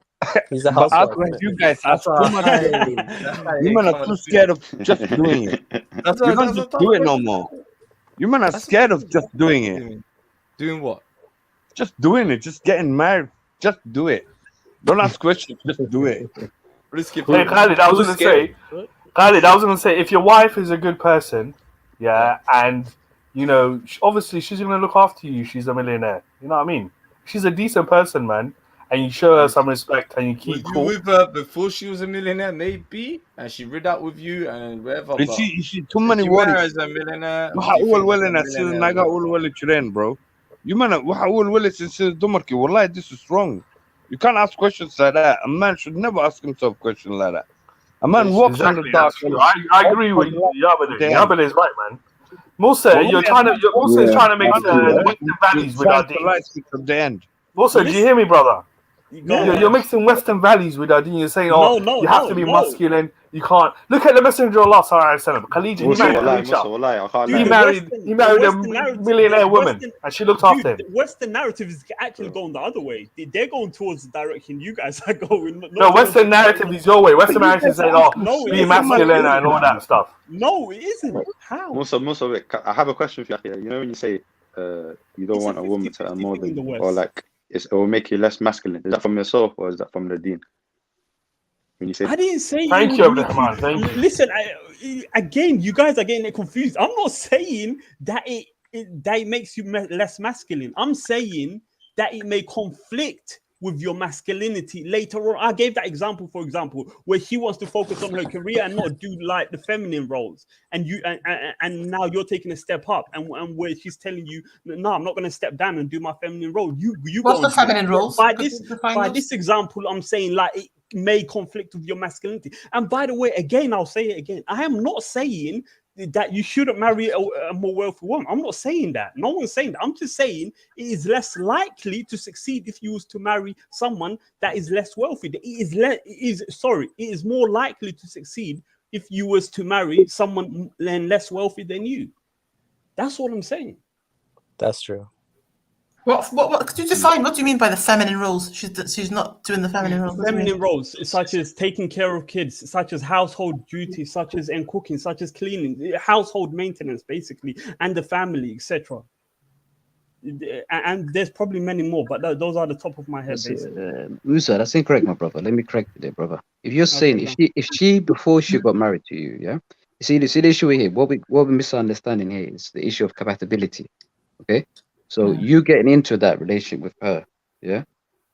S: He's a
B: but
S: housewife,
B: as
S: innit?
B: you guys
A: That's
B: ask too much. You men are too scared of just doing it. You don't just do it no more. You men are scared of just doing it.
A: Doing what?
B: Just doing it. Just getting married. Just do it. Don't ask questions. Just do it.
R: Hey, Khalid, I was gonna say, if your wife is a good person, and obviously she's gonna look after you. She's a millionaire. You know what I mean? She's a decent person, man, and you show her some respect and you
A: Was
R: keep
A: you
R: cool.
A: with her before she was a millionaire? Maybe, and she rid out with you and whatever.
B: You
A: But
B: see too many
A: if you marry
B: worries.
A: as a millionaire,
B: waxa
A: do you
B: u
A: think that's a
B: walwalana sida
A: millionaire
B: naga
A: wife?
B: u walwali jireen, bro. You man, waxa u walwalaysa sida dumarkii. Wallahi, this is wrong. You can't ask questions like that. A man should never ask himself questions like that. A man walks on the
R: Exactly,
B: dark.
R: that's true. I agree with Yabane. Yabane is right, man. Musa, Musa is trying to mix Western values with our deen.
B: At the end.
R: Musa, do you hear me, brother? You're mixing Western values with our deen. You're saying, you have to be masculine. You can't. Look at the Messenger of Allah, Khadija. He married
K: Wallahi, I can't
R: He
K: lie.
R: married a millionaire woman, and she looked after him.
N: The Western narrative is actually going the other way. They're going towards the direction you guys are going.
R: No, Western narrative is your way. Western narrative is saying, be masculine and all that stuff.
N: No, it isn't. How?
K: Musa, wait, I have a question for you. You know when you say you don't want a woman to earn more than you, or like it will make you less masculine. Is that from yourself or is that from the deen? When you say
N: I didn't say.
R: Thank you, Abdurrahman. Thank you.
N: Listen, again, you guys are getting it confused. I'm not saying that it makes you less masculine. I'm saying that it may conflict with your masculinity later on. I gave that example, for example, where she wants to focus on her career and not do like the feminine roles, and you and now you're taking a step up, and where she's telling you, no, I'm not going to step down and do my feminine role. You
O: What's the feminine roles?
N: By this example, I'm saying like it may conflict with your masculinity. And by the way, again, I'll say it again. I am not saying that you shouldn't marry a more wealthy woman. I'm not saying that. No one's saying that. I'm just saying it is less likely to succeed if you was to marry someone that is less wealthy. It is more likely to succeed if you was to marry someone less wealthy than you. That's what I'm saying.
S: That's true.
O: What could you define? What do you mean by the feminine roles? She's not doing the feminine roles.
N: Feminine roles, such as taking care of kids, such as household duties, such as cooking, such as cleaning, household maintenance, basically, and the family, etc. And there's probably many more, but those are the top of my head, basically.
T: Musa, that's incorrect, my brother. Let me correct you there, brother. If you're saying if she before she got married to you, yeah, see the issue here. What we're misunderstanding here is the issue of compatibility. Okay. So you getting into that relationship with her, yeah,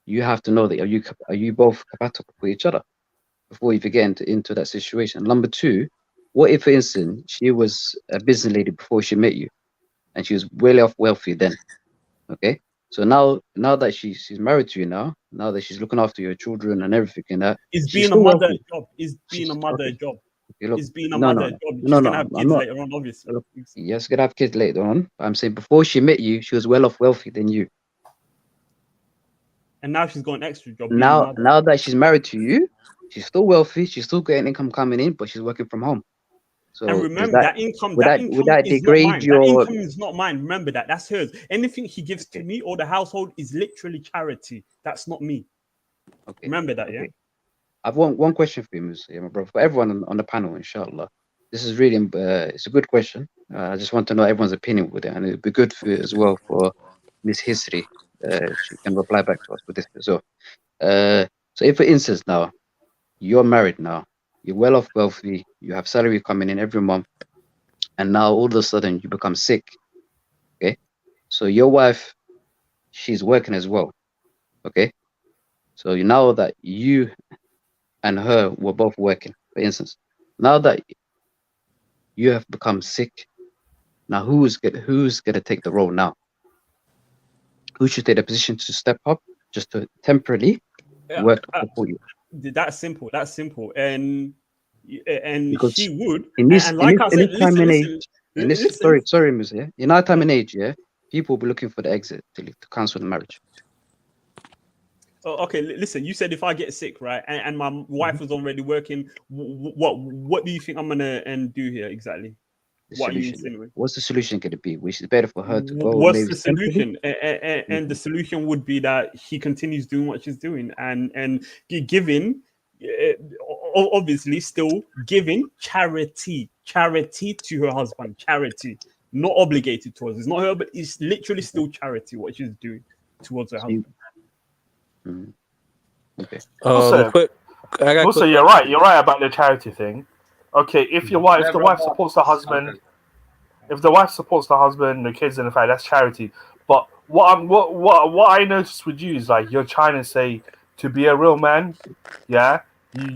T: you have to know that are you both compatible with each other before you get into that situation. Number two, what if, for instance, she was a business lady before she met you, and she was well off wealthy then, okay? So now that she's married to you now that she's looking after your children and everything and that,
N: is being a mother a job? Is being a mother a job? Is being a mother a job? She's gonna have kids later on, obviously.
T: Yes, gonna have kids later on. I'm saying before she met you, she was well off wealthy than you.
N: And now she's got an extra job.
T: Now that she's married to you, she's still wealthy. She's still getting income coming in, but she's working from home. So
N: and remember that income. That income
T: would that
N: is not
T: degrade
N: mine.
T: your?
N: That income is not mine. Remember that. That's hers. Anything he gives to me or the household is literally charity. That's not me.
T: Okay.
N: Remember that, yeah.
T: I've one question for you, Musa, my brother, for everyone on the panel, inshallah. This is really it's a good question. I just want to know everyone's opinion with it, and it'd be good for as well for Miss History. She can reply back to us with this as well. So if, for instance, now you're married now, you're well off wealthy, you have salary coming in every month, and now all of a sudden you become sick. Okay, so your wife, she's working as well. Okay, so now that you and her were both working, for instance, now that you have become sick, now who's gonna take the role now? Who should take the position to step up just to temporarily work to support you?
N: That's simple. That's simple. And
T: Because
N: she would.
T: in this
N: And like I
T: in
N: said,
T: this time and age, in this
N: listen.
T: sorry, Musa, yeah? In our time and age, yeah, people will be looking for the exit to cancel the marriage.
N: Oh, okay, listen. You said if I get sick, right, and my wife was already working, what do you think I'm gonna do here exactly?
T: The
N: What are you
T: solution.
N: insinuating?
T: What's the solution going to be? Which is better for her to go
N: What's
T: maybe
N: the
T: temporarily?
N: solution? And the solution would be that she continues doing what she's doing and giving, obviously, still giving charity to her husband. Charity, not obligated towards. It's not her, but it's literally still charity what she's doing towards her husband.
T: Okay.
R: Also, you're right. You're right about the charity thing. Okay, if the wife supports the husband, if the wife supports the husband, the kids, and the family, that's charity. But what I noticed with you is like you're trying to say to be a real man, yeah,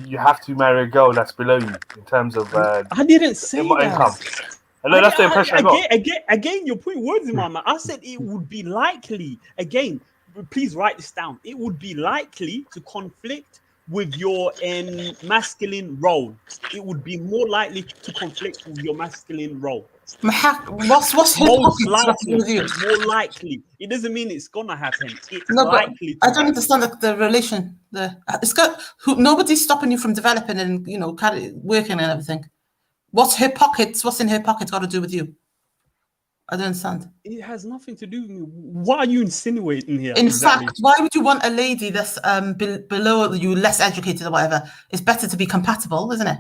R: you have to marry a girl that's below you in terms of
N: I didn't say
R: income.
N: that.
R: And that's the impression I got.
N: Again, you're putting words in my mouth. I said it would be likely. Again, please write this down. It would be likely to conflict with your masculine role. It would be more likely to conflict with your masculine role.
O: What's his
N: most
O: pockets got to do
N: likely?
O: with you?
N: More likely. It doesn't mean it's gonna happen. It's
O: No, but
N: likely.
O: I don't understand the relation. It's got nobody's stopping you from developing and working and everything. What's her pockets? What's in her pockets got to do with you? I don't understand.
N: It has nothing to do with me. What are you insinuating here?
O: In fact, why would you want a lady that's below you, less educated or whatever? It's better to be compatible, isn't it?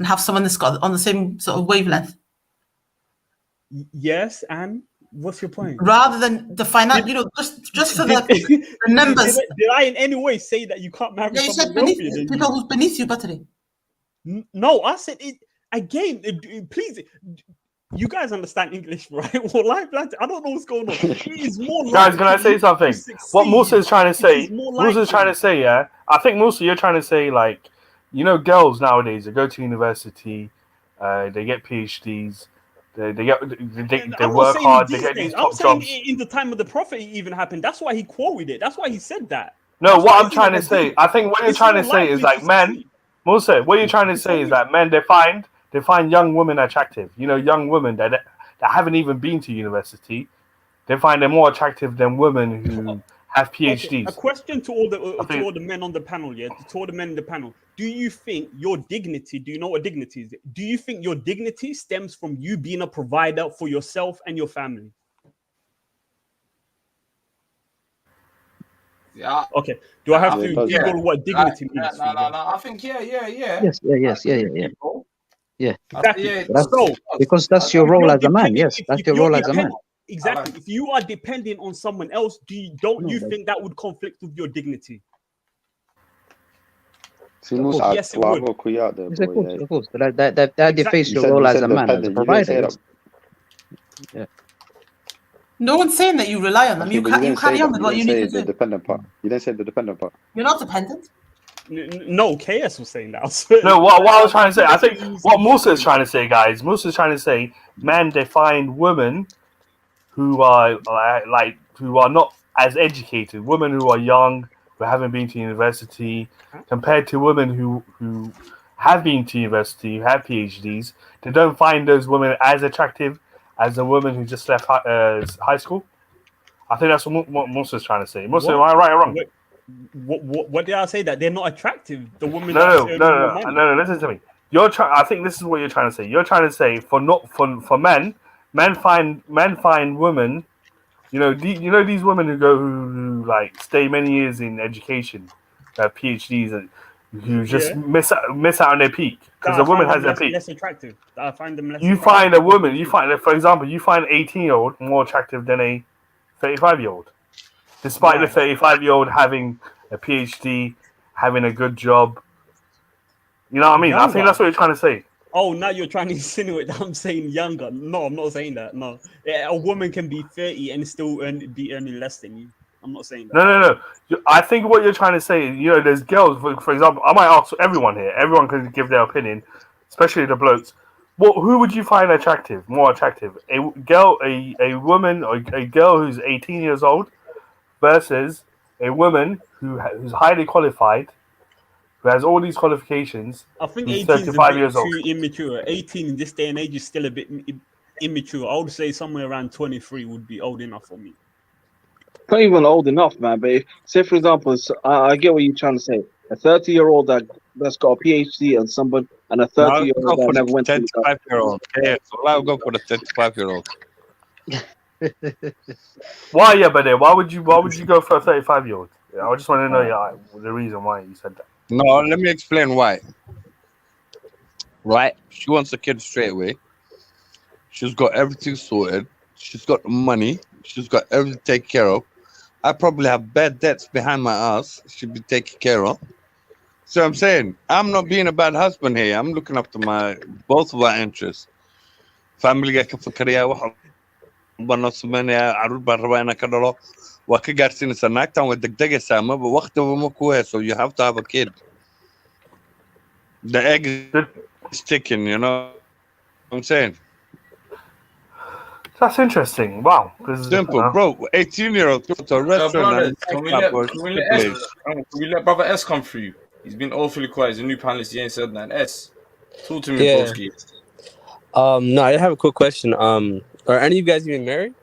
O: And have someone that's got on the same sort of wavelength.
N: Yes, and what's your point?
O: Rather than the financial, just for the numbers.
N: Did I in any way say that you can't marry
O: You said
N: someone wealthier than
O: people
N: you?
O: who's beneath you, Buttery.
N: No, I said it again. Please, you guys understand English, right? Well, I don't know what's going on. It is more
R: guys, can I say something? What Musa is trying to say, yeah. I think Musa, you're trying to say like, girls nowadays they go to university, they get PhDs. They work hard. They get these top
N: saying
R: jobs.
N: In the time of the Prophet, it even happened. That's why he quoted it. That's why he said that.
R: No, what I'm trying to say, I think what you're trying to say is like men. Musa, what you're trying to say is that men they find young women attractive. Young women that haven't even been to university. They find them more attractive than women who have PhDs.
N: Okay. A question to all the men on the panel, yeah, to all the men in the panel. Do you think your dignity? Do you know what dignity is? Do you think your dignity stems from you being a provider for yourself and your family?
A: Yeah.
N: Okay. Do I have to Google what dignity means?
A: No. I think yeah.
T: Yes. Yeah.
N: Exactly.
T: Because that's your role as a man. Yes, that's your role as a man.
N: Exactly. If you are depending on someone else, don't you think that would conflict with your dignity?
K: Yes, it would.
T: Of course. That defaces your role as a man, as a provider. Yes. Yeah.
O: No one's saying that you rely on them. You carry on with what you need to do.
K: The dependent part. You didn't say the dependent part.
O: You're not dependent.
N: No, KS was saying that.
R: No, what I was trying to say, I think what Musa is trying to say, guys, Musa is trying to say, men they find women who are who are not as educated, women who are young, who haven't been to university, compared to women who have been to university, who have PhDs. They don't find those women as attractive as a woman who just left high school. I think that's what Musa is trying to say. Musa, am I right or wrong?
N: What did I say? That they're not attractive? The women.
R: No. Listen to me. I think this is what you're trying to say. You're trying to say for men find women. These women who like stay many years in education, have PhDs, and who just miss out on their peak because the woman has their peak.
N: Less attractive. I find them less.
R: You find a woman. For example, you find an 18-year-old more attractive than a 35-year-old. Despite the 35-year-old having a PhD, having a good job. You know what I mean? I think that's what you're trying to say.
N: Oh, now you're trying to insinuate that I'm saying younger. No, I'm not saying that. No. A woman can be 30 and still be earning less than you. I'm not saying that.
R: No. I think what you're trying to say, there's girls, for example, I might ask everyone here. Everyone can give their opinion, especially the blokes. Who would you find more attractive? A woman, or a girl who's 18 years old versus a woman who's highly qualified, who has all these qualifications,
N: I think
R: who's
N: 18 is a
R: 35
N: bit
R: years old.
N: too immature. 18 in this day and age is still a bit immature. I would say somewhere around 23 would be old enough for me.
M: Not even old enough, man. But say, for example, I get what you're trying to say. A 30-year-old that's got a PhD and a
B: No, I'll
M: 30-year-old
B: go
M: that
B: for
M: never
B: the
M: went to
B: 35-year-old. Yes, I'll go for the 35-year-old.
R: Why, why would you go for a 35-year-old? I just want to know the reason why you said that.
B: No, let me explain why. Right? She wants a kid straight away. She's got everything sorted. She's got the money. She's got everything taken care of. I probably have bad debts behind my ass. She'll be taken care of. So I'm saying, I'm not being a bad husband here. I'm looking after both of our interests. Family ka fakariya wax bano sameynaya caruur baan rabaa inaan ka dhalo waa ka gaarsiinaysaa naagtan way degdegaysaa maba waqtiba ma ku hayso you have to have a kid. The egg is chicken, you know what I'm saying?
R: That's interesting. Wow.
B: Simple, bro. 18-year-old go to a restaurant and
A: Can we let Brother S come through? He's been awfully quiet. He's a new panelist. He ain't said that. S, talk to me,
S: Yeah.
A: broski.
S: No, I have a quick question. Are any of you guys even married?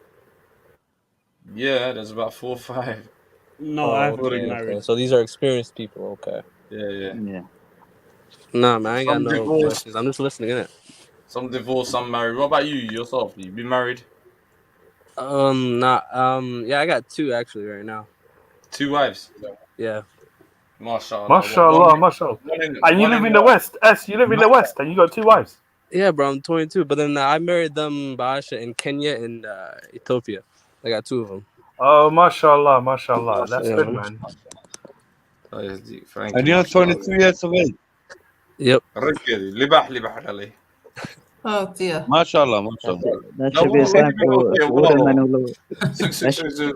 A: Yeah, there's about 4 or 5.
N: No, I haven't been married.
S: So these are experienced people. Okay.
A: Yeah.
S: Nah, man, I ain't got
A: Some
S: no
A: divorced.
S: questions. I'm just listening in it.
A: Some divorced, some married. What about you yourself? You been married?
S: Yeah, I got 2 actually right now.
A: 2 wives?
S: Yeah.
A: Mashallah.
R: Mashallah. And you live in the West. S, you live in the West and you got 2 wives.
S: Yeah, bro, I'm 22. But then I married them, Basha, in Kenya and Ethiopia. I got 2 of them.
R: Oh, mashallah. That's good, man.
A: Thank
B: And
A: you.
B: you're 22 years of age.
S: Yep.
O: Oh dear.
B: MashaAllah.
U: That should be a sign for all the men all over.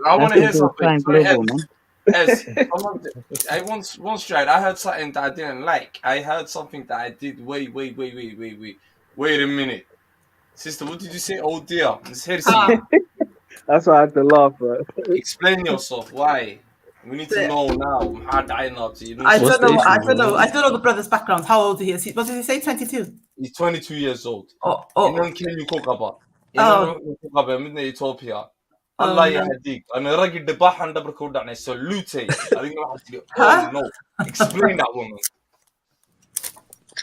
A: I want to hear
U: That should be a sign
A: something.
U: global, man.
A: I once tried. I heard something that I didn't like. I heard something that I did. Wait a minute, sister. What did you say? Oh dear, it's Hirsi.
M: That's why I had to laugh, bro.
A: Explain yourself. Why? We need to know now.
O: I don't know the brother's background. How old he is? What did he say? 22.
A: He's 22 years old.
O: Oh.
A: إنهم كانوا يكوكبا. إنهم يكوكبا من إثيوبيا. الله يهديك. أنا راجل دباح عند بركود عن salute. I think I have to. Oh no. Explain that woman.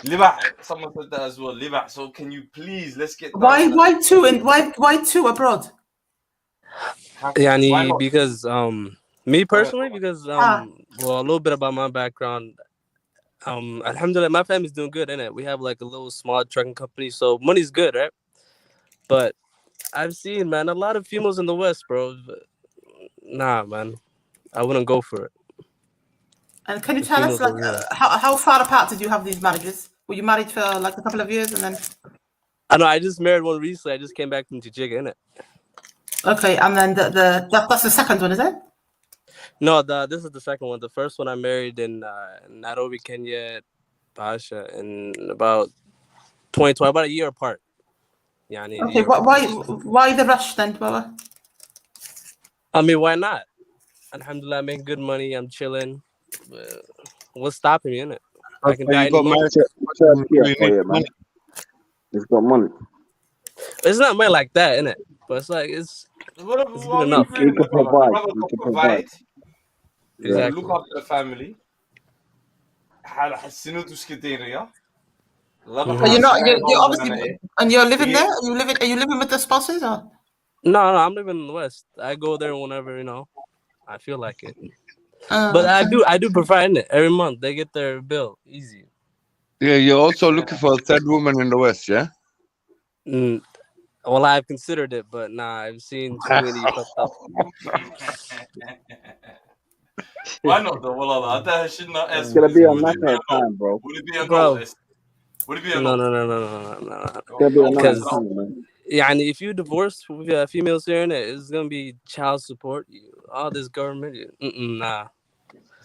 A: Libah. Someone said that as well. Libah. So can you please let's get.
O: Why 2 and why 2 abroad?
S: Yani, because me personally, because well, a little bit about my background. Alhamdulillah, my family's doing good, innit? We have like a little small trucking company, so money's good, right? But I've seen, man, a lot of females in the West, bro. Nah, man, I wouldn't go for it.
O: And can you tell us, like, how far apart did you have these marriages? Were you married for like a couple of years and then?
S: I know. I just married one recently. I just came back from Jijiga, innit?
O: Okay, and then that's the second one, is it?
S: No, this is the second one. The first one I married in Nairobi, Kenya, Basha, in about 2020, about a year apart. Yani,
O: Okay, why the rush then, Baba?
S: I mean, why not? Alhamdulillah, I make good money. I'm chilling. What's stopping me, innit? I can die any moment.
M: He's got money.
S: It's not money like that, innit? But it's like it's good enough.
M: You can provide.
S: Exactly.
A: Look after the family.
O: You're obviously, and you're living there. Are you living with the spouses or?
S: No, I'm living in the West. I go there whenever I feel like it. But I do provide it every month. They get their bill easy.
B: Yeah, you're also looking for a third woman in the West, yeah?
S: Well, I've considered it, but nah, I've seen too many fucked up.
A: Why not though? Well, that should not.
M: It's gonna be a matter of time, bro.
A: Would it be a
S: Bro.
A: no? Would it be a no?
S: No.
M: It's gonna be a matter of time, man.
S: Yeah, and if you divorce females here in it, it's gonna be child support. this government. Nah.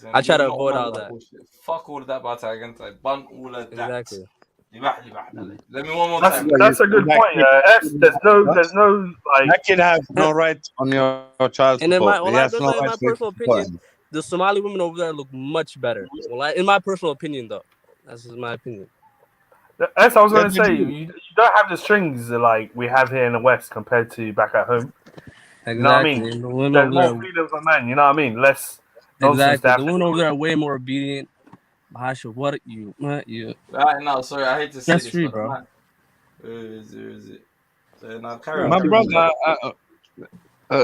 A: Then
S: I try
A: you're
S: to
A: not
S: avoid
A: man
S: all
A: like
S: that.
A: bullshit. Fuck all of that about against like bun all of that.
S: Exactly.
A: Let me one more
R: That's
A: time.
R: that's a good point. S, there's no like
B: That kid has no right on your child
S: And in
B: support.
S: my
B: He has no
S: in
B: right
S: my
B: to
S: personal
B: support
S: opinion,
B: him.
S: the Somali women over there look much better. Well, in my personal opinion, though, that's just my opinion.
R: S, I was
B: Yeah,
R: going to
B: they
R: say
B: do.
R: you don't have the strings like we have here in the West compared to back at home. You know what I
S: Exactly.
R: mean?
S: And the women
R: There's
S: over
R: more
S: there,
R: freedom for men. You know what I mean? Less nonsense.
S: exactly.
R: They
S: The
R: have to.
S: women over there are way more obedient. Mahasha, what you?
A: Right now, sorry, I hate to say
S: That's
A: this,
S: free,
A: but the
S: bro.
A: man. Where is it? So now carry on.
B: My brother,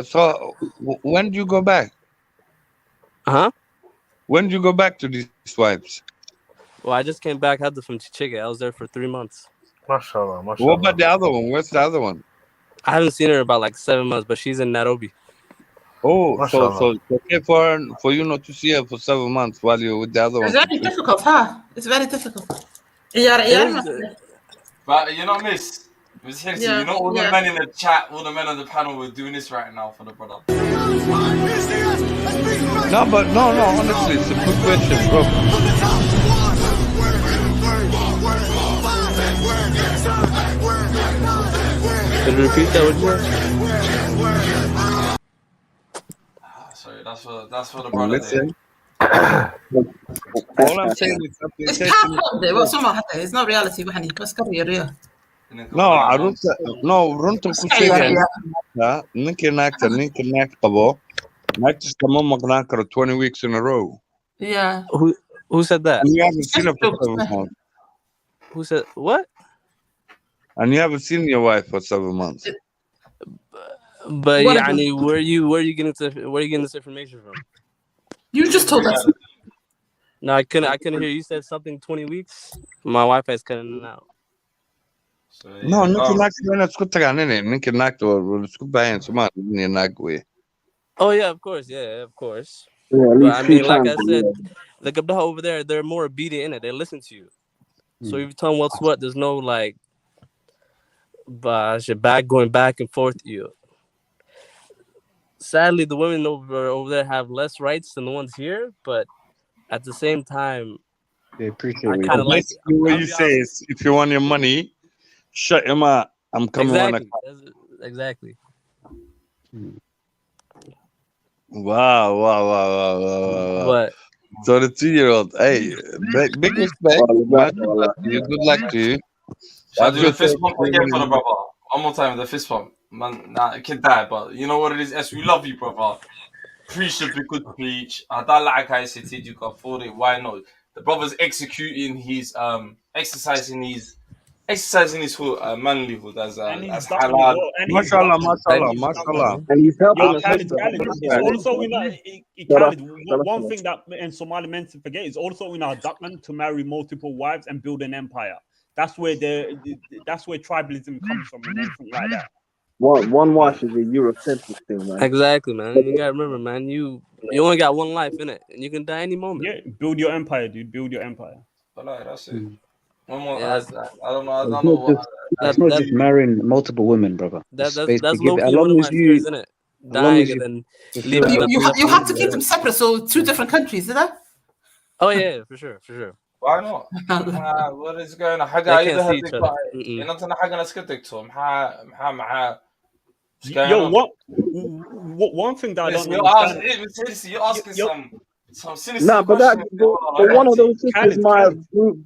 B: so when do you go back?
S: Huh?
B: When do you go back to these wives?
S: Well, I just came back from Chichiga. I was there for 3 months.
R: Mashallah,
B: What
R: mashallah.
B: about the other one? Where's the other one?
S: I haven't seen her in about like 7 months, but she's in Nairobi.
B: Oh, so
R: Mashallah.
B: it's okay for you not to see her for 7 months while you're with the other one.
O: It's very difficult, huh? It's very difficult. Yeah,
A: But you know, Miss Hennessy,
O: Yeah,
A: you know all the
O: yeah.
A: men in the chat, all the men on the panel were doing this right now for the brother.
B: No, but no, honestly, it's a good question, bro.
S: Could you repeat that?
A: Sorry, that's for the brother there.
B: Listen. All I'm saying is something.
O: It's half holiday. Well, some holiday. It's not reality. What's career?
B: No, runta ku sheegaya ninka naag qabo naagtiis kama maqnaan karo 20 weeks in a row.
O: Yeah.
S: Who said that?
B: And you haven't seen her for 7 months.
S: Who said what?
B: And you haven't seen your wife for 7 months.
S: But yani, where are you getting this information from?
O: You just told us.
S: No, I couldn't hear you. Said something 20 weeks. My Wi-Fi's cutting out.
B: No, ninka naagta inaad isku tagaan ninka naagta waa isku baahan Soomaali nin naag wey.
S: Oh yeah, of course, yeah, of course.
M: Yeah, at
S: But
M: least
S: I
M: 2
S: mean, like
M: times.
S: I said, the Gabdaha over there, they're more obedient in it. They listen to you. So if you tell them what's what, there's no like, going back and forth. You. Sadly, the women over there have less rights than the ones here, but at the same time,
T: they appreciate
S: I kind of like it.
B: What you say is, if you want your money, shut him up. I'm coming
S: exactly.
B: when
S: Exactly.
B: Wow.
S: But
B: So the 2-year-old, hey, big respect. Good luck to you.
A: Shall I do the fist bump again for the brother? One more time, the fist bump. Man, nah, it can die, but you know what it is? S, we love you, brother. Preach a good preach. I don't like how I said you can afford it. Why not? The brother's executing his exercising his manlyhood as halal.
M: Mashallah. And he's helping us.
N: Khalid, it's also in one thing that in Somali men forget is also in our Duckland to marry multiple wives and build an empire. That's where tribalism comes from and everything like that.
M: One wife is a Eurocentric thing, man.
S: Exactly, man. You gotta remember, man. You only got one life in it, and you can die any moment.
N: Yeah, build your empire, dude. Build your empire.
A: But like, that's it. One more.
S: Yeah,
A: I don't know.
T: It's not just marrying multiple women, brother.
S: That's
T: basically
S: low key one of my fears, isn't it? Dying and then leaving.
O: You have to keep them separate, so 2 different countries, is that?
S: Oh yeah, for sure.
A: Why not? What is going on?
S: They can't see each other.
N: Yo, one thing that I don't understand.
A: You're asking some sinister
M: Nah, but one of those sisters might have grew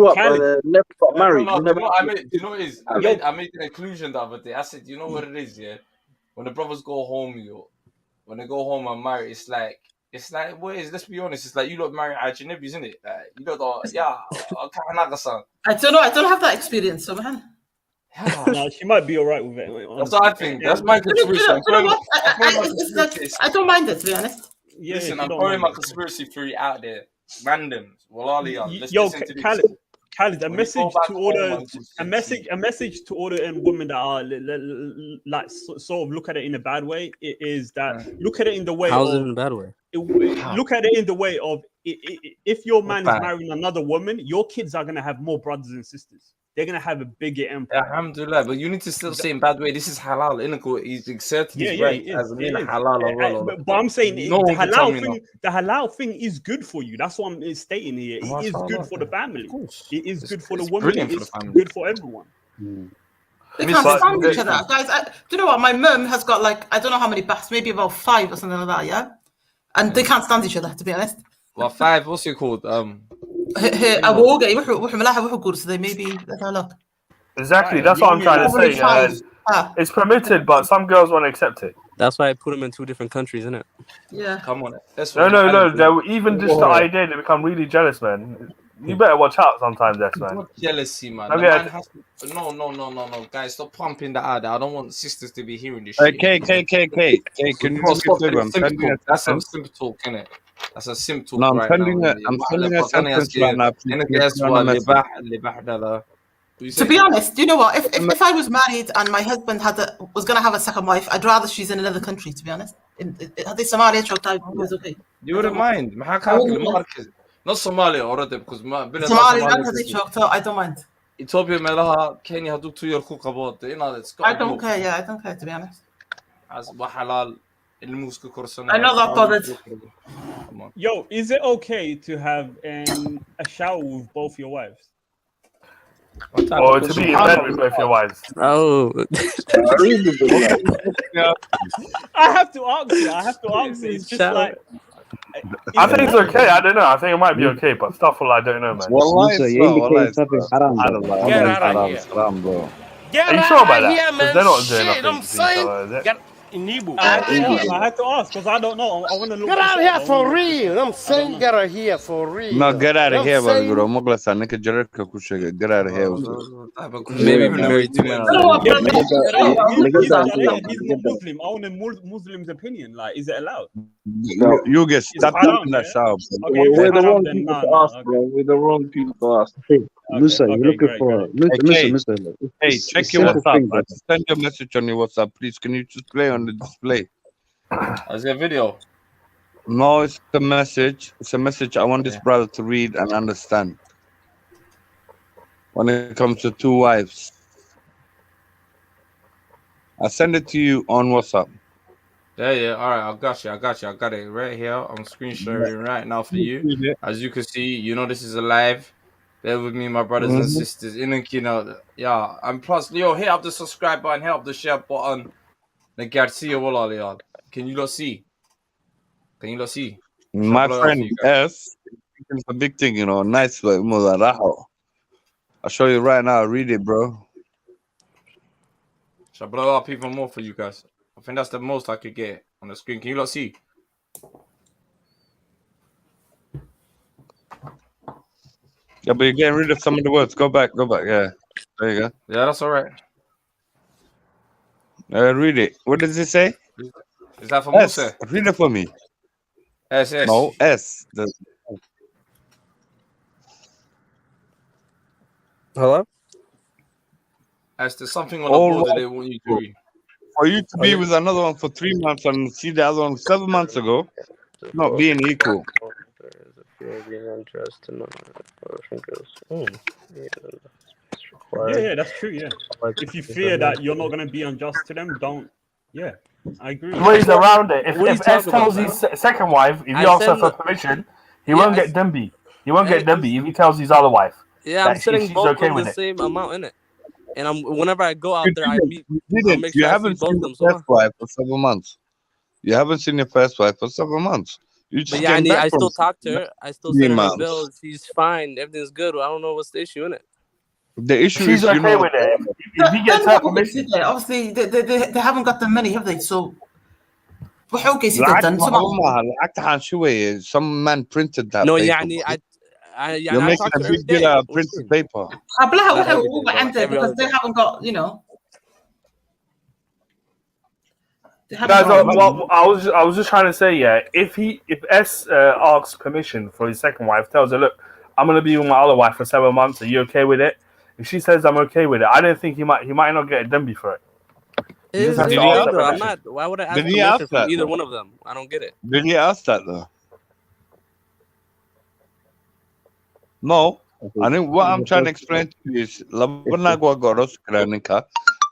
M: up and never got married.
A: Do you know what it is? I made an inclusion the other day. I said, you know what it is, yeah? When the brothers go home, when they go home and marry, it's like what is? Let's be honest. It's like you lot marry Ajnabis, isn't it? You lot,
O: I don't know. I don't have that experience, so man.
N: No, she might be alright with it.
A: That's what I think. That's my conspiracy.
O: I don't mind it, to be honest.
N: Yeah,
A: listen, I'm throwing my conspiracy theory out there. Random.
N: Yo, Khalid, a message to all the women that are like sort of look at it in a bad way. It is that look at it in the way.
S: How's it in a bad way?
N: Look at it in the way of if your man is marrying another woman, your kids are gonna have more brothers and sisters. they're gonna have a bigger empire.
A: Alhamdulillah, but you need to still say in bad way. This is halal. He's exerted his right as being halal.
N: But I'm saying
A: no
N: the
A: one can tell
N: halal
A: me
N: thing. The halal thing is good for you. That's what I'm stating here. It is good for the family. It is good for the woman. It is good for everyone.
O: They can't stand each other, guys. Do you know what? My mum has got like I don't know how many baths, maybe about 5 or something like that. Yeah, and they can't stand each other, to be honest.
A: Well, 5. What's it called?
O: So they maybe let's have a look.
R: Exactly, that's what I'm trying to say. It's permitted, but some girls won't accept it.
S: That's why I put them in 2 different countries, isn't it?
O: Yeah.
A: Come on.
R: No. Even just the idea, they become really jealous, man. You better watch out sometimes, man.
A: Not jealousy, man.
R: Okay.
A: The man has to... No, guys, stop pumping that out there. I don't want sisters to be hearing this shit.
B: K, can you
A: stop?
B: That's
A: a simple talk, innit? That's a simple talk.
B: No, I'm
A: right
B: sending
A: now.
B: I'm sending a sentence right now.
O: To be honest, you know what? If I was married and my husband was going to have a second wife, I'd rather she's in another country, to be honest. Had Somalia was okay.
A: You wouldn't mind. Not Somalia already, because
O: Somalia, I don't mind.
A: Ethiopia, Melaha, Kenya, had 2 years cook about it.
O: I don't care, I don't care, to be honest.
A: As halal. I'm
O: not bothered.
N: Yo, is it okay to have a shower with both your wives?
R: Or to be in bed with both your wives?
S: Oh.
N: I have to ask you. It's just like...
R: I think it's okay. I don't know. I think it might be okay, but stuff I don't know, man.
E: Get out of here.
R: Are you sure about that? Because they're not doing nothing to each other, is it?
N: I had to ask because I don't know. I want to look.
E: Get out of here for real. I'm saying get out of here for real.
B: No, get out of here, bro. Get out of here.
S: Maybe married to men.
N: Muslim. I want a Muslim's opinion. Like, is it allowed?
B: You get stop in that shower.
M: We're the wrong people to ask, bro. We're the wrong people to ask.
T: Musa, you're looking for Musa.
B: Hey, check your WhatsApp. Send your message on your WhatsApp, please. Can you just play on the display?
A: Is there a video?
B: No, it's a message. It's a message I want this brother to read and understand. When it comes to 2 wives, I send it to you on WhatsApp.
A: Yeah. All right, I got you. I got it right here. I'm screen sharing right now for you. As you can see, this is a live. Bear with me, my brothers and sisters. Yeah. And plus, hit up the subscribe button, hit up the share button. Can you not see?
B: My friend S, it's a big thing, nice. I'll show you right now. Read it, bro.
A: Shall I blow up even more for you guys? I think that's the most I could get on the screen. Can you not see?
B: Yeah, but you're getting rid of some of the words. Go back. Yeah. There you go.
A: Yeah, that's all right.
B: Read it. What does it say?
A: Is that for
B: S.
A: Musa?
B: Read it for me.
A: S.
B: No, S.
S: Hello?
A: S, there's something on the board that they want you to read.
B: For you to be with another one for 3 months and see the other one 7 months ago, not being equal.
N: Yeah, that's true. Yeah, if you fear that you're not going to be unjust to them, don't. Yeah, I agree.
R: Ways around it. If S tells his second wife, if he asks her for permission, he won't get Dembi. He won't get Dembi if he tells his other wife.
S: Yeah, I'm sending both of them the same amount in it. And whenever I go out there, I meet.
B: You haven't seen your first wife for 7 months. You haven't seen your first wife for 7 months.
S: But yeah, I still talk to her. I still send her bills. She's fine. Everything's good. I don't know what's the issue in it.
B: The issue
R: She's
B: is,
R: okay with it. If he gets her permission,
O: obviously they haven't got the money, have they? So.
B: Some man printed that.
S: No,
B: paper. You're making a big deal out of printed paper.
O: Because they haven't got,
R: Guys, I was just trying to say, if S asks permission for his second wife, tells her, look, I'm gonna be with my other wife for 7 months. Are you okay with it? If she says I'm okay with it, I don't think he might not get a Dembi for it.
S: I'm not. Why would I ask permission from either one of them? I don't get it.
B: Did he ask that though? No. I think what I'm trying to explain to you is Labanagwa Goroskra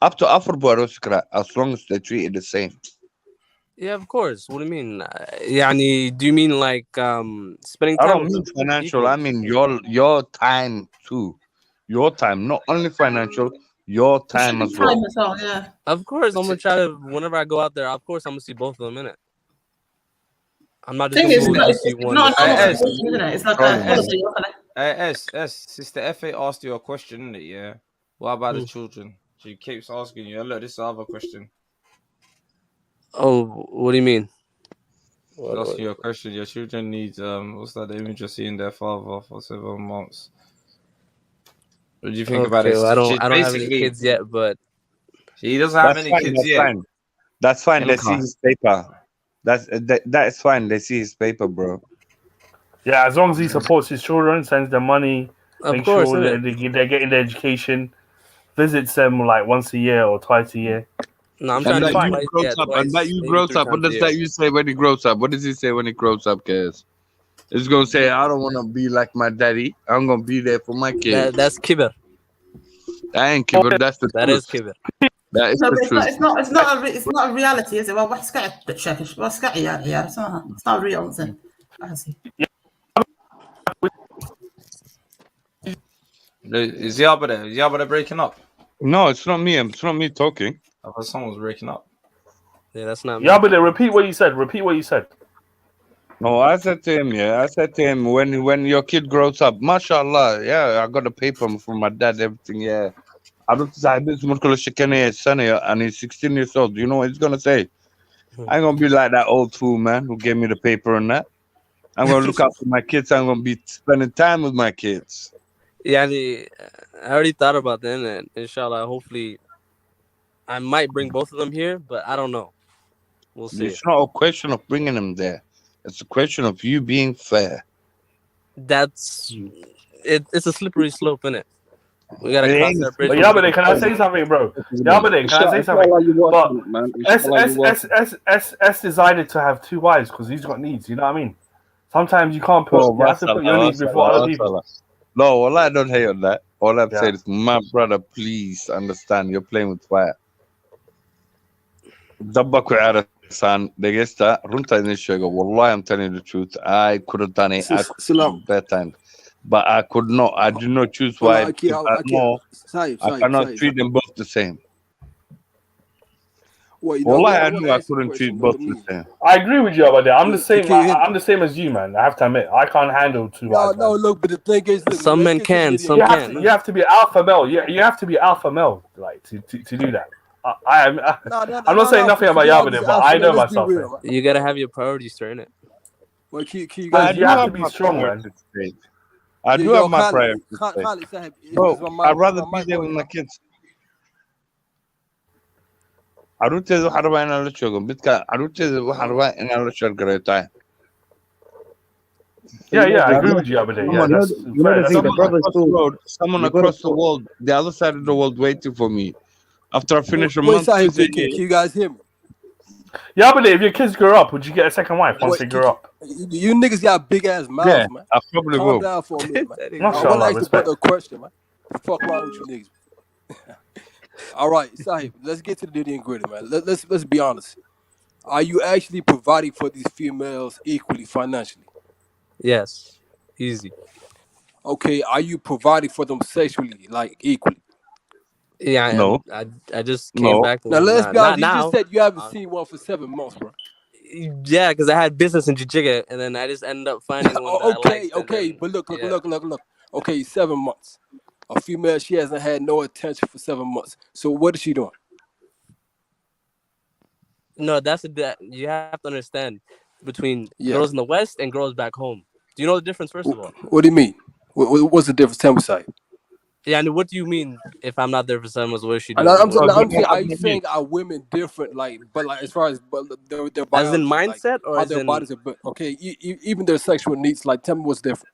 B: up to Afro Boroskra as long as they treat it the same.
S: Yeah, of course. What do you mean? Do you mean like spending
B: I
S: time
B: don't
S: with
B: mean
S: them?
B: financial.
S: Equally.
B: I mean your time too. Your time, not only financial, your time as well.
O: Time as well, yeah.
S: Of course, I'm gonna try to. Whenever I go out there, of course, I'm gonna see both of them in it. I'm not just
O: Thing
S: gonna
O: is,
S: go just see
O: it's
S: one.
O: not a normal
A: S,
O: situation, isn't it? It's like a holiday. You're gonna-
A: Sister FA asked you a question, innit? Yeah. What about the children? She keeps asking you. Look, this is the other question.
S: Oh, what do you mean?
A: She's asking you a question. Your children need what's that? The image of seeing their father for 7 months. What do you think about
S: Okay,
A: this?
S: well, I don't have any
A: Basically,
S: kids yet, but
A: he doesn't have
B: That's
A: any
B: fine.
A: kids
B: That's
A: yet.
B: fine. That's fine. They see
A: Inca.
B: his paper. That is fine. They see his paper, bro.
R: Yeah, as long as he supports his children, sends them money,
S: of
R: makes
S: course,
R: sure
S: innit?
R: that they're getting their education, visits them like once a year or twice a year.
S: No, I'm
B: And
S: trying to
B: that
S: do
B: you
S: twice.
B: grows
S: Yeah,
B: up. And that
S: twice,
B: you
S: maybe
B: grows
S: 3
B: up. What
S: times a
B: does
S: year.
B: that you say when he grows up? What does he say when he grows up, guys? He's gonna say, "I don't want to be like my daddy. I'm gonna be there for my kids."
S: That's kibber.
B: I ain't kibber. That's the
S: That
B: truth.
S: is kibber.
B: That is
O: No,
B: the
O: but
B: truth.
O: it's not a reality, is it? Well, what's got a check? What's got yeah, it's not real, is it?
A: Is Yaba there? Is Yaba there breaking up?
B: No, it's not me. It's not me talking.
A: I thought someone was breaking up.
S: Yeah, that's not me.
R: Yeah, but repeat what you said. Repeat what you said.
B: No, I said to him, when your kid grows up, mashallah, yeah, I got a paper from my dad, everything, yeah. I don't and he's 16 years old. You know what he's gonna say? I ain't gonna be like that old fool man who gave me the paper and that. I'm gonna look after my kids. I'm gonna be spending time with my kids.
S: Yeah, I already thought about that, and inshallah, hopefully, I might bring both of them here, but I don't know. We'll see.
B: It's not a question of bringing them there. It's a question of you being fair.
S: That's it's a slippery slope, innit? We gotta
B: It
S: cross
B: ain't a
S: that bridge.
R: But Yabade, can I say something, bro? Yabade, can I say something? But S decided to have 2 wives because he's got needs. You know what I mean? Sometimes you can't put. You have to put your needs before other people.
B: No, well, I don't hate on that. All I'm saying is, my brother, please understand, you're playing with fire. Son, runta idin sheego. Wallahi, I'm telling you the truth. I could have done it. I could have better, but I could not. I did not choose why. Because I know I cannot treat them both the same. Wallahi, I knew I couldn't treat both the same.
R: I agree with you about that. I'm the same. I'm the same as you, man. I have to admit, I can't handle 2 wives.
C: No, look, but the thing is, look,
S: some men can, some can't.
R: You have to be alpha male. You have to be alpha male, like to do that. I'm not saying nothing about Yabade, but I know myself.
S: You gotta have your priorities straight, innit?
C: Well, you
R: you have to be strong, man.
B: I do have my priorities straight. Bro, I'd rather be there with my kids. caruurteeda waxaan rabaa inaan la joogo midka caruurteeda waxaan rabaa inaan la sheergareetaa.
R: Yeah, I agree with you, Abade. Yeah, that's
B: someone across the world, the other side of the world, waiting for me. After I finish a month,
C: can you guys hear me?
R: Yeah, but if your kids grow up, would you get a second wife once they grow up?
C: You niggas got big ass mouths, man.
B: I probably
C: Calm
B: will.
C: down for a minute, man.
R: Not
C: I
R: sure,
C: want to ask the
R: respect.
C: brother a question, man. Fuck wrong with you niggas? All right, Sahib, let's get to the nitty and gritty, man. Let's be honest. Are you actually providing for these females equally financially?
S: Yes, easy.
C: Okay, are you providing for them sexually, like equally?
S: Yeah,
B: no.
S: I just came back.
C: Now let's be honest. You
S: now.
C: just said you haven't seen one for 7 months, bro.
S: Yeah, because I had business in Jijiga, and then I just ended up finding one that I liked.
C: Okay, but look. Okay, 7 months. A female, she hasn't had no attention for 7 months. So what is she doing?
S: No, that you have to understand between girls in the West and girls back home. Do you know the difference, first of all?
C: What do you mean? What's the difference? Tell me, Sahib.
S: Yeah, and what do you mean if I'm not there for 7 months? What is she doing?
C: I'm saying, are you saying are women different? Like, but like as far as their biology,
S: as in mindset, or
C: how
S: as
C: their
S: in
C: bodies are built? Okay, even their sexual needs. Like, tell me what's different.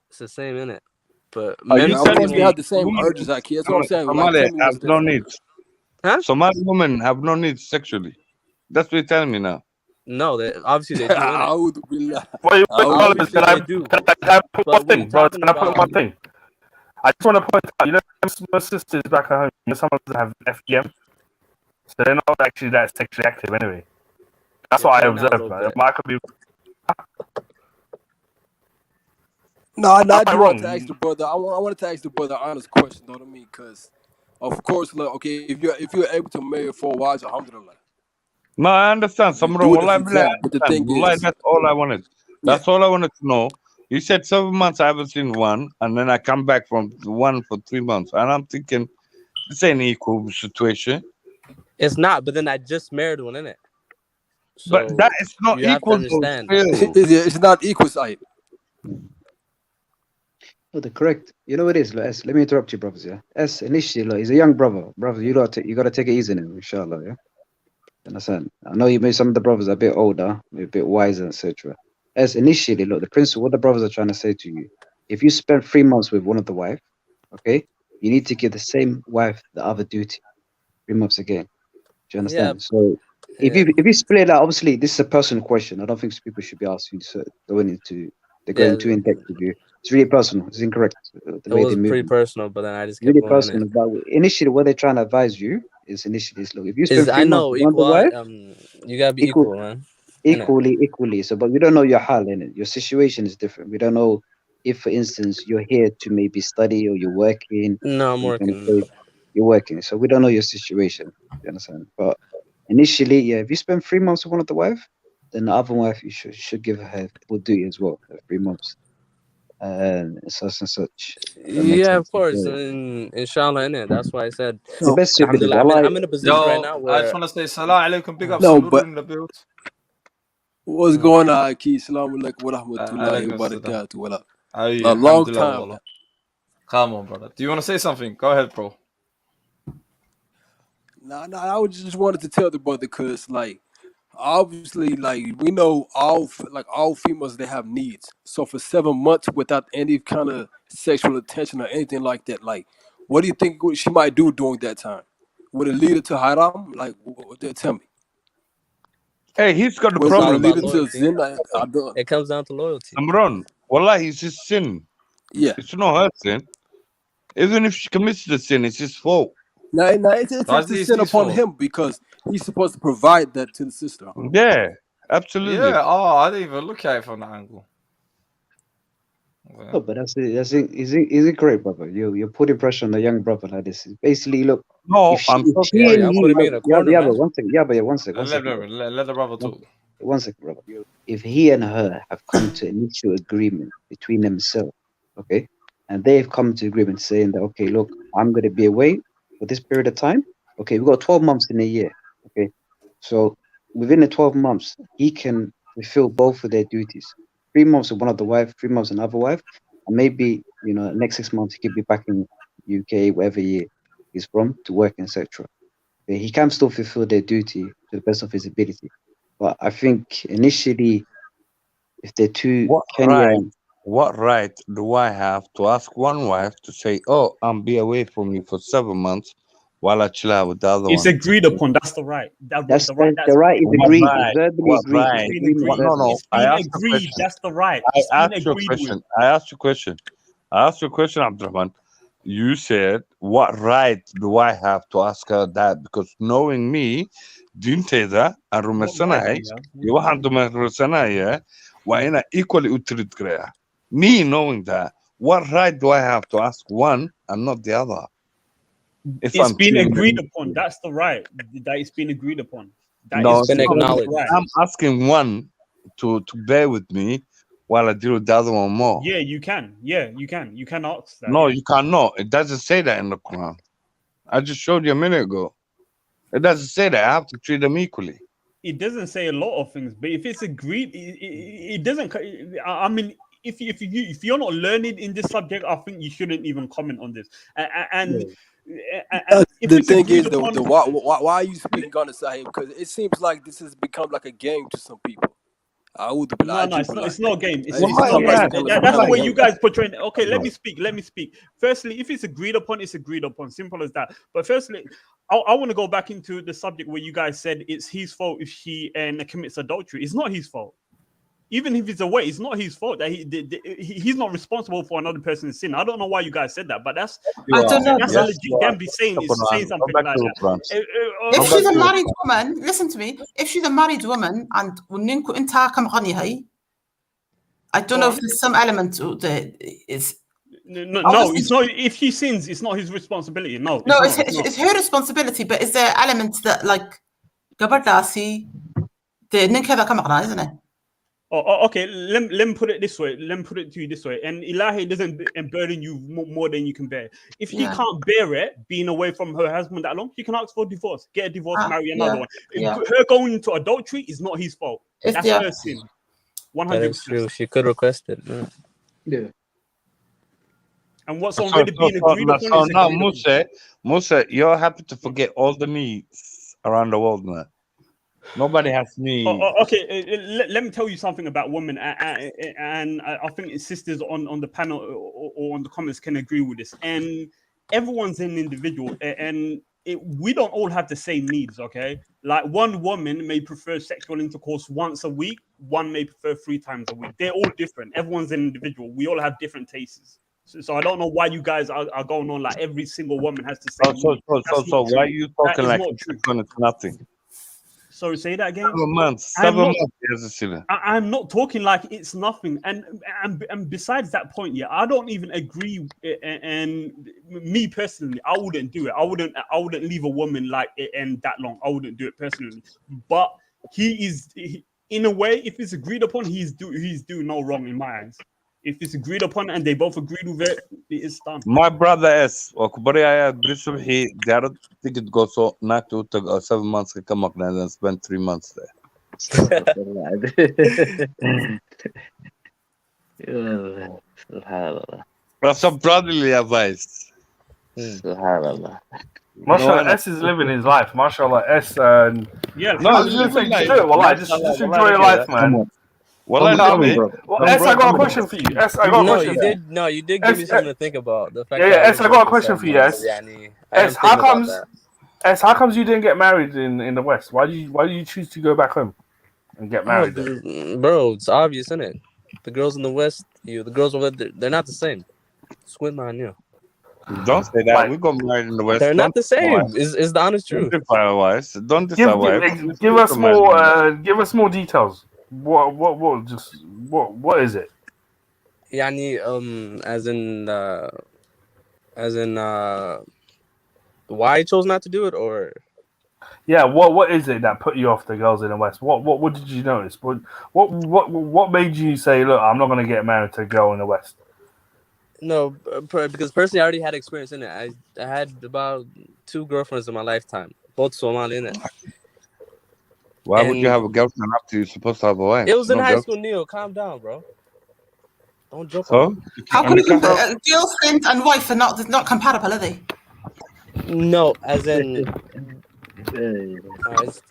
S: It's the same, innit? But
C: men have the same urges like kids. That's what I'm saying.
B: Somali have no
C: different.
B: needs.
S: Huh?
B: Somali women have no needs sexually. That's what you're telling me now.
S: No, obviously they do. innit?
R: Wait,
S: Obviously
R: can I
S: they do.
R: can I put
S: But
R: one
S: what
R: thing,
S: you
R: bro?
S: talking
R: Can I put
S: about?
R: one thing? I just want to point out, you know, most sisters back at home, you know, some of them have FGM, so they're not actually that sexually active anyway. That's
S: Yeah,
R: what I
S: probably not a
R: observed,
S: little
R: man.
S: bit.
R: I could be.
C: No, I
R: Am I
C: just wanted to
R: wrong?
C: ask the brother. I wanted to ask the brother an honest question. Know what I mean? Because, of course, look, okay, if you're able to marry 4 wives, alhamdulillah.
B: No, I understand.
C: You
B: Samron,
C: do it if
B: wallahi,
C: you
B: billah,
C: can.
B: I
C: But the
B: understand.
C: thing
B: Wallahi,
C: is,
B: that's all I wanted.
C: yeah,
B: That's all I wanted to know. You said 7 months, I haven't seen one, and then I come back from one for 3 months. And I'm thinking, this ain't equal situation.
S: It's not. But then I just married one, innit?
B: But
S: So
B: that is not
S: you have to
B: equal, though,
S: understand.
B: still.
C: it's not equal side.
T: Oh, the correct. You know what it is, like, S, let me interrupt you, brothers. Yeah, S initially, like, he's a young brother. Brother, you gotta take it easy on him, inshallah. Yeah, you understand? I know you made some of the brothers a bit older, a bit wiser, etc. S initially, look, the principle. What the brothers are trying to say to you: if you spend 3 months with one of the wife, okay, you need to give the same wife the other duty 3 months again. Do you
S: Yeah.
T: understand? So
S: Yeah.
T: if you split it out, obviously this is a personal question. I don't think people should be asking so going
S: Yeah.
T: too in depth with you. It's really personal. It's incorrect the
S: It
T: way
S: was
T: they move.
S: pretty personal, but then I just kept
T: Really
S: going.
T: personal. But initially, what they're trying to advise you is look, if you spend
S: I
T: 3 months
S: know
T: with one of the
S: equal.
T: wife,
S: You gotta be equal, man. Innit?
T: equally. So, but we don't know your hal in it. Your situation is different. We don't know if, for instance, you're here to maybe study or you're working.
S: No, I'm
T: You're gonna
S: working.
T: say you're working. So we don't know your situation. You understand? But initially, yeah, if you spend 3 months with one of the wife, then the other wife you should give her full duty as well, 3 months. Such and such. That makes
S: Yeah,
T: sense.
S: of course.
T: So,
S: Inshallah, innit? That's why I said,
T: the best ability.
S: alhamdulillah. I'm in a position right
A: Yo,
S: now
A: I just
S: where
A: want to say salam alaikum, big up
C: No,
A: Salud
C: but
A: in the build.
C: what's going on, Aki? Assalamu alaikum wa rahmatullahi
A: Alaikum
C: wa
A: salam.
C: barakatuh. What up?
A: Oh,
C: A
A: yeah,
C: long
A: alhamdulillah,
C: time,
A: wallah.
C: man.
A: Come on, brother. Do you want to say something? Go ahead, bro.
C: Nah, I just wanted to tell the brother because, like, obviously, like, we know all females, they have needs. So for 7 months without any kind of sexual attention or anything like that, like, what do you think she might do during that time? Would it lead her to haram? Like, tell me.
B: Hey, he's got the
C: Would
S: it's all
C: it
B: problem.
C: lead
S: about
C: her to
S: loyalty.
C: zina?
S: It comes down to loyalty.
B: Amron, wallah, it's his sin.
C: Yeah.
B: It's not her sin. Even if she commits the sin, it's his fault.
C: Now it's a sin upon him because he's supposed to provide that to the sister.
B: Yeah, absolutely.
A: Yeah, I didn't even look at it from that angle.
T: Oh, but is it great, brother? You're putting pressure on the young brother like this. Basically, look.
B: No,
T: If she and he, but one second.
A: Let the brother talk.
T: One second, brother. If he and her have come to a mutual agreement between themselves, okay, and they've come to agreement saying that, okay, look, I'm going to be away for this period of time. Okay, we've got 12 months in a year. Okay, so within the 12 months, he can fulfill both of their duties. 3 months with one of the wife, 3 months with another wife, and maybe next 6 months he could be back in UK, wherever he's from, to work, etc. He can still fulfill their duty to the best of his ability. But I think initially, if they're too
B: What right do I have to ask one wife to say, "Oh, be away from you for 7 months while I chill out with the other
N: It's
B: one"?
N: agreed upon. That's the right.
T: That's the right is
B: What
T: agreed.
B: right?
T: It's verbally
B: What
T: agreed.
B: right?
T: It's agreement verbally.
B: No.
N: It's
B: I
N: been
B: asked a
N: agreed.
B: question.
N: That's the right.
B: I
N: It's been
B: asked you a
N: agreed
B: question.
N: with.
B: I asked you a question, Abdurrahman. You said, "What right do I have to ask her that?" Because knowing me, dinteeda aan rumaysanahay, iyo waxaan rumaysanahay waa inaan equally u treat gareeyaa. Me knowing that, what right do I have to ask one and not the other? If
N: It's
B: I'm
N: been
B: cheating
N: agreed
B: on
N: upon. That's the right. That it's been agreed upon. That
B: no,
N: is
B: see,
N: the right.
B: I'm asking one to bear with me while I deal with the other one more.
N: Yeah, you can. Yeah, you can. You can ask that.
B: No,
N: yeah.
B: you cannot. It doesn't say that in the Quran. I just showed you a minute ago. It doesn't say that. I have to treat them equally.
N: It doesn't say a lot of things, but if it's agreed, it doesn't. I mean, if you're not learning in this subject, I think you shouldn't even comment on this. And if
C: The
N: it's
C: thing
N: agreed
C: is, though,
N: upon,
C: why are you speaking on the Sahib? Because it seems like this has become like a game to some people.
N: No, it's not a game. It's
C: Hey,
N: not a
C: somebody
N: game.
C: call it
N: That's the way
C: subhanallah.
N: you guys portray it. Okay, let
C: No.
N: me speak. Firstly, if it's agreed upon, it's agreed upon. Simple as that. But firstly, I want to go back into the subject where you guys said it's his fault if she commits adultery. It's not his fault. Even if it's away, it's not his fault that he's not responsible for another person's sin. I don't know why you guys said that, but that's
B: You are.
N: that's
B: Yes,
N: a legit
B: you are.
N: Gambi saying
B: Go
N: something
B: back
N: like
B: to your
N: that.
B: plans.
O: If she's a married woman, listen to me. If she's a married woman and وننكو انت كم غني هي, I don't know if there's some element to the is.
N: No, it's not. If he sins, it's not his responsibility. No,
O: No,
N: it's not.
O: it's her responsibility, but is there elements that like Gabardasi, the Ninkeva Kamakna, isn't it?
N: Oh, okay. Let me put it this way. Let me put it to you this way. And Ilahi doesn't burden you more than you can bear. If she can't bear it, being away from her husband that long, she can ask for divorce, get a divorce, marry another one. Her going into adultery is not his fault. That's her sin. 100%.
S: That is true. She could request it. Yeah.
N: And what's already been agreed upon
B: So
N: is
B: now,
N: agreed
B: Musa, you're happy to forget all the needs around the world, man. Nobody has needs.
N: Okay, let me tell you something about women, and I think sisters on the panel or on the comments can agree with this. And everyone's an individual, and we don't all have the same needs. Okay, like one woman may prefer sexual intercourse once a week, one may prefer 3 times a week. They're all different. Everyone's an individual. We all have different tastes. So I don't know why you guys are going on like every single woman has the same.
B: So why are you talking like it's nothing?
N: Sorry, say that again.
B: 7 months. 7 months.
N: I'm not talking like it's nothing. And besides that point, I don't even agree. And me personally, I wouldn't do it. I wouldn't leave a woman like and that long. I wouldn't do it personally. But in a way, if it's agreed upon, he's doing no wrong in my eyes. If it's agreed upon and they both agreed with it, it is done.
B: My brother is he got a ticket go so not to 7 months come up and then spend 3 months there. That's some brotherly advice.
R: Mashallah, S is living his life. Mashallah, S.
N: Yeah,
B: no,
R: just enjoy your life, man.
B: Well,
R: S, I got a question for you. S, I got a question for you.
S: You did give me something to think about. The fact
R: S, I got a question for you. S, how comes you didn't get married in the West? Why do you choose to go back home and get married?
S: Bro, it's obvious, isn't it? The girls in the West, the girls over there, they're not the same. Squint man,
B: Don't say that. We got married in the West.
S: They're not the same. Is the honest truth.
B: Don't decide why.
R: Give us more details. What is it?
S: As in why I chose not to do it, or
R: what is it that put you off the girls in the West? What did you notice? What made you say, look, I'm not going to get married to a girl in the West?
S: No, because personally I already had experience in it. I had about 2 girlfriends in my lifetime, both Somali in it.
B: Why would you have a girlfriend after you're supposed to have a wife?
S: It was in high school, Neil. Calm down, bro. Don't joke.
O: How come girlfriend and wife are not compatible, are they?
S: No, as in it's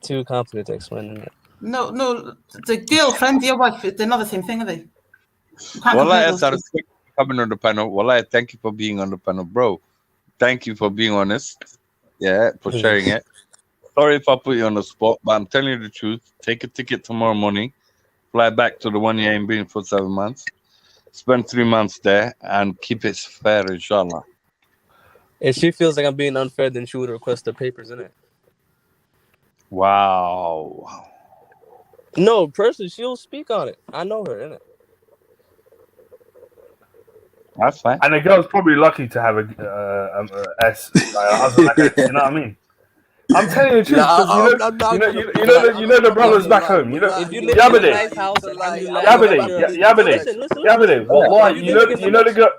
S: too complicated to explain, isn't it?
O: No, the girlfriend, your wife, they're not the same thing, are they?
B: Wallahi, coming on the panel. Wallahi, thank you for being on the panel, bro. Thank you for being honest. Yeah, for sharing it. Sorry if I put you on the spot, but I'm telling you the truth. Take a ticket tomorrow morning, fly back to the one you ain't been for 7 months, spend 3 months there, and keep it fair, inshallah.
S: If she feels like I'm being unfair, then she would request the papers, innit?
B: Wow.
S: No, personally, she'll speak on it. I know her, innit?
B: That's fine.
R: And the girl's probably lucky to have a S, like a husband like that. You know what I mean? I'm telling you the truth, because you know the brothers back home. You know, Yabade, Wallahi, you know the girl.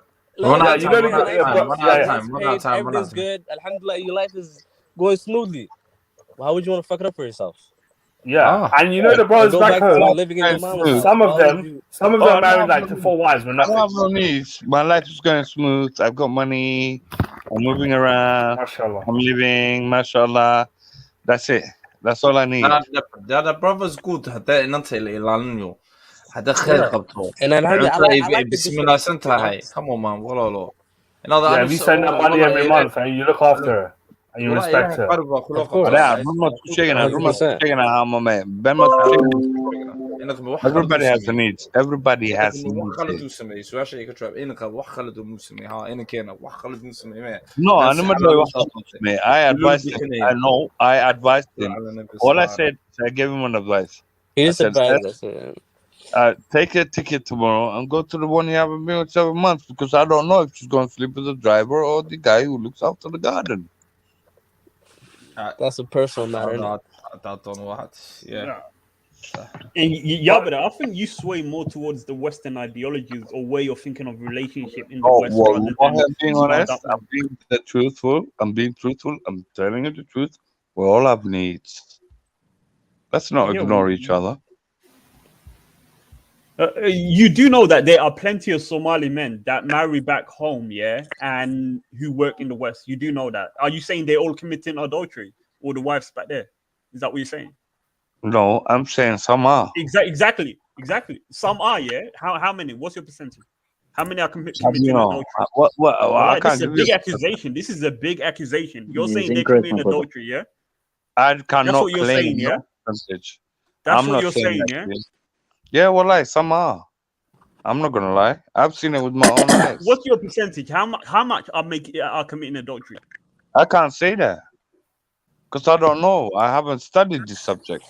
S: Everything's good. Alhamdulillah, your life is going smoothly. Why would you want to fuck it up for yourself?
R: Yeah, and you know the brothers back home. Some of them married like to 4 wives with nothing.
B: I have no needs. My life is going smooth. I've got money. I'm moving around.
R: Mashallah.
B: I'm living. Mashallah. That's it. That's all I need.
A: The brother's good. هدا انت اللي لانيو. هدا خير
S: Yeah.
A: قبطه.
S: And I like the
A: بسم الله
S: disrespect,
A: سنتها هاي. Come on man. والله.
R: Yeah, if you send her money every month and you look after her and you
A: والله
R: respect
A: إلهي
R: her.
A: قربة
S: Of
A: خلوق
S: course.
B: Yeah, everybody has a needs. Everybody has a needs. No, I never know me. I advised him. I know. I advised him. All I said, I gave him an advice.
S: He
B: I
S: just
B: said,
S: advised us. Yeah.
B: take a ticket tomorrow and go to the one you haven't been with 7 months because I don't know if she's going to sleep with the driver or the guy who looks after the garden.
S: That's a personal matter.
A: Yeah.
N: Yeah, but I think you sway more towards the Western ideologies or way of thinking of relationship in the West rather than
B: I'm being honest. I'm being truthful. I'm being truthful. I'm telling you the truth. We all have needs. Let's not ignore each other.
N: You do know that there are plenty of Somali men that marry back home, yeah, and who work in the West. You do know that. Are you saying they're all committing adultery, or the wives back there? Is that what you're saying?
B: No, I'm saying some are.
N: Exactly. Some are, yeah. How many? What's your percentage? How many are committing adultery? This is a big accusation. This is a big accusation. You're saying they're committing adultery, yeah?
B: I cannot
N: That's what you're
B: claim
N: saying, yeah?
B: percentage.
N: That's what you're saying, yeah?
B: Yeah, well, like some are. I'm not gonna lie. I've seen it with my own eyes.
N: What's your percentage? How much are committing adultery?
B: I can't say that because I don't know. I haven't studied this subject.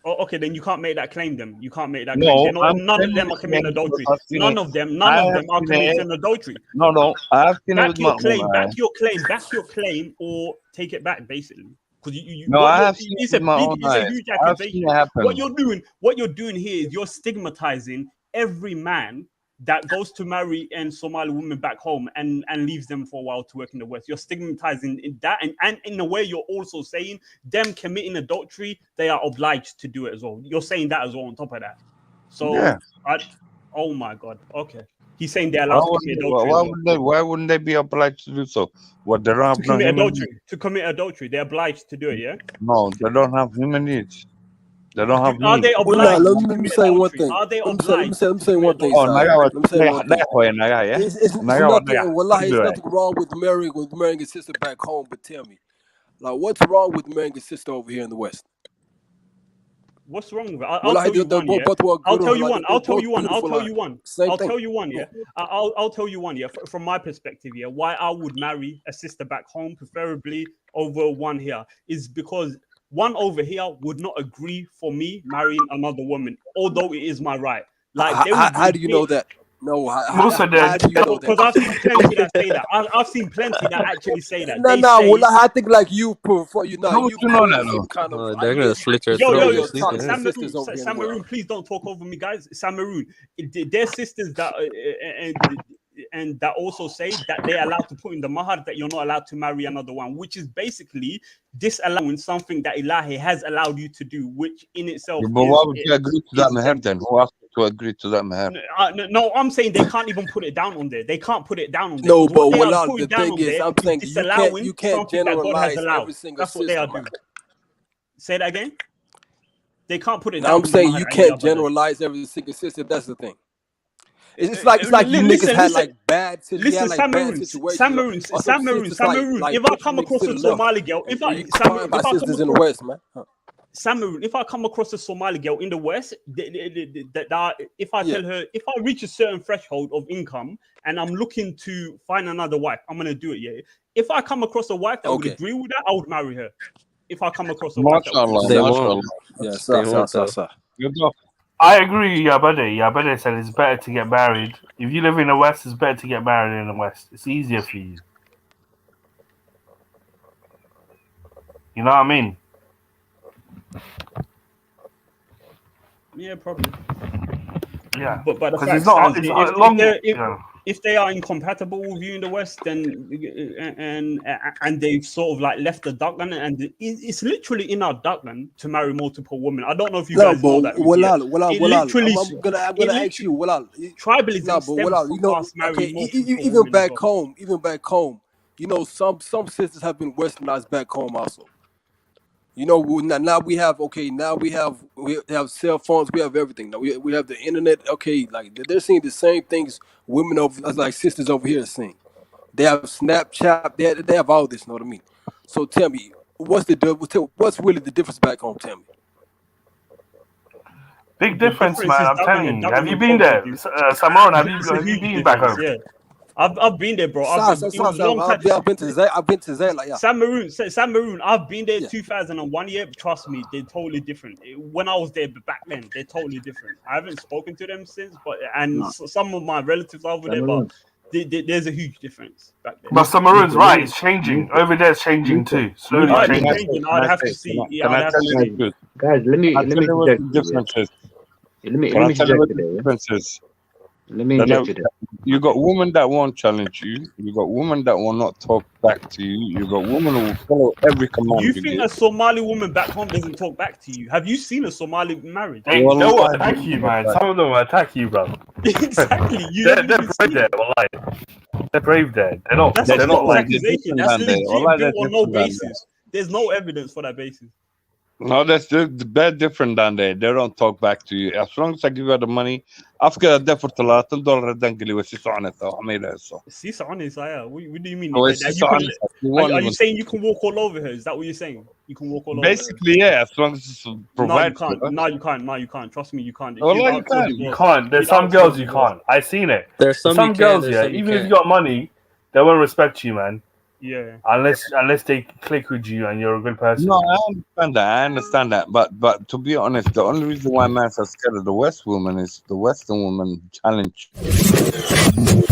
N: Oh, okay, then you can't make that claim. Them, you can't make that
B: No,
N: claim. None of them are committing adultery. None of them are committing adultery.
B: No, I've seen it with my own eyes.
N: Back your claim, or take it back, basically. Because it's a huge accusation. What you're doing here is you're stigmatizing every man that goes to marry a Somali woman back home and leaves them for a while to work in the West. You're stigmatizing that, and in a way, you're also saying them committing adultery, they are obliged to do it as well. You're saying that as well on top of that. So,
B: yeah.
N: Oh my God. Okay. He's saying they're allowed to commit adultery.
B: Why wouldn't they be obliged to do so? What, they don't have no human needs?
N: To commit adultery, they're obliged to do it, yeah?
B: No, they don't have human needs. They don't have
N: Are
B: needs.
N: they obliged?
C: Let me say one thing.
N: Are they
C: Let
N: obliged?
C: me say one thing.
B: Oh,
C: Let me say one thing. It's nothing. Wallahi, it's nothing wrong with marrying a sister back home. But tell me, like, what's wrong with marrying a sister over here in the West?
N: What's wrong with it? I'll tell you one. Yeah. I'll tell you one. I'll tell you one. Yeah. From my perspective, yeah, why I would marry a sister back home, preferably over one here, is because one over here would not agree for me marrying another woman, although it is my right. Like,
C: how do you know that? No, how do you know that?
N: Because I've seen plenty that say that. I've seen plenty that actually say that.
C: Well, I think like you prefer you know that kind of.
S: They're gonna slit your
N: Yo,
S: throat.
N: Samaroon, please don't talk over me, guys. Samaroon, their sisters that and that also say that they're allowed to put in the mahar that you're not allowed to marry another one, which is basically disallowing something that Ilahi has allowed you to do, which in itself.
B: But why would you agree to that mahar then? Who asked you to agree to that mahar?
N: No, I'm saying they can't even put it down on there. They can't put it down on there.
C: No, but the thing is, I'm saying you can't generalize every single
N: That's what they are doing. Say that again. They can't put it down.
C: I'm saying you can't generalize every single system. That's the thing. It's like you niggas had like bad situations.
N: Samaroon. If I come across a Somali girl, if I come across a Somali girl in the West, if I tell her, if I reach a certain threshold of income and I'm looking to find another wife, I'm gonna do it. Yeah. If I come across a wife that would agree with that, I would marry her. If I come across a wife,
R: I agree, Yabade. Yabade said it's better to get married. If you live in the West, it's better to get married in the West. It's easier for you. You know what I mean?
N: Yeah, probably.
R: Yeah,
N: but the fact if they are incompatible with you in the West, then and they've sort of like left the Duckland, and it's literally in our Duckland to marry multiple women. I don't know if you guys know that.
C: I'm gonna ask you,
N: tribalism.
C: Even back home, you know, some sisters have been westernized back home also. You know, now we have now we have cell phones, we have everything. Now we have the internet. Okay, like they're seeing the same things women over like sisters over here are seeing. They have Snapchat. They have all this. Know what I mean? So tell me, what's really the difference back home? Tell me.
R: Big
N: The
R: difference,
N: difference
R: man.
N: is
R: I'm telling you. Have
N: dabbing
R: you
N: and
R: been
N: culture,
R: there,
N: dude.
R: Samaron?
N: It's a
R: Have you
N: huge
R: been back
N: difference.
R: home?
N: Yeah, I've been there, bro. It was a long time.
C: I've been to Zayla, yeah.
N: San Maroon. I've been there 2001 year. Trust me, they're totally different. When I was there back then, they're totally different. I haven't spoken to them since, but
T: No.
N: some of my relatives are over there, but there's a huge difference back there.
R: But Samaroon's right. It's changing. Over there, it's changing too. Slowly
N: It's
R: changing.
N: changing. I'd have to see. Yeah, I'd have to see.
T: Guys, let me
B: what
T: interject.
B: the difference is?
T: Let me
B: Can I tell you
T: interject
B: what the
T: today.
B: difference is?
T: Let me inject today.
B: You got women that won't challenge you. You got women that will not talk back to you. You got women who will follow every command
N: You
B: you
N: think
B: give.
N: a Somali woman back home doesn't talk back to you? Have you seen a Somali marriage?
R: They will attack you, man. Some of them will attack you, bro.
N: Exactly.
R: They're brave there, wallahi. They're brave there. They're not.
N: That's
R: They're
N: a
R: not
N: false
R: like.
N: accusation. That's legit built on no basis. There's no evidence for that basis.
B: No, they're different than they don't talk back to you. As long as I give you the money, after دفع $30 دنقلي وسيس عنك أو حميلة هسه.
N: Sis honest, what do you mean?
B: Oh,
N: That
B: it's
N: you
B: just
N: can,
B: honest. You won't
N: are you
B: even-
N: saying you can walk all over her? Is that what you're saying? You can walk all over her?
B: Basically, yeah. As long as it's
N: No, you
B: provided.
N: can't. No, you can't. No, you can't. Trust me, you can't.
B: Well,
N: She'd
B: you
N: outsource
B: can.
N: divorce.
R: You can't. There's
N: She'd
R: some
N: outsource
R: girls you
N: divorce.
R: can't. I seen it.
S: There's some you can,
R: girls,
S: there's
R: yeah.
S: some you
R: Even if
S: can't.
R: you got money, they won't respect you, man.
N: Yeah.
R: Unless they click with you and you're a good person.
B: No, I understand that. But to be honest, the only reason why men are scared of the West woman is the Western woman challenge.